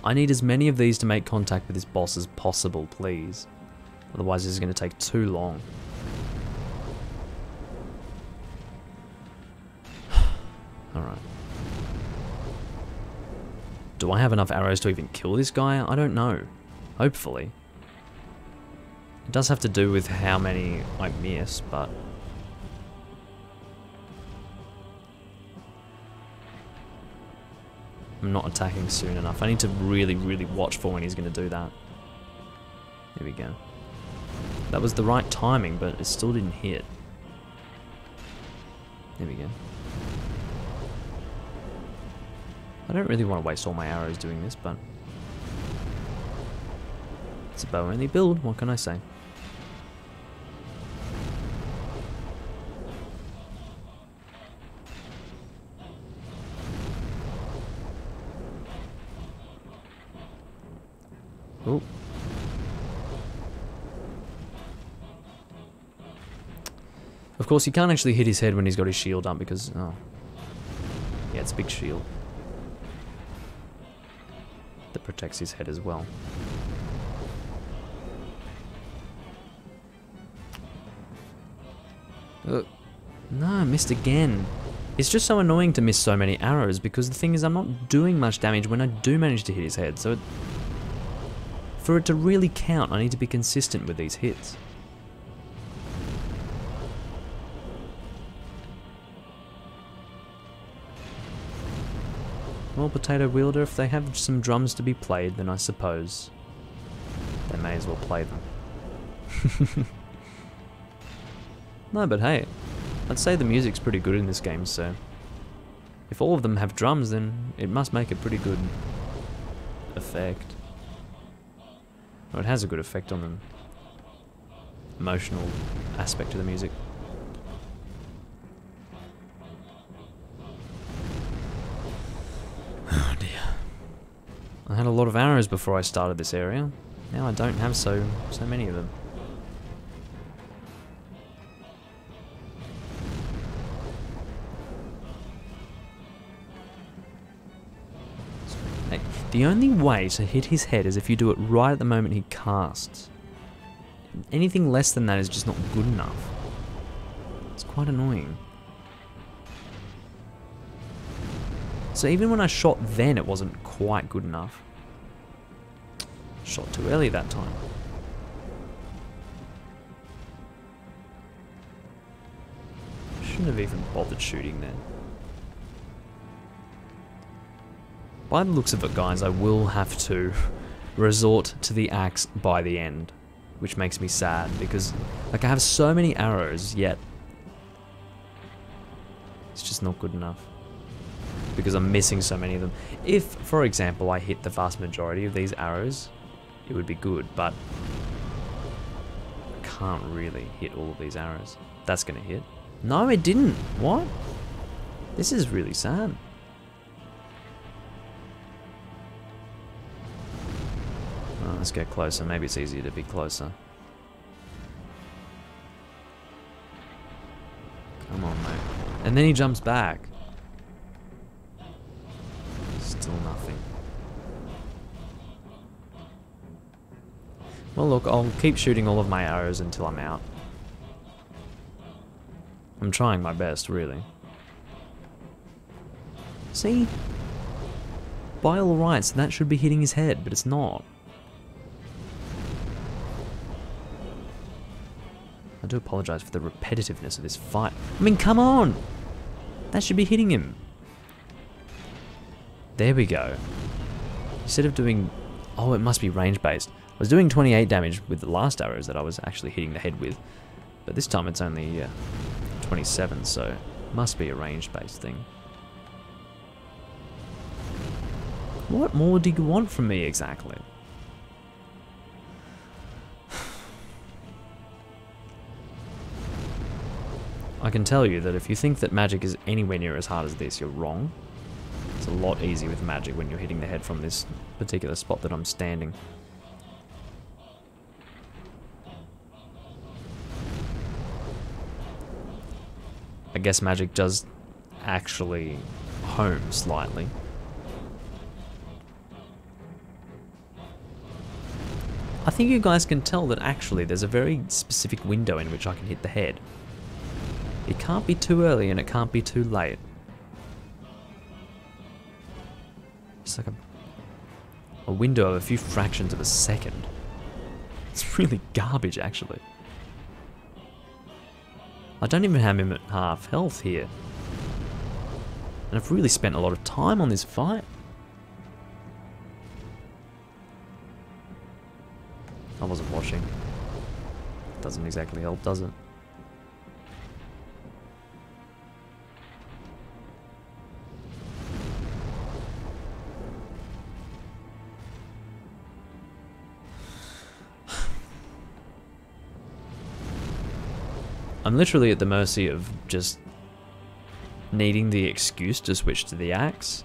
I need as many of these to make contact with this boss as possible, please. Otherwise this is going to take too long. Alright. Do I have enough arrows to even kill this guy? I don't know. Hopefully. It does have to do with how many I miss, but... I'm not attacking soon enough. I need to really, really watch for when he's going to do that. There we go. That was the right timing, but it still didn't hit. There we go. I don't really want to waste all my arrows doing this, but... it's a bow-only build, what can I say? Oh. Of course, you can't actually hit his head when he's got his shield up because... oh. Yeah, it's a big shield. That protects his head as well. No, I missed again. It's just so annoying to miss so many arrows because the thing is I'm not doing much damage when I do manage to hit his head, so... for it to really count, I need to be consistent with these hits. Well, Potato Wielder, if they have some drums to be played, then I suppose they may as well play them. No, but hey, I'd say the music's pretty good in this game, so if all of them have drums, then it must make a pretty good effect. Well, it has a good effect on the emotional aspect of the music. Oh dear. I had a lot of arrows before I started this area. Now I don't have so many of them. The only way to hit his head is if you do it right at the moment he casts. Anything less than that is just not good enough. It's quite annoying. So even when I shot then, it wasn't quite good enough. Shot too early that time. Shouldn't have even bothered shooting then. By the looks of it, guys, I will have to resort to the axe by the end, which makes me sad because, like, I have so many arrows, yet it's just not good enough because I'm missing so many of them. If, for example, I hit the vast majority of these arrows, it would be good, but I can't really hit all of these arrows. That's gonna hit. No, it didn't. What? This is really sad. Let's get closer. Maybe it's easier to be closer. Come on, mate. And then he jumps back. Still nothing. Well, look, I'll keep shooting all of my arrows until I'm out. I'm trying my best, really. See? By all rights, that should be hitting his head, but it's not. I do apologize for the repetitiveness of this fight. I mean, come on! That should be hitting him. There we go. Instead of doing... Oh, it must be range-based. I was doing 28 damage with the last arrows that I was actually hitting the head with. But this time it's only 27, so it must be a range-based thing. What more do you want from me exactly? I can tell you that if you think that magic is anywhere near as hard as this, you're wrong. It's a lot easier with magic when you're hitting the head from this particular spot that I'm standing. I guess magic does actually home slightly. I think you guys can tell that actually there's a very specific window in which I can hit the head. It can't be too early and it can't be too late. It's like a window of a few fractions of a second. It's really garbage, actually. I don't even have him at half health here. And I've really spent a lot of time on this fight. I wasn't watching. Doesn't exactly help, does it? I'm literally at the mercy of just needing the excuse to switch to the axe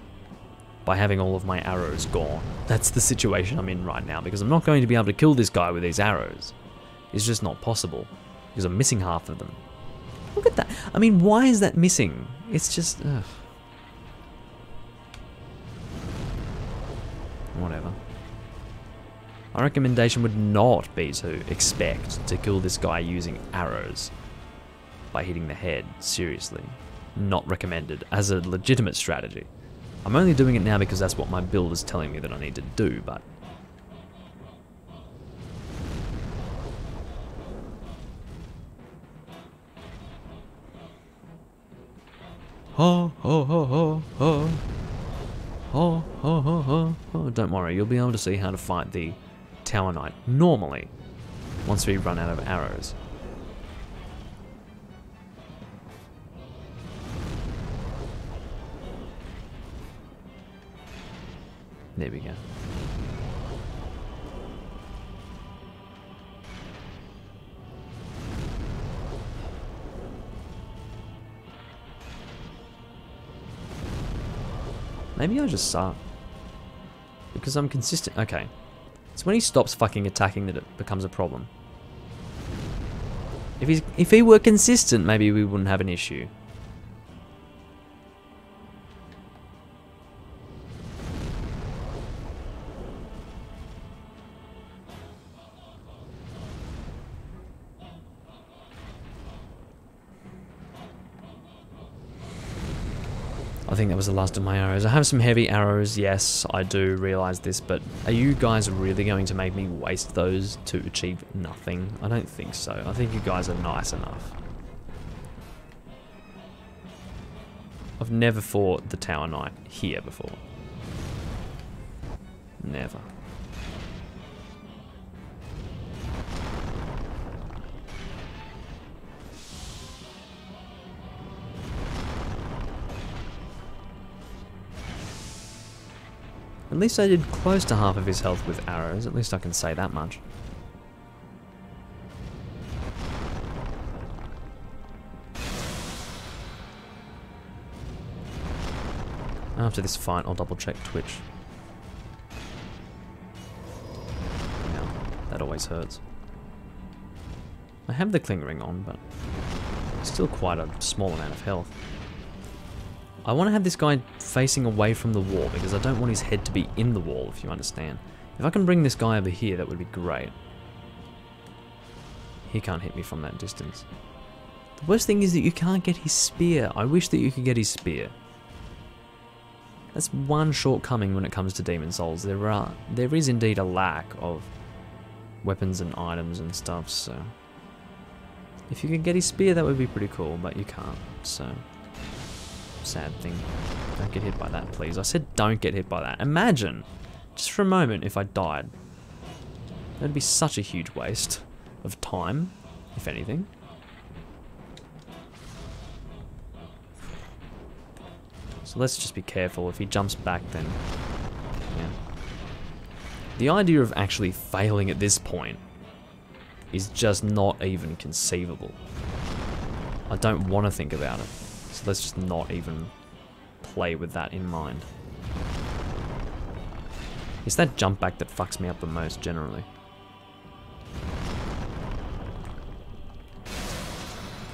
by having all of my arrows gone. That's the situation I'm in right now, because I'm not going to be able to kill this guy with these arrows. It's just not possible, because I'm missing half of them. Look at that. I mean, why is that missing? It's just... ugh. Whatever. My recommendation would not be to expect to kill this guy using arrows by hitting the head. Seriously. Not recommended as a legitimate strategy. I'm only doing it now because that's what my build is telling me that I need to do, but... Oh, oh, oh, oh, oh. Oh, oh, oh, oh, oh. Don't worry, you'll be able to see how to fight the Tower Knight normally once we run out of arrows. There we go. Maybe I just suck. Because I'm consistent. Okay. It's when he stops fucking attacking that it becomes a problem. If he were consistent, maybe we wouldn't have an issue. I think that was the last of my arrows. I have some heavy arrows, yes, I do realise this, but are you guys really going to make me waste those to achieve nothing? I don't think so. I think you guys are nice enough. I've never fought the Tower Knight here before. Never. At least I did close to half of his health with arrows, at least I can say that much. After this fight, I'll double check Twitch. Yeah, that always hurts. I have the Cling Ring on, but still quite a small amount of health. I want to have this guy facing away from the wall because I don't want his head to be in the wall, if you understand. If I can bring this guy over here, that would be great. He can't hit me from that distance. The worst thing is that you can't get his spear. I wish that you could get his spear. That's one shortcoming when it comes to Demon Souls. There is indeed a lack of weapons and items and stuff, so... If you could get his spear, that would be pretty cool, but you can't, so... Sad thing. Don't get hit by that, please. I said don't get hit by that. Imagine, just for a moment, if I died. That'd be such a huge waste of time, if anything. So let's just be careful. If he jumps back, then... Yeah. The idea of actually failing at this point is just not even conceivable. I don't want to think about it. So let's just not even play with that in mind. It's that jump back that fucks me up the most, generally.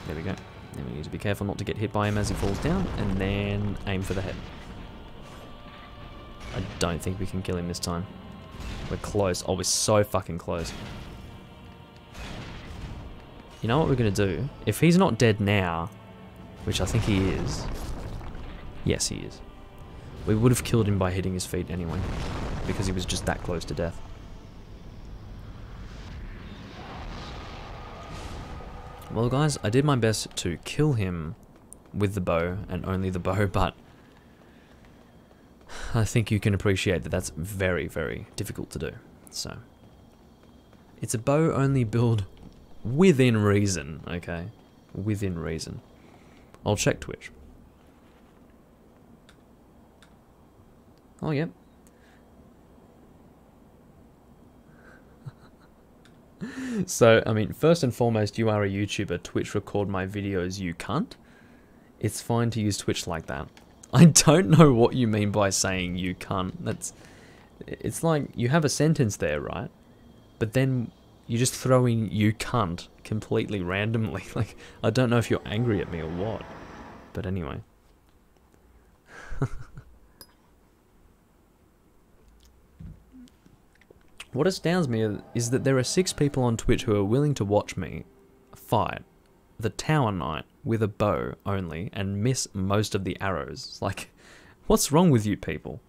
There we go. Then we need to be careful not to get hit by him as he falls down, and then aim for the head. I don't think we can kill him this time. We're close. Oh, we're so fucking close. You know what we're going to do? If he's not dead now, which I think he is. Yes, he is. We would have killed him by hitting his feet anyway, because he was just that close to death. Well, guys, I did my best to kill him with the bow, and only the bow, but I think you can appreciate that that's very, very difficult to do. So, it's a bow-only build within reason, okay? Within reason. I'll check Twitch. Oh, yep. So, I mean, first and foremost, you are a YouTuber. Twitch record my videos, you cunt. It's fine to use Twitch like that. I don't know what you mean by saying you cunt. It's like, you have a sentence there, right? But then you just throw in you cunt completely randomly. Like, I don't know if you're angry at me or what. But anyway. What astounds me is that there are 6 people on Twitch who are willing to watch me fight the Tower Knight with a bow only and miss most of the arrows. Like, what's wrong with you people?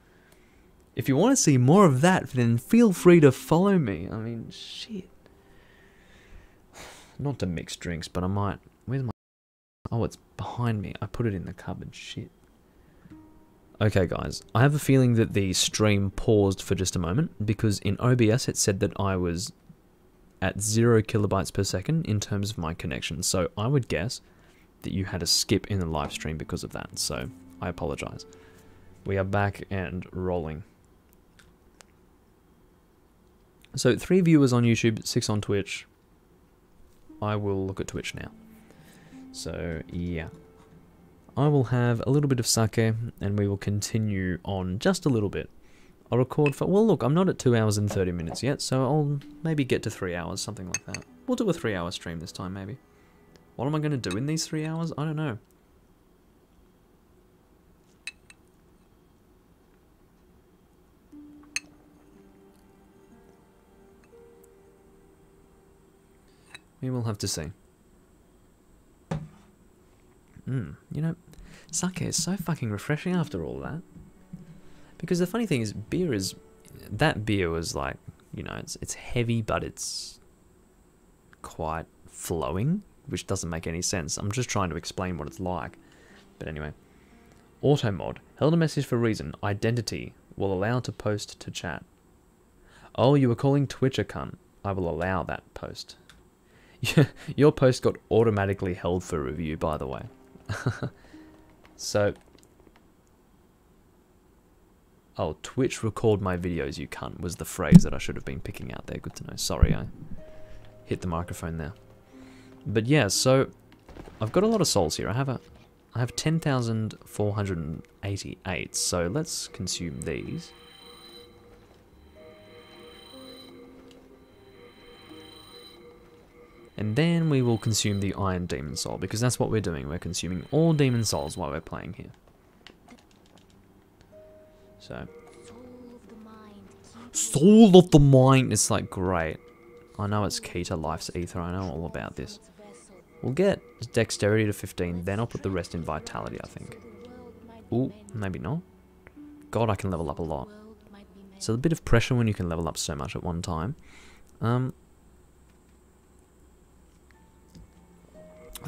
If you want to see more of that, then feel free to follow me. I mean, shit. Not to mix drinks, but I might... Where's my... Oh, it's behind me. I put it in the cupboard. Shit. Okay, guys. I have a feeling that the stream paused for just a moment because in OBS it said that I was at 0 kilobytes per second in terms of my connection. So I would guess that you had a skip in the live stream because of that. So I apologize. We are back and rolling. So 3 viewers on YouTube, 6 on Twitch. I will look at Twitch now. So, yeah. I will have a little bit of sake, and we will continue on just a little bit. I'll record for... Well, look, I'm not at 2 hours and 30 minutes yet, so I'll maybe get to 3 hours, something like that. We'll do a 3-hour stream this time, maybe. What am I going to do in these 3 hours? I don't know. We will have to see. You know, sake is so fucking refreshing after all that. Because the funny thing is, beer is... That beer was like, you know, it's heavy, but it's quite flowing, which doesn't make any sense. I'm just trying to explain what it's like. But anyway. Automod. Held a message for reason. Identity. Will allow to post to chat. Oh, you were calling Twitch a cunt. I will allow that post. Your post got automatically held for review, by the way. So... Oh, Twitch record my videos, you cunt, was the phrase that I should have been picking out there. Good to know. Sorry, I hit the microphone there. But yeah, so... I've got a lot of souls here. I have 10,488, so let's consume these. And then we will consume the Iron Demon Soul, because that's what we're doing. We're consuming all Demon Souls while we're playing here. So. Soul of the Mind. It's like, great. I know it's key to life's ether. I know all about this. We'll get dexterity to 15, then I'll put the rest in vitality, I think. Ooh, maybe not. God, I can level up a lot. So a bit of pressure when you can level up so much at one time. I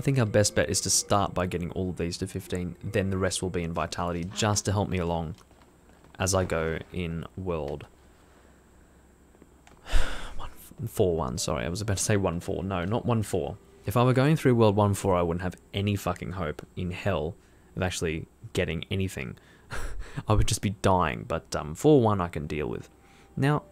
think our best bet is to start by getting all of these to 15, then the rest will be in vitality, just to help me along as I go in world 1.4.1. Sorry, I was about to say 1.4. No, not 1.4. If I were going through world 1.4, I wouldn't have any fucking hope in hell of actually getting anything. I would just be dying, but 4.1 I can deal with. Now,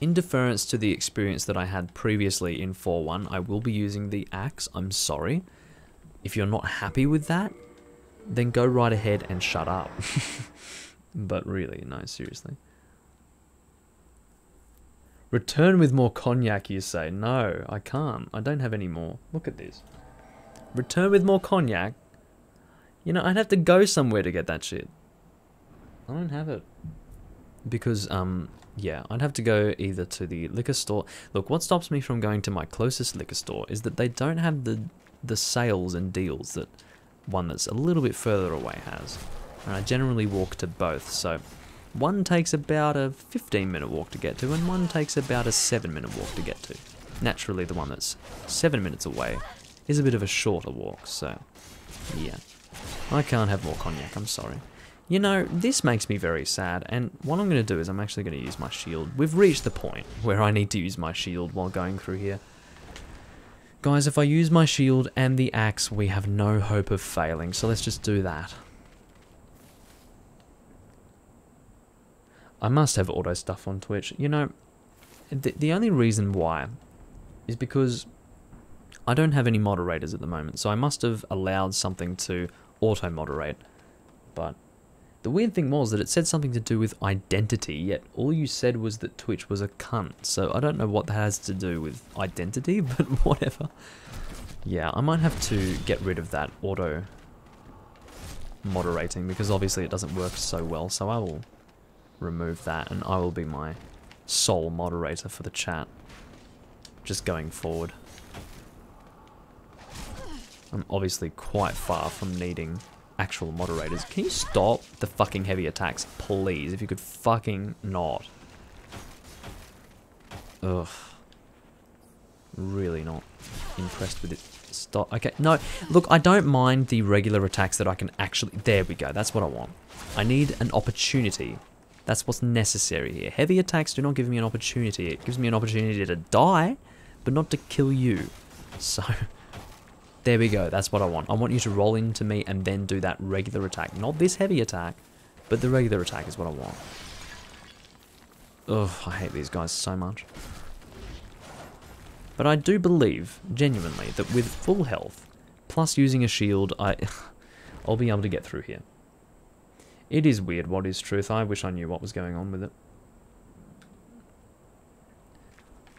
in deference to the experience that I had previously in 4.1, I will be using the axe. I'm sorry. If you're not happy with that, then go right ahead and shut up. But really, no, seriously. Return with more cognac, you say. No, I can't. I don't have any more. Look at this. Return with more cognac? You know, I'd have to go somewhere to get that shit. I don't have it. Because, yeah, I'd have to go either to the liquor store. Look, what stops me from going to my closest liquor store is that they don't have the sales and deals that one that's a little bit further away has. And I generally walk to both, so one takes about a 15-minute walk to get to, and one takes about a 7-minute walk to get to. Naturally, the one that's 7 minutes away is a bit of a shorter walk, so yeah. I can't have more cognac, I'm sorry. You know, this makes me very sad, and what I'm going to do is I'm actually going to use my shield. We've reached the point where I need to use my shield while going through here. Guys, if I use my shield and the axe, we have no hope of failing, so let's just do that. I must have auto stuff on Twitch. You know, the only reason why is because I don't have any moderators at the moment, so I must have allowed something to auto-moderate. But the weird thing was that it said something to do with identity, yet all you said was that Twitch was a cunt. So I don't know what that has to do with identity, but whatever. Yeah, I might have to get rid of that auto-moderating, because obviously it doesn't work so well, so I will remove that, and I will be my sole moderator for the chat, just going forward. I'm obviously quite far from needing actual moderators. Can you stop the fucking heavy attacks, please? If you could fucking not. Ugh. Really not impressed with it. Stop. Okay, no. Look, I don't mind the regular attacks that I can actually... There we go. That's what I want. I need an opportunity. That's what's necessary here. Heavy attacks do not give me an opportunity. It gives me an opportunity to die, but not to kill you. So, there we go. That's what I want. I want you to roll into me and then do that regular attack. Not this heavy attack, but the regular attack is what I want. Ugh, I hate these guys so much. But I do believe, genuinely, that with full health, plus using a shield, I'll be able to get through here. It is weird what is truth. I wish I knew what was going on with it.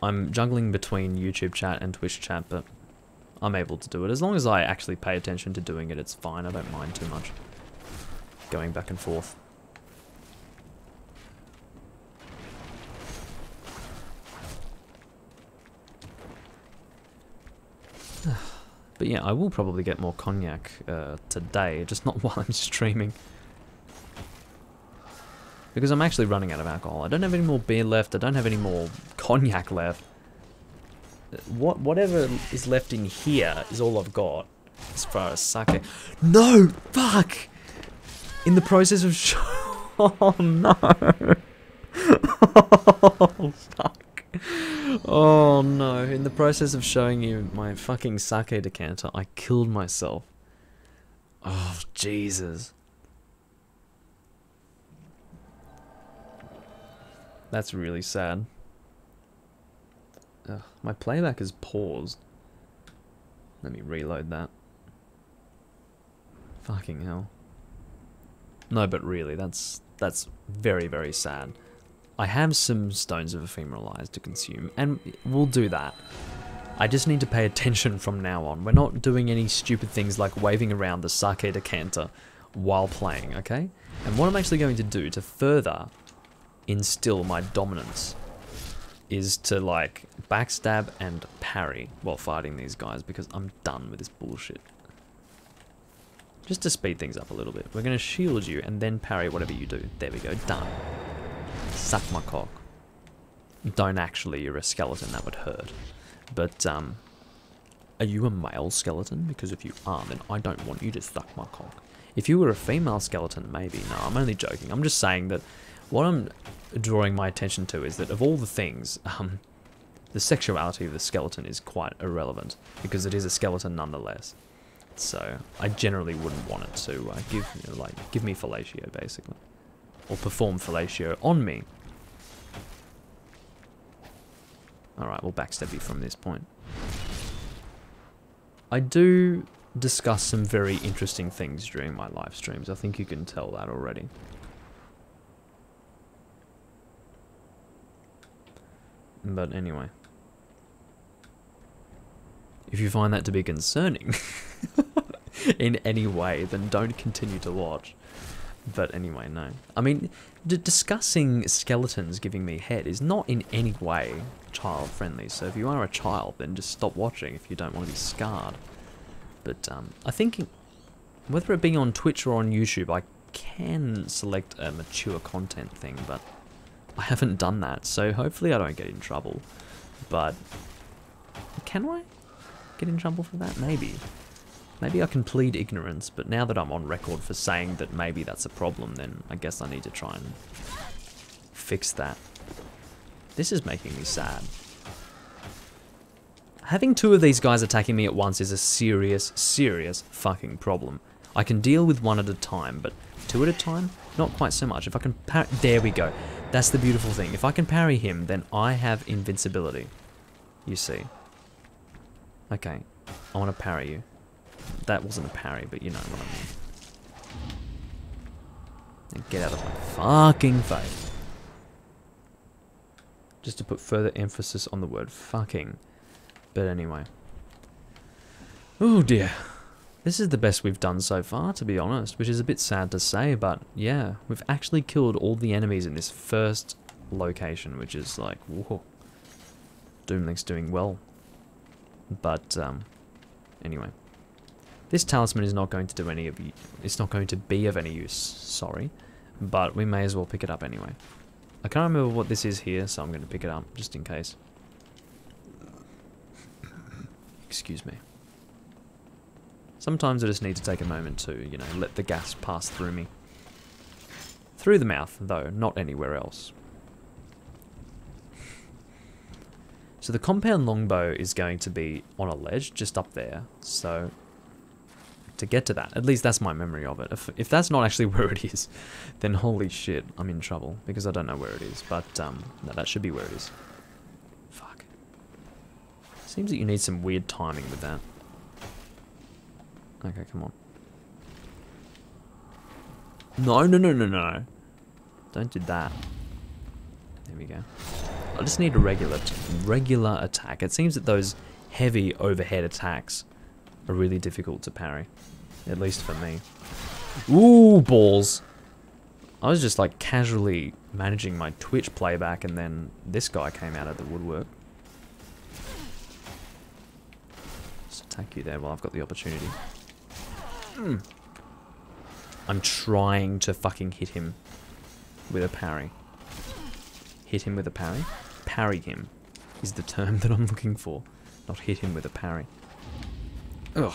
I'm juggling between YouTube chat and Twitch chat, but I'm able to do it. As long as I actually pay attention to doing it, it's fine. I don't mind too much going back and forth. But yeah, I will probably get more cognac today, just not while I'm streaming. Because I'm actually running out of alcohol. I don't have any more beer left. I don't have any more cognac left. Whatever is left in here is all I've got as far as sake. No! Fuck! In the process of oh no! Oh fuck! Oh no! In the process of showing you my fucking sake decanter, I killed myself. Oh Jesus! That's really sad. Ugh, my playback is paused. Let me reload that. Fucking hell. No, but really, that's very, very sad. I have some Stones of Ephemeral Eyes to consume, and we'll do that. I just need to pay attention from now on. We're not doing any stupid things like waving around the sake decanter while playing, okay? And what I'm actually going to do to further instill my dominance is to like backstab and parry while fighting these guys, because I'm done with this bullshit. Just to speed things up a little bit, we're going to shield you and then parry whatever you do. There we go, done. Suck my cock. Don't actually, you're a skeleton, that would hurt. But, are you a male skeleton? Because if you are, then I don't want you to suck my cock. If you were a female skeleton, maybe. No, I'm only joking. I'm just saying that what I'm drawing my attention to is that of all the things, the sexuality of the skeleton is quite irrelevant, because it is a skeleton nonetheless. So I generally wouldn't want it to give me fellatio, basically, or perform fellatio on me. All right, we'll backstab you from this point. I do discuss some very interesting things during my live streams. I think you can tell that already. But anyway, if you find that to be concerning in any way, then don't continue to watch. But anyway, no. I mean, discussing skeletons giving me head is not in any way child friendly. So if you are a child, then just stop watching if you don't want to be scarred. But I think whether it be on Twitch or on YouTube, I can select a mature content thing, but I haven't done that, so hopefully I don't get in trouble. But can I get in trouble for that? Maybe. Maybe I can plead ignorance, but now that I'm on record for saying that maybe that's a problem, then I guess I need to try and fix that. This is making me sad. Having two of these guys attacking me at once is a serious, serious fucking problem. I can deal with one at a time, but two at a time? Not quite so much. If I can parry... There we go. That's the beautiful thing. If I can parry him, then I have invincibility. You see. Okay. I want to parry you. That wasn't a parry, but you know what I mean. And get out of my fucking face. Just to put further emphasis on the word fucking. But anyway. Oh dear. This is the best we've done so far, to be honest, which is a bit sad to say, but yeah, we've actually killed all the enemies in this first location, which is like, whoa. Doom Link's doing well. But, anyway. This talisman is not going to do any of you. It's not going to be of any use, sorry. But we may as well pick it up anyway. I can't remember what this is here, so I'm going to pick it up, just in case. Excuse me. Sometimes I just need to take a moment to, you know, let the gas pass through me. Through the mouth, though, not anywhere else. So the compound longbow is going to be on a ledge just up there, so to get to that, at least that's my memory of it. If that's not actually where it is, then holy shit, I'm in trouble, because I don't know where it is, but no, that should be where it is. Fuck. Seems that you need some weird timing with that. Okay, come on. No, no, no, no, no. Don't do that. There we go. I just need a regular attack. It seems that those heavy overhead attacks are really difficult to parry. At least for me. Ooh, balls. I was just like casually managing my Twitch playback and then this guy came out of the woodwork. Just attack you there while I've got the opportunity. I'm trying to fucking hit him with a parry. Hit him with a parry? Parry him is the term that I'm looking for. Not hit him with a parry. Ugh.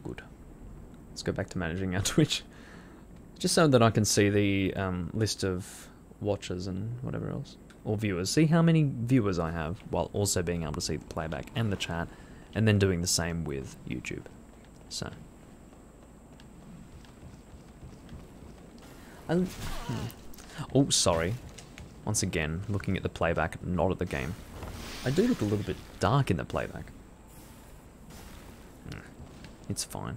Good. Let's go back to managing our Twitch. Just so that I can see the list of watchers and whatever else. Or viewers. See how many viewers I have, while also being able to see the playback and the chat, and then doing the same with YouTube. So. Oh, sorry. Once again, looking at the playback, not at the game. I do look a little bit dark in the playback. It's fine.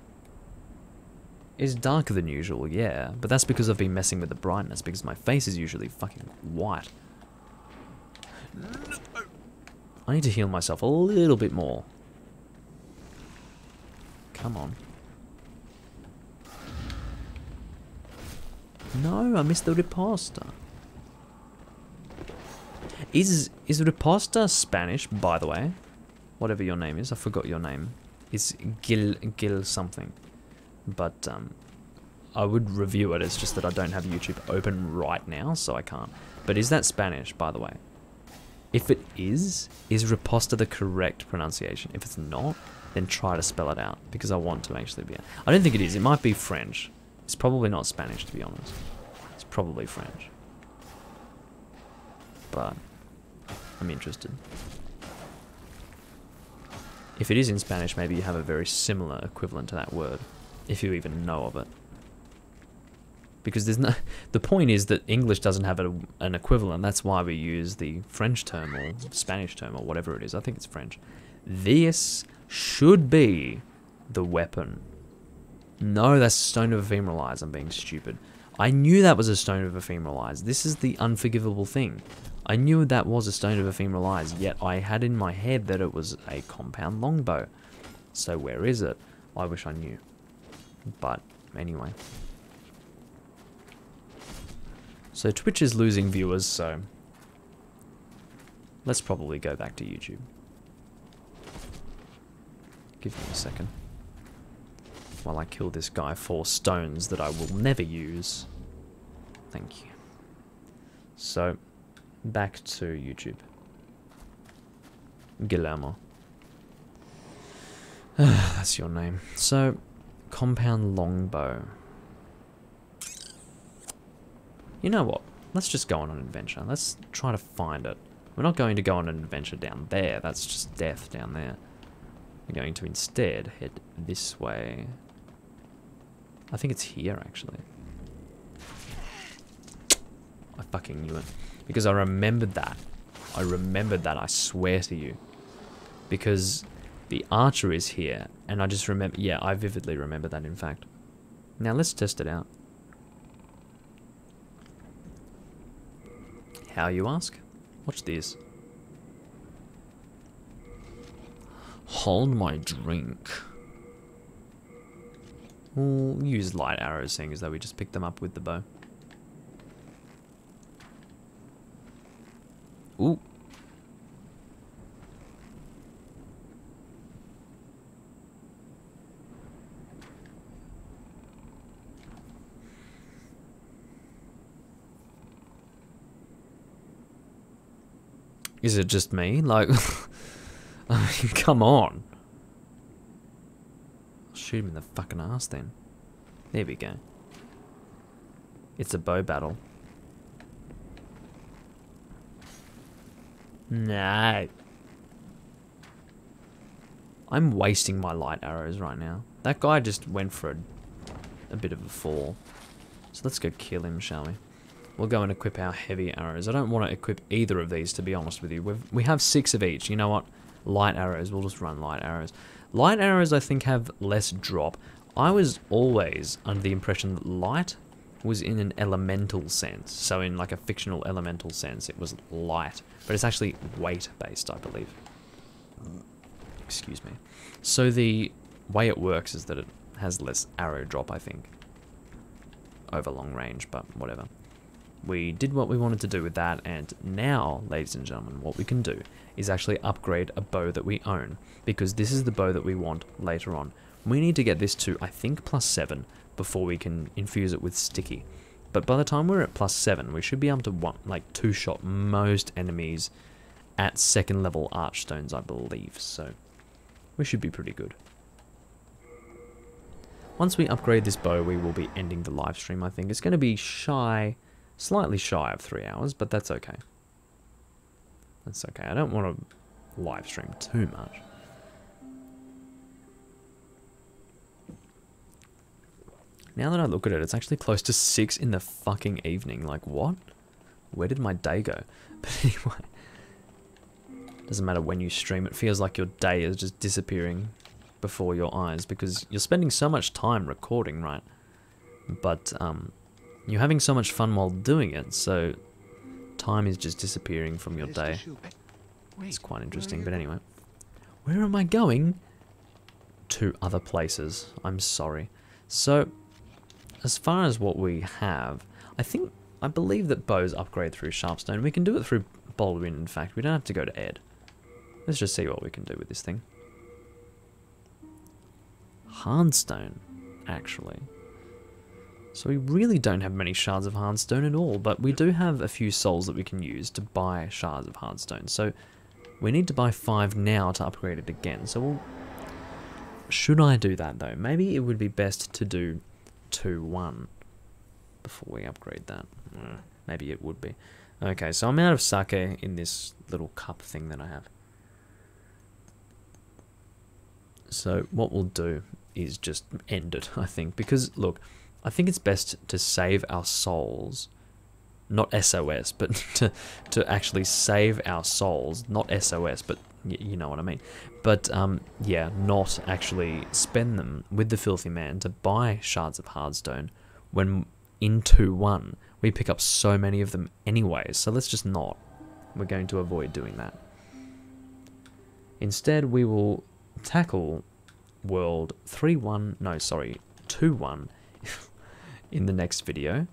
It's darker than usual, yeah, but that's because I've been messing with the brightness, because my face is usually fucking white. No. I need to heal myself a little bit more. Come on. No, I missed the riposta. Is riposta Spanish, by the way? Whatever your name is, I forgot your name. It's Gil something. But I would review it, it's just that I don't have YouTube open right now, so I can't. But is that Spanish, by the way? If it is riposta the correct pronunciation? If it's not, then try to spell it out, because I want to actually be... I don't think it is, it might be French. It's probably not Spanish, to be honest. It's probably French. But I'm interested. If it is in Spanish, maybe you have a very similar equivalent to that word, if you even know of it. Because there's no... The point is that English doesn't have an equivalent. That's why we use the French term or Spanish term or whatever it is. I think it's French. This should be the weapon. No, that's Stone of Ephemeral Eyes. I'm being stupid. I knew that was a Stone of Ephemeral Eyes. This is the unforgivable thing. I knew that was a Stone of Ephemeral Eyes, yet I had in my head that it was a compound longbow. So where is it? I wish I knew. But anyway. So Twitch is losing viewers, so let's probably go back to YouTube. Give me a second. While I kill this guy for stones that I will never use. Thank you. So, back to YouTube. Guillermo. That's your name. So, compound longbow. You know what? Let's just go on an adventure. Let's try to find it. We're not going to go on an adventure down there. That's just death down there. We're going to instead head this way. I think it's here, actually. I fucking knew it. Because I remembered that. I remembered that, I swear to you. Because the archer is here, and I just remember... Yeah, I vividly remember that, in fact. Now, let's test it out. How, you ask? Watch this. Hold my drink. We'll use light arrows, seeing as though we just picked them up with the bow. Ooh. Is it just me? Like, I mean, come on. Shoot him in the fucking ass then. There we go. It's a bow battle. No. I'm wasting my light arrows right now. That guy just went for a bit of a fall. So let's go kill him, shall we? We'll go and equip our heavy arrows. I don't want to equip either of these, to be honest with you. We have 6 of each. You know what? Light arrows. We'll just run light arrows. Light arrows, I think, have less drop. I was always under the impression that light was in an elemental sense. So in like a fictional elemental sense, it was light. But it's actually weight-based, I believe. Excuse me. So the way it works is that it has less arrow drop, I think. Over long range, but whatever. We did what we wanted to do with that, and now, ladies and gentlemen, what we can do is actually upgrade a bow that we own, because this is the bow that we want later on. We need to get this to, I think, +7 before we can infuse it with sticky. But by the time we're at +7, we should be able to, like, 2-shot most enemies at 2nd level archstones, I believe, so we should be pretty good. Once we upgrade this bow, we will be ending the live stream, I think. It's going to be slightly shy of 3 hours, but that's okay. That's okay. I don't want to live stream too much. Now that I look at it, it's actually close to 6 in the fucking evening. Like, what? Where did my day go? But anyway. Doesn't matter when you stream, it feels like your day is just disappearing before your eyes, because you're spending so much time recording, right? But, you're having so much fun while doing it, so time is just disappearing from your day. It's quite interesting, but anyway. Where am I going? to other places. I'm sorry. So, as far as what we have, I believe that bows upgrade through Sharpstone. We can do it through Baldwin, in fact. We don't have to go to Ed. Let's just see what we can do with this thing. Hardstone, actually. So we really don't have many shards of Hardstone at all, but we do have a few souls that we can use to buy shards of Hardstone. So we need to buy 5 now to upgrade it again. So we'll... Should I do that, though? Maybe it would be best to do 2-1 before we upgrade that. Maybe it would be. Okay, so I'm out of sake in this little cup thing that I have. So what we'll do is just end it, I think. Because, look, I think it's best to save our souls. Not SOS, but to actually save our souls. Not SOS, but you know what I mean. But, yeah, not actually spend them with the Filthy Man to buy shards of Hardstone when in 2-1 we pick up so many of them anyways. So let's just not. We're going to avoid doing that. Instead, we will tackle world 2-1 in the next video.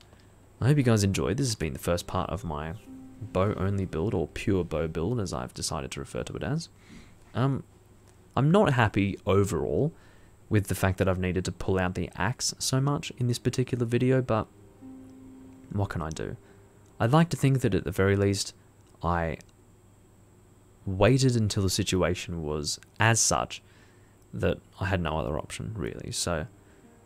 I hope you guys enjoyed. This has been the first part of my bow only build, or pure bow build as I've decided to refer to it as. I'm not happy overall with the fact that I've needed to pull out the axe so much in this particular video, but what can I do? I'd like to think that at the very least I waited until the situation was as such that I had no other option, really. So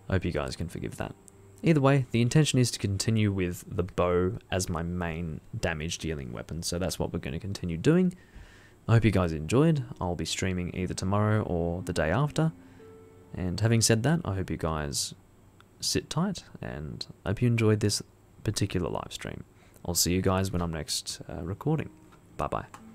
I hope you guys can forgive that. Either way, the intention is to continue with the bow as my main damage dealing weapon, so that's what we're going to continue doing. I hope you guys enjoyed. I'll be streaming either tomorrow or the day after. And having said that, I hope you guys sit tight, and I hope you enjoyed this particular live stream. I'll see you guys when I'm next recording. Bye bye.